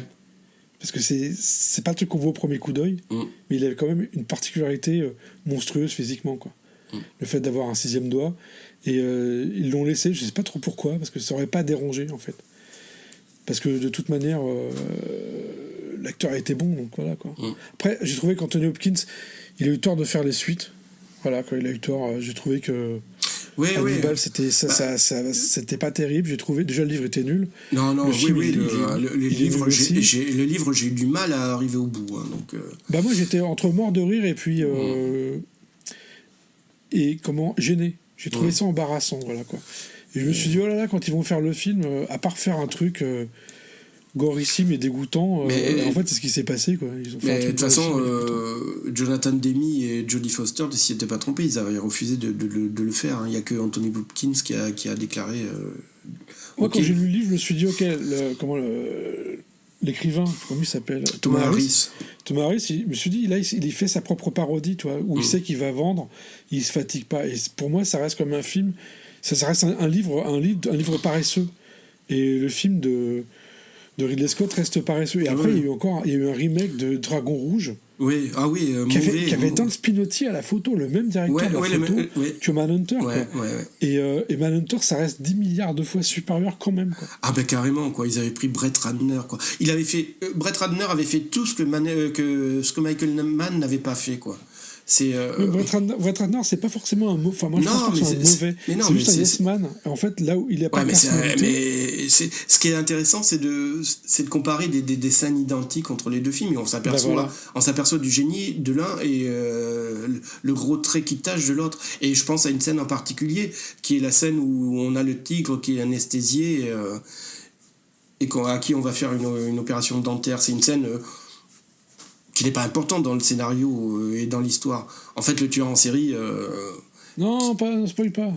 Parce que c'est pas le truc qu'on voit au premier coup d'œil, mais il a quand même une particularité monstrueuse physiquement, quoi. Le fait d'avoir un 6e doigt. Et ils l'ont laissé, je sais pas trop pourquoi, parce que ça aurait pas dérangé, en fait. Parce que de toute manière, l'acteur a été bon, donc voilà, quoi. Après, j'ai trouvé qu'Anthony Hopkins, il a eu tort de faire les suites. Voilà, quand il a eu tort, j'ai trouvé que... Hannibal, c'était pas terrible, j'ai trouvé. Déjà, le livre était nul. Non, le livre, j'ai eu du mal à arriver au bout. Hein, donc, Bah, moi, j'étais entre mort de rire et puis. Gêné. J'ai trouvé ça embarrassant, voilà, quoi. Et je me suis dit, oh là là, quand ils vont faire le film, à part faire un truc. Gorissime et dégoûtant, en fait c'est ce qui s'est passé, quoi. Ils ont fait de toute façon Jonathan Demme et Jodie Foster, s'ils n'étaient pas trompés, ils avaient refusé de le faire, hein. Il n'y a que Anthony Hopkins qui a déclaré quand j'ai lu le livre je me suis dit l'écrivain, comment il s'appelle, Thomas Harris, je me suis dit il fait sa propre parodie, tu vois, où il sait qu'il va vendre, il se fatigue pas, et pour moi ça reste comme un film, ça reste un livre paresseux, et le film de Ridley Scott reste paresseux. Et après, il y a eu un remake de Dragon Rouge. Qui avait Dan Spinotti à la photo, le même directeur de la photo que Manhunter. Et Manhunter, ça reste 10 milliards de fois supérieur quand même, quoi. Ah ben carrément, quoi. Ils avaient pris Brett Ratner, quoi. Brett Ratner avait fait tout ce que Michael Mann n'avait pas fait, quoi. C'est Brett Ratner, c'est pas forcément un mot. Enfin, moi, je Non, pense pas que mais c'est un mauvais. mais non, C'est mais juste un c'est- yes man. En fait, là où il est pas Ouais, mais, personnalité. ce qui est intéressant, c'est de comparer des scènes identiques entre les deux films, et on s'aperçoit du génie de l'un et le gros trait qui tâche de l'autre. Et je pense à une scène en particulier, qui est la scène où on a le tigre qui est anesthésié et à qui on va faire une opération dentaire. C'est une scène qui n'est pas importante dans le scénario et dans l'histoire. En fait, le tueur en série... Non, spoil pas.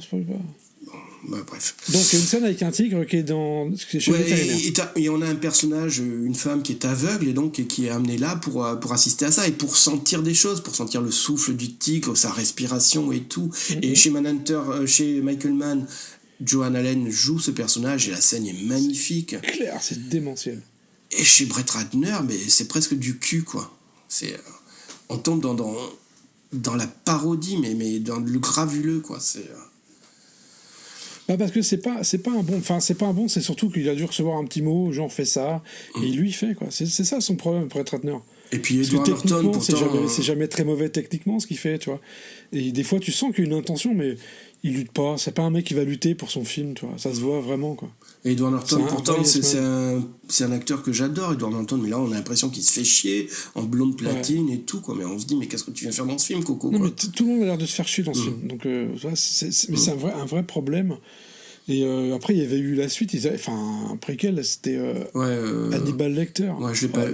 bah, bref. Donc, il y a une scène avec un tigre qui est chez le vétérinaire. Et on a un personnage, une femme qui est aveugle et donc qui est amenée là pour assister à ça et pour sentir des choses, pour sentir le souffle du tigre, sa respiration et tout. Et chez Manhunter, chez Michael Mann, Joan Allen joue ce personnage et la scène est magnifique. Claire, c'est démentiel. Et chez Brett Ratner, mais c'est presque du cul, quoi. On tombe dans la parodie, mais dans le gravuleux, quoi. Bah parce que c'est pas un bon, c'est surtout qu'il a dû recevoir un petit mot, genre fais ça, et lui il fait quoi. C'est ça son problème, Brett Ratner. Et puis Parce que Edward Norton, pourtant... c'est jamais très mauvais techniquement ce qu'il fait, tu vois. Et des fois tu sens qu'il y a une intention, mais il lutte pas. C'est pas un mec qui va lutter pour son film, tu vois. Ça se voit vraiment, quoi. Et Edward Norton, pourtant, c'est c'est un acteur que j'adore, Edward Norton, mais là on a l'impression qu'il se fait chier en blonde platine et tout, quoi. Mais on se dit, mais qu'est-ce que tu viens faire dans ce film, Coco, Non, quoi. mais tout le monde a l'air de se faire chier dans ce film. Donc, mais c'est un vrai problème. Et après, il y avait eu la suite, un préquel, c'était Hannibal Lecter. Ouais, je l'ai pas.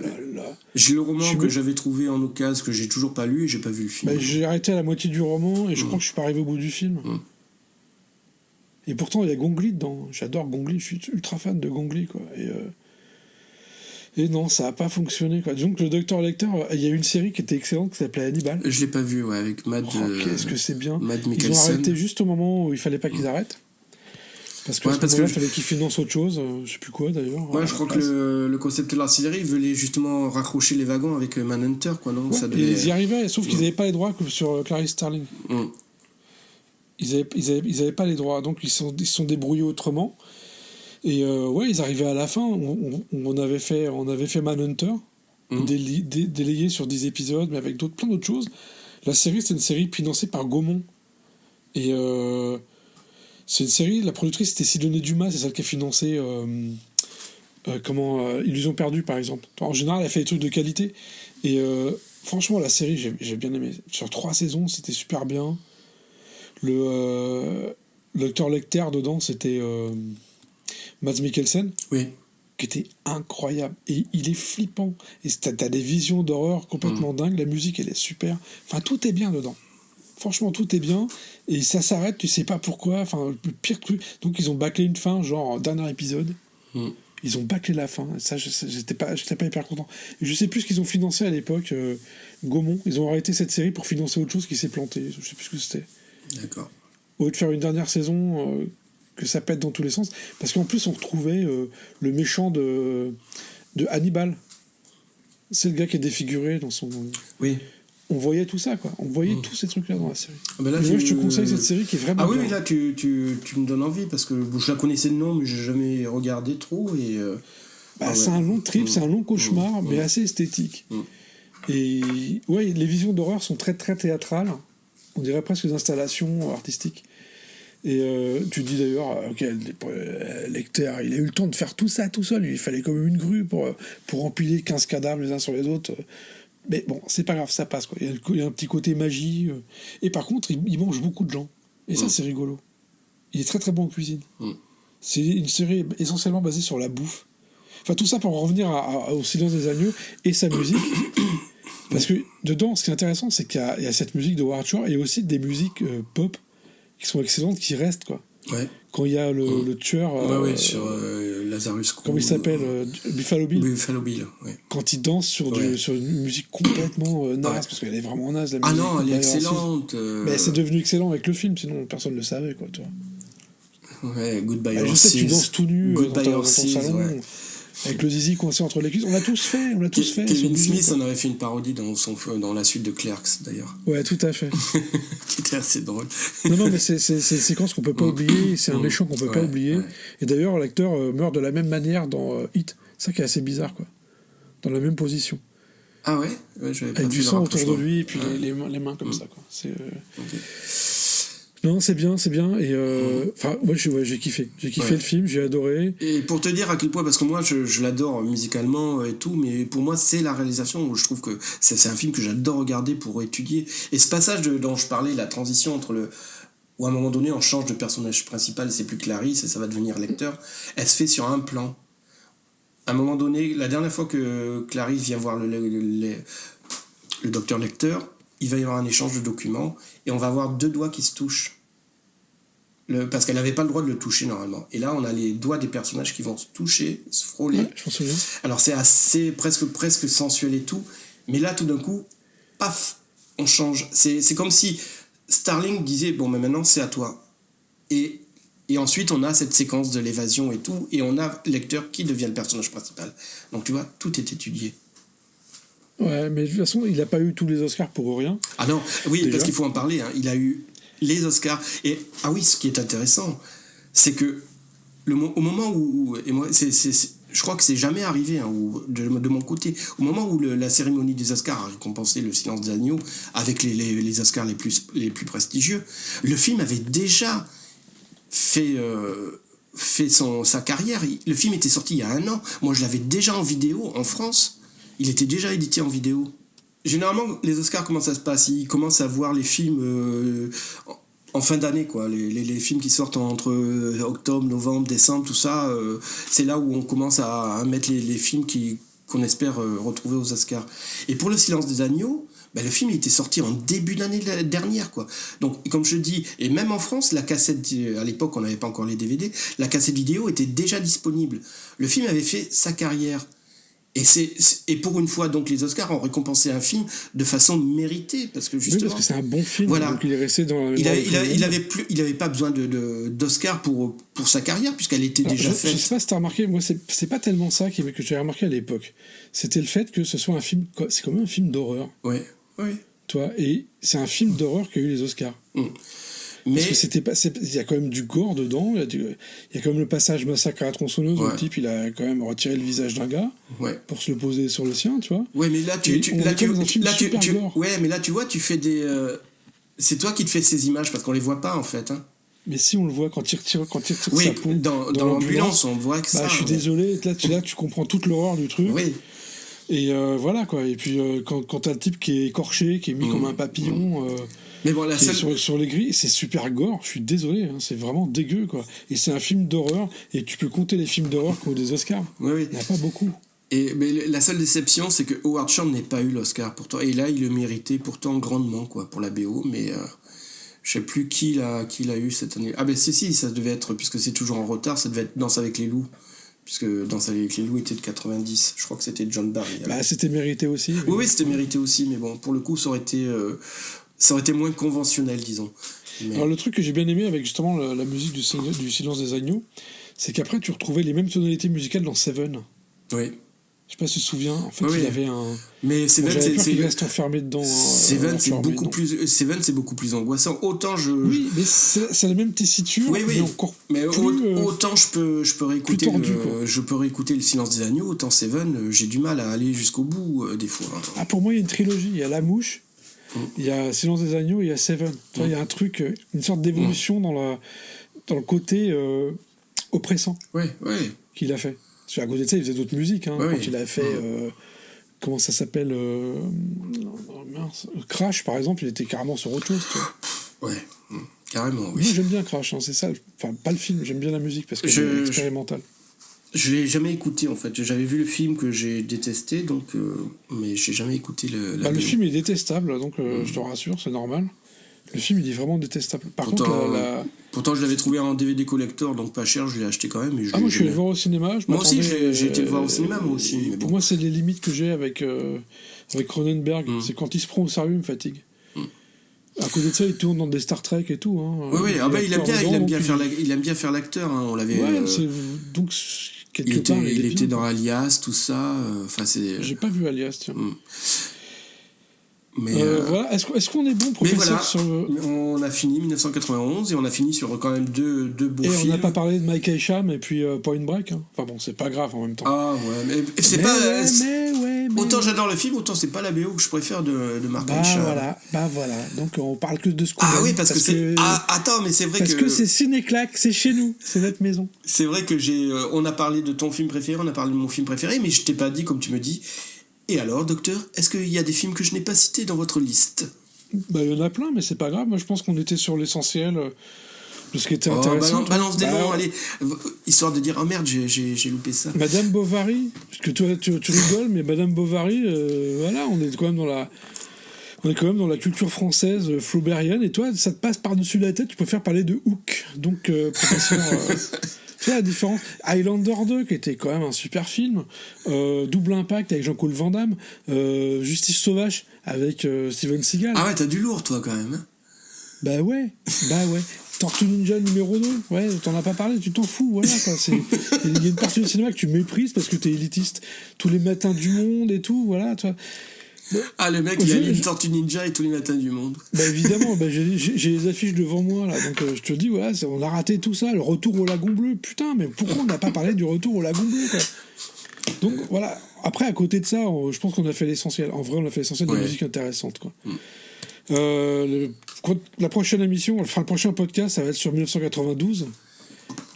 J'ai le roman que j'avais trouvé en occasion, que j'ai toujours pas lu, et j'ai pas vu le film. Bah, j'ai arrêté à la moitié du roman, et je crois que je suis pas arrivé au bout du film. Et pourtant, il y a Gong Li dedans. J'adore Gong Li, je suis ultra fan de Gong Li, quoi. Et non, ça a pas fonctionné, quoi. Disons que le Dr Lecter, il y a eu une série qui était excellente, qui s'appelait Hannibal. Je l'ai pas vu, ouais, avec Matt... qu'est-ce que c'est bien. Matt Ils Mikkelsen. ont arrêté juste au moment où il fallait pas qu'ils arrêtent. Parce que il fallait qu'ils financent autre chose, je sais plus quoi d'ailleurs. Ouais, je crois que le concept de la série voulait justement raccrocher les wagons avec Manhunter, quoi, non? Ouais, Ça devait... et ils y arrivaient, sauf qu'ils n'avaient pas les droits comme sur Clarice Starling. Ils avaient pas les droits, donc ils se sont débrouillés autrement. Et ils arrivaient à la fin. On avait fait Manhunter, délayé sur 10 épisodes, mais avec plein d'autres choses. La série, c'est une série financée par Gaumont. Et c'est une série, la productrice c'était Sidonie Dumas, c'est celle qui a financé Illusion perdue par exemple. En général, elle fait des trucs de qualité. Et franchement, la série, j'ai bien aimé. Sur 3 saisons, c'était super bien. Le Dr Lecter dedans, c'était Mads Mikkelsen. Oui. Qui était incroyable. Et il est flippant. Et t'as des visions d'horreur complètement dingues. La musique, elle est super. Enfin, tout est bien dedans. Franchement, tout est bien. Et ça s'arrête, tu sais pas pourquoi. Enfin, le pire truc. Donc, ils ont bâclé une fin, genre, dernier épisode. Ils ont bâclé la fin. Ça, j'étais pas hyper content. Et je sais plus ce qu'ils ont financé à l'époque. Gaumont. Ils ont arrêté cette série pour financer autre chose qui s'est planté. Je sais plus ce que c'était. D'accord. Au lieu de faire une dernière saison, que ça pète dans tous les sens. Parce qu'en plus, on retrouvait le méchant de Hannibal. C'est le gars qui est défiguré dans son... Oui. On voyait tout ça, quoi. On voyait tous ces trucs-là dans la série. Ah ben là, moi, je te conseille cette série qui est vraiment oui, bien. mais là, tu me donnes envie, parce que je la connaissais de nom, mais j'ai jamais regardé trop, et... C'est un long trip, c'est un long cauchemar, mais assez esthétique. Et ouais, les visions d'horreur sont très, très théâtrales. On dirait presque des installations artistiques. Et tu dis d'ailleurs, Lecter, il a eu le temps de faire tout ça tout seul. Il fallait comme une grue pour empiler 15 cadavres les uns sur les autres. Mais bon, c'est pas grave, ça passe, quoi. Il y a un petit côté magie. Et par contre, il mange beaucoup de gens. Et ça, c'est rigolo. Il est très très bon en cuisine. C'est une série essentiellement basée sur la bouffe. Enfin, tout ça pour en revenir au Silence des agneaux et sa musique. Parce que dedans, ce qui est intéressant, c'est qu'il y a cette musique de Howard Shore et aussi des musiques pop qui sont excellentes, qui restent, quoi. Ouais. Quand il y a le tueur... sur Lazarus Crew. Comment il s'appelle Buffalo Bill. Buffalo Bill, ouais. Quand il danse sur une musique complètement naze, parce qu'elle est vraiment naze, la musique. Ah non, elle est excellente. Mais c'est devenu excellent avec le film, sinon personne ne le savait, quoi, toi. Ouais, Goodbye Je Horses. sais que tu danses tout nu dans ton Horses, salon, avec le zizi coincé entre les cuisses. On l'a tous fait, Kevin Smith en avait fait une parodie dans la suite de Clerks, d'ailleurs. Ouais, tout à fait. Qui était assez drôle. Non, mais c'est une séquence qu'on peut pas oublier, c'est un méchant qu'on peut pas oublier. Ouais. Et d'ailleurs, l'acteur meurt de la même manière dans Hit. C'est ça qui est assez bizarre, quoi. Dans la même position. Ah ouais, j'avais pas avec vu du le sang autour de rapprochement. lui et puis les mains comme ça, quoi. C'est non, c'est bien et enfin moi j'ai kiffé le film, j'ai adoré. Et pour te dire à quel point, parce que moi je l'adore musicalement et tout, mais pour moi c'est la réalisation où je trouve que c'est un film que j'adore regarder pour étudier. Et ce passage dont je parlais, la transition entre où à un moment donné on change de personnage principal, c'est plus Clarisse et ça va devenir Lecter, elle se fait sur un plan. À un moment donné, la dernière fois que Clarisse vient voir le docteur Lecter, il va y avoir un échange de documents et on va avoir 2 doigts qui se touchent. Parce qu'elle n'avait pas le droit de le toucher normalement. Et là, on a les doigts des personnages qui vont se toucher, se frôler. Ouais, je m'en souviens. Alors c'est assez presque sensuel et tout. Mais là, tout d'un coup, paf, on change. C'est comme si Starling disait, bon, mais maintenant c'est à toi. Et ensuite, on a cette séquence de l'évasion et tout. Et on a Lecter qui devient le personnage principal. Donc tu vois, tout est étudié. Ouais, mais de toute façon, il n'a pas eu tous les Oscars pour rien. Ah non, oui, Déjà. parce qu'il faut en parler. Hein. Il a eu les Oscars. Et ah oui, ce qui est intéressant, c'est que au moment où et moi, je crois que c'est jamais arrivé hein, de mon côté. Au moment où la cérémonie des Oscars a récompensé Le Silence des agneaux avec les Oscars les plus prestigieux, le film avait déjà fait sa carrière. Le film était sorti il y a 1 an. Moi, je l'avais déjà en vidéo en France. Il était déjà édité en vidéo. Généralement, les Oscars, comment ça se passe ? Ils commencent à voir les films en fin d'année, quoi. Les films qui sortent entre octobre, novembre, décembre, tout ça. C'est là où on commence à mettre les films qu'on espère retrouver aux Oscars. Et pour Le Silence des agneaux, le film il était sorti en début d'année dernière, quoi. Donc, comme je dis, et même en France, la cassette, à l'époque, on n'avait pas encore les DVD, la cassette vidéo était déjà disponible. Le film avait fait sa carrière. Et pour une fois, donc, les Oscars ont récompensé un film de façon méritée, parce que justement... Oui, parce que c'est un bon film, voilà. donc il est resté dans la il avait pas besoin d'Oscar pour sa carrière, puisqu'elle était déjà faite. Je sais pas si t'as remarqué, moi c'est pas tellement ça que j'avais remarqué à l'époque. C'était le fait que ce soit un film, c'est quand même un film d'horreur. Ouais. Toi, et c'est un film d'horreur qui a eu les Oscars. Mais parce que il y a quand même du gore dedans, il y a quand même le passage massacre à la tronçonneuse où le type il a quand même retiré le visage d'un gars pour se le poser sur le sien, tu vois. Ouais, mais là tu vois, tu fais des c'est toi qui te fais ces images parce qu'on les voit pas en fait hein. Mais si on le voit quand il retire oui, sa peau dans l'ambulance, on voit que ça. Je suis désolé, là tu comprends toute l'horreur du truc. Oui. Et voilà quoi. Et puis quand t'as le type qui est écorché, qui est mis comme un papillon, mais bon, sur les grilles, c'est super gore. Je suis désolé, hein, c'est vraiment dégueu quoi. Et c'est un film d'horreur. Et tu peux compter les films d'horreur qui ont des Oscars. Oui. Il n'y en a pas beaucoup. Mais la seule déception, c'est que Howard Shore n'ait pas eu l'Oscar pourtant. Et là, il le méritait pourtant grandement quoi pour la BO. Mais je sais plus qui l'a eu cette année. Ah ben si, ça devait être, puisque c'est toujours en retard, ça devait être Danse avec les loups. Puisque Danse avec les loups était de 90. Je crois que c'était John Barry. C'était mérité aussi. Oui, c'était mérité aussi. Mais bon, pour le coup, ça aurait été moins conventionnel, disons. Mais... Alors le truc que j'ai bien aimé avec justement la musique du Silence des agneaux, c'est qu'après tu retrouvais les mêmes tonalités musicales dans Seven. Oui. Je sais pas si tu te souviens. En fait, il y avait un. Mais Seven, j'avais peur qu'il reste enfermé dedans. Seven, c'est beaucoup plus angoissant. Autant je. Oui, mais c'est la même tessiture. Oui. Mais encore mais plus, autant je peux réécouter tordu, je peux réécouter Le Silence des agneaux. Autant Seven, j'ai du mal à aller jusqu'au bout des fois. Ah, pour moi, il y a une trilogie. Il y a La Mouche, il y a Silence des agneaux, il y a Seven. Il y a un truc, une sorte d'évolution dans le côté oppressant. Oui. Qu'il a fait. À côté de ça, il faisait d'autres musiques. Hein, quand il a fait. Comment ça s'appelle Crash, par exemple, il était carrément sur autre chose. Tu vois. Ouais, carrément, oui. Moi, j'aime bien Crash, hein, c'est ça. Enfin, pas le film, j'aime bien la musique parce qu'elle est expérimentale. Je l'ai jamais écouté, en fait. J'avais vu le film que j'ai détesté, donc, mais j'ai jamais écouté le film est détestable, donc je te rassure, c'est normal. Le film, il est vraiment détestable. Pourtant, je l'avais trouvé en DVD collector, donc pas cher, je l'ai acheté quand même. Et moi, je suis allé le voir au cinéma. Moi aussi, j'ai été le voir au cinéma, moi aussi. Mais pour moi, c'est les limites que j'ai avec Cronenberg. C'est quand il se prend au sérieux, il me fatigue. À côté de ça, il tourne dans des Star Trek et tout. Hein. Oui, il aime bien faire l'acteur. Hein. On l'avait. Donc, il était dans Alias, tout ça. J'ai pas vu Alias, tiens. Mais voilà. Est-ce qu'on est bon, professeur, sur on a fini 1991 et on a fini sur quand même deux beaux films. Et on n'a pas parlé de Mike Isham et puis Point Break. Hein. Enfin bon, c'est pas grave en même temps. Ah ouais, mais c'est autant j'adore le film, autant c'est pas la BO que je préfère de Mark Richard. Voilà. Donc on parle que de ce qu'on Ah aime, oui, parce que c'est... Ah, attends, mais c'est vrai parce que c'est Ciné-Claque, c'est chez nous, c'est notre maison. C'est vrai que on a parlé de ton film préféré, on a parlé de mon film préféré, mais je t'ai pas dit, comme tu me dis. Et alors, docteur, est-ce qu'il y a des films que je n'ai pas cités dans votre liste? Bah, il y en a plein, mais c'est pas grave. Moi, je pense qu'on était sur l'essentiel de ce qui était intéressant. Balance des noms, allez, histoire de dire, oh merde, j'ai loupé ça. Madame Bovary, parce que toi, tu rigoles, mais Madame Bovary, voilà, on est quand même dans la culture française flaubérienne, et toi, ça te passe par-dessus la tête, tu préfères parler de Hook. Donc, professeur... Tu vois la différence. Highlander 2, qui était quand même un super film. Double Impact avec Jean-Claude Van Damme. Justice Sauvage avec Steven Seagal. Ah ouais, t'as du lourd, toi, quand même. Bah ouais. Tortue Ninja numéro 2. Ouais, t'en as pas parlé, tu t'en fous. Voilà, quoi. Il y a une partie du cinéma que tu méprises parce que t'es élitiste. Tous les matins du monde et tout, voilà, tu vois. Ah, le mec, il a lu Tortue Ninja et tous les matins du monde. Bah évidemment, j'ai les affiches devant moi, là. Donc je te dis, voilà, on a raté tout ça. Le retour au Lagon Bleu. Putain, mais pourquoi on n'a pas parlé du retour au Lagon Bleu, quoi? Donc voilà. Après, à côté de ça, je pense qu'on a fait l'essentiel. En vrai, on a fait l'essentiel de la musique intéressante, quoi. La prochaine émission, enfin le prochain podcast, ça va être sur 1992.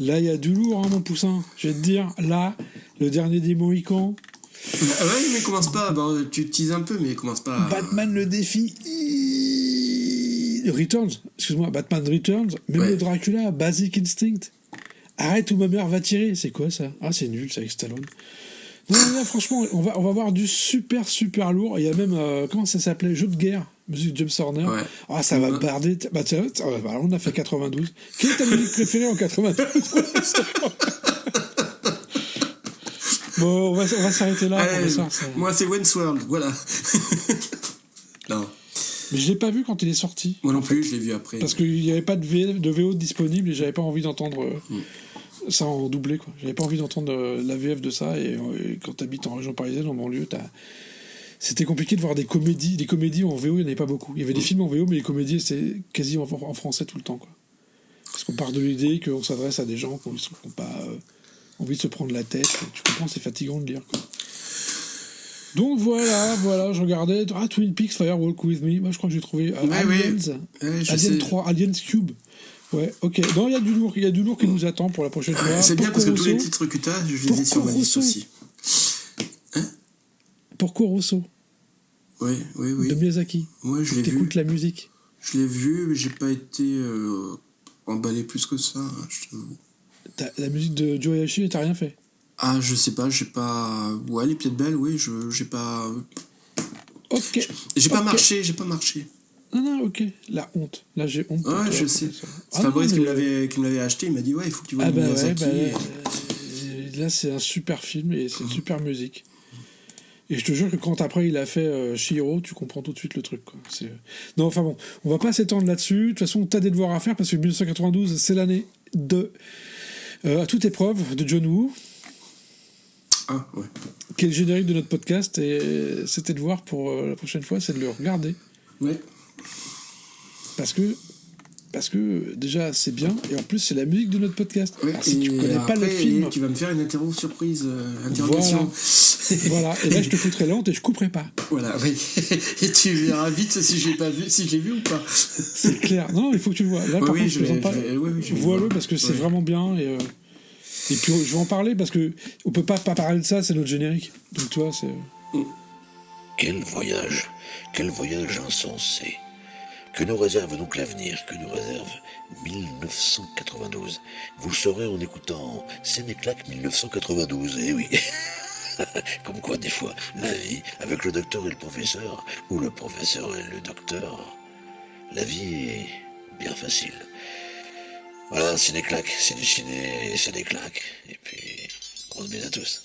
Là, il y a du lourd, hein, mon poussin. Je vais te dire, là, le dernier des Mohicans. Ah ouais, mais commence pas. Bon, tu teases un peu, mais commence pas. Batman le défi. Returns. Excuse-moi, Batman Returns. Même le Dracula, Basic Instinct. Arrête ou ma mère va tirer. C'est quoi ça? Ah, c'est nul, ça, avec Stallone. Non, franchement, on va voir du super lourd. Il y a même, comment ça s'appelait? Jeu de guerre. Musique James Horner. Ouais. Ah, ça va barder. Bah, tiens, on a fait 92. Quelle est ta musique préférée en 92? Bon, on va s'arrêter là. Moi, c'est Wayne's World, voilà. Non. Mais je l'ai pas vu quand il est sorti. Moi non plus, je l'ai vu après. Parce qu'il n'y avait pas de VO disponible et j'avais pas envie d'entendre ça en doublé, quoi. J'avais pas envie d'entendre la VF de ça. Et quand tu habites en région parisienne, en banlieue, c'était compliqué de voir des comédies. Des comédies en VO, il n'y en avait pas beaucoup. Il y avait des films en VO, mais les comédies, c'est quasi en français tout le temps, quoi. Parce qu'on part de l'idée qu'on s'adresse à des gens qui n'ont pas envie de se prendre la tête. Tu comprends, c'est fatigant de lire, quoi. Donc voilà, je regardais Twin Peaks Fire Walk With Me. Moi, je crois que j'ai trouvé Aliens. Alien 3, Aliens Cube. Ouais, ok. Non, il y a du lourd qui nous attend pour la prochaine fois. C'est bien parce que tous les titres que tu as, je les ai sur ma liste aussi. Porco Rosso. Oui. De Miyazaki. Ouais, je l'ai vu. T'écoutes la musique. Je l'ai vu, mais j'ai pas été emballé plus que ça, je t'avoue. La musique de Joe Hisaishi, t'as rien fait? Ah, je sais pas, j'ai pas... Ouais, les pieds de belle, oui, j'ai pas... Ok. J'ai pas marché. Non, ok. La honte. Là, j'ai honte. Ouais, je sais. C'est Fabrice qui me l'avait acheté, il m'a dit, ouais, il faut que tu vois Miyazaki. Là, c'est un super film et c'est une super musique. Et je te jure que quand après il a fait Chihiro, tu comprends tout de suite le truc, quoi. Non, enfin bon, on va pas s'étendre là-dessus. De toute façon, t'as des devoirs à faire parce que 1992, c'est l'année de À toute épreuve de John Woo. Ah, ouais. Qui est le générique de notre podcast. Et c'était de voir pour la prochaine fois, c'est de le regarder. Ouais. Parce que déjà c'est bien et en plus c'est la musique de notre podcast. Ouais, alors, si tu connais pas le film, tu vas me faire une interrogation. Voilà. Et là je te foutrai la honte et je couperai pas. Voilà, oui. Et tu verras vite si je l'ai vu ou pas. C'est clair. Non, il faut que tu le vois. Là, par contre, je ne pas. Vois-le parce que c'est vraiment bien et puis je vais en parler parce que on peut pas parler de ça, c'est notre générique. Donc toi, c'est. Quel voyage insensé. Que nous réserve donc l'avenir, que nous réserve 1992. Vous le saurez en écoutant Ciné-Claque 1992, eh oui. Comme quoi, des fois, la vie, avec le docteur et le professeur, ou le professeur et le docteur, la vie est bien facile. Voilà, Ciné-Claque, c'est du ciné et c'est des claques. Et puis, grosse bise à tous.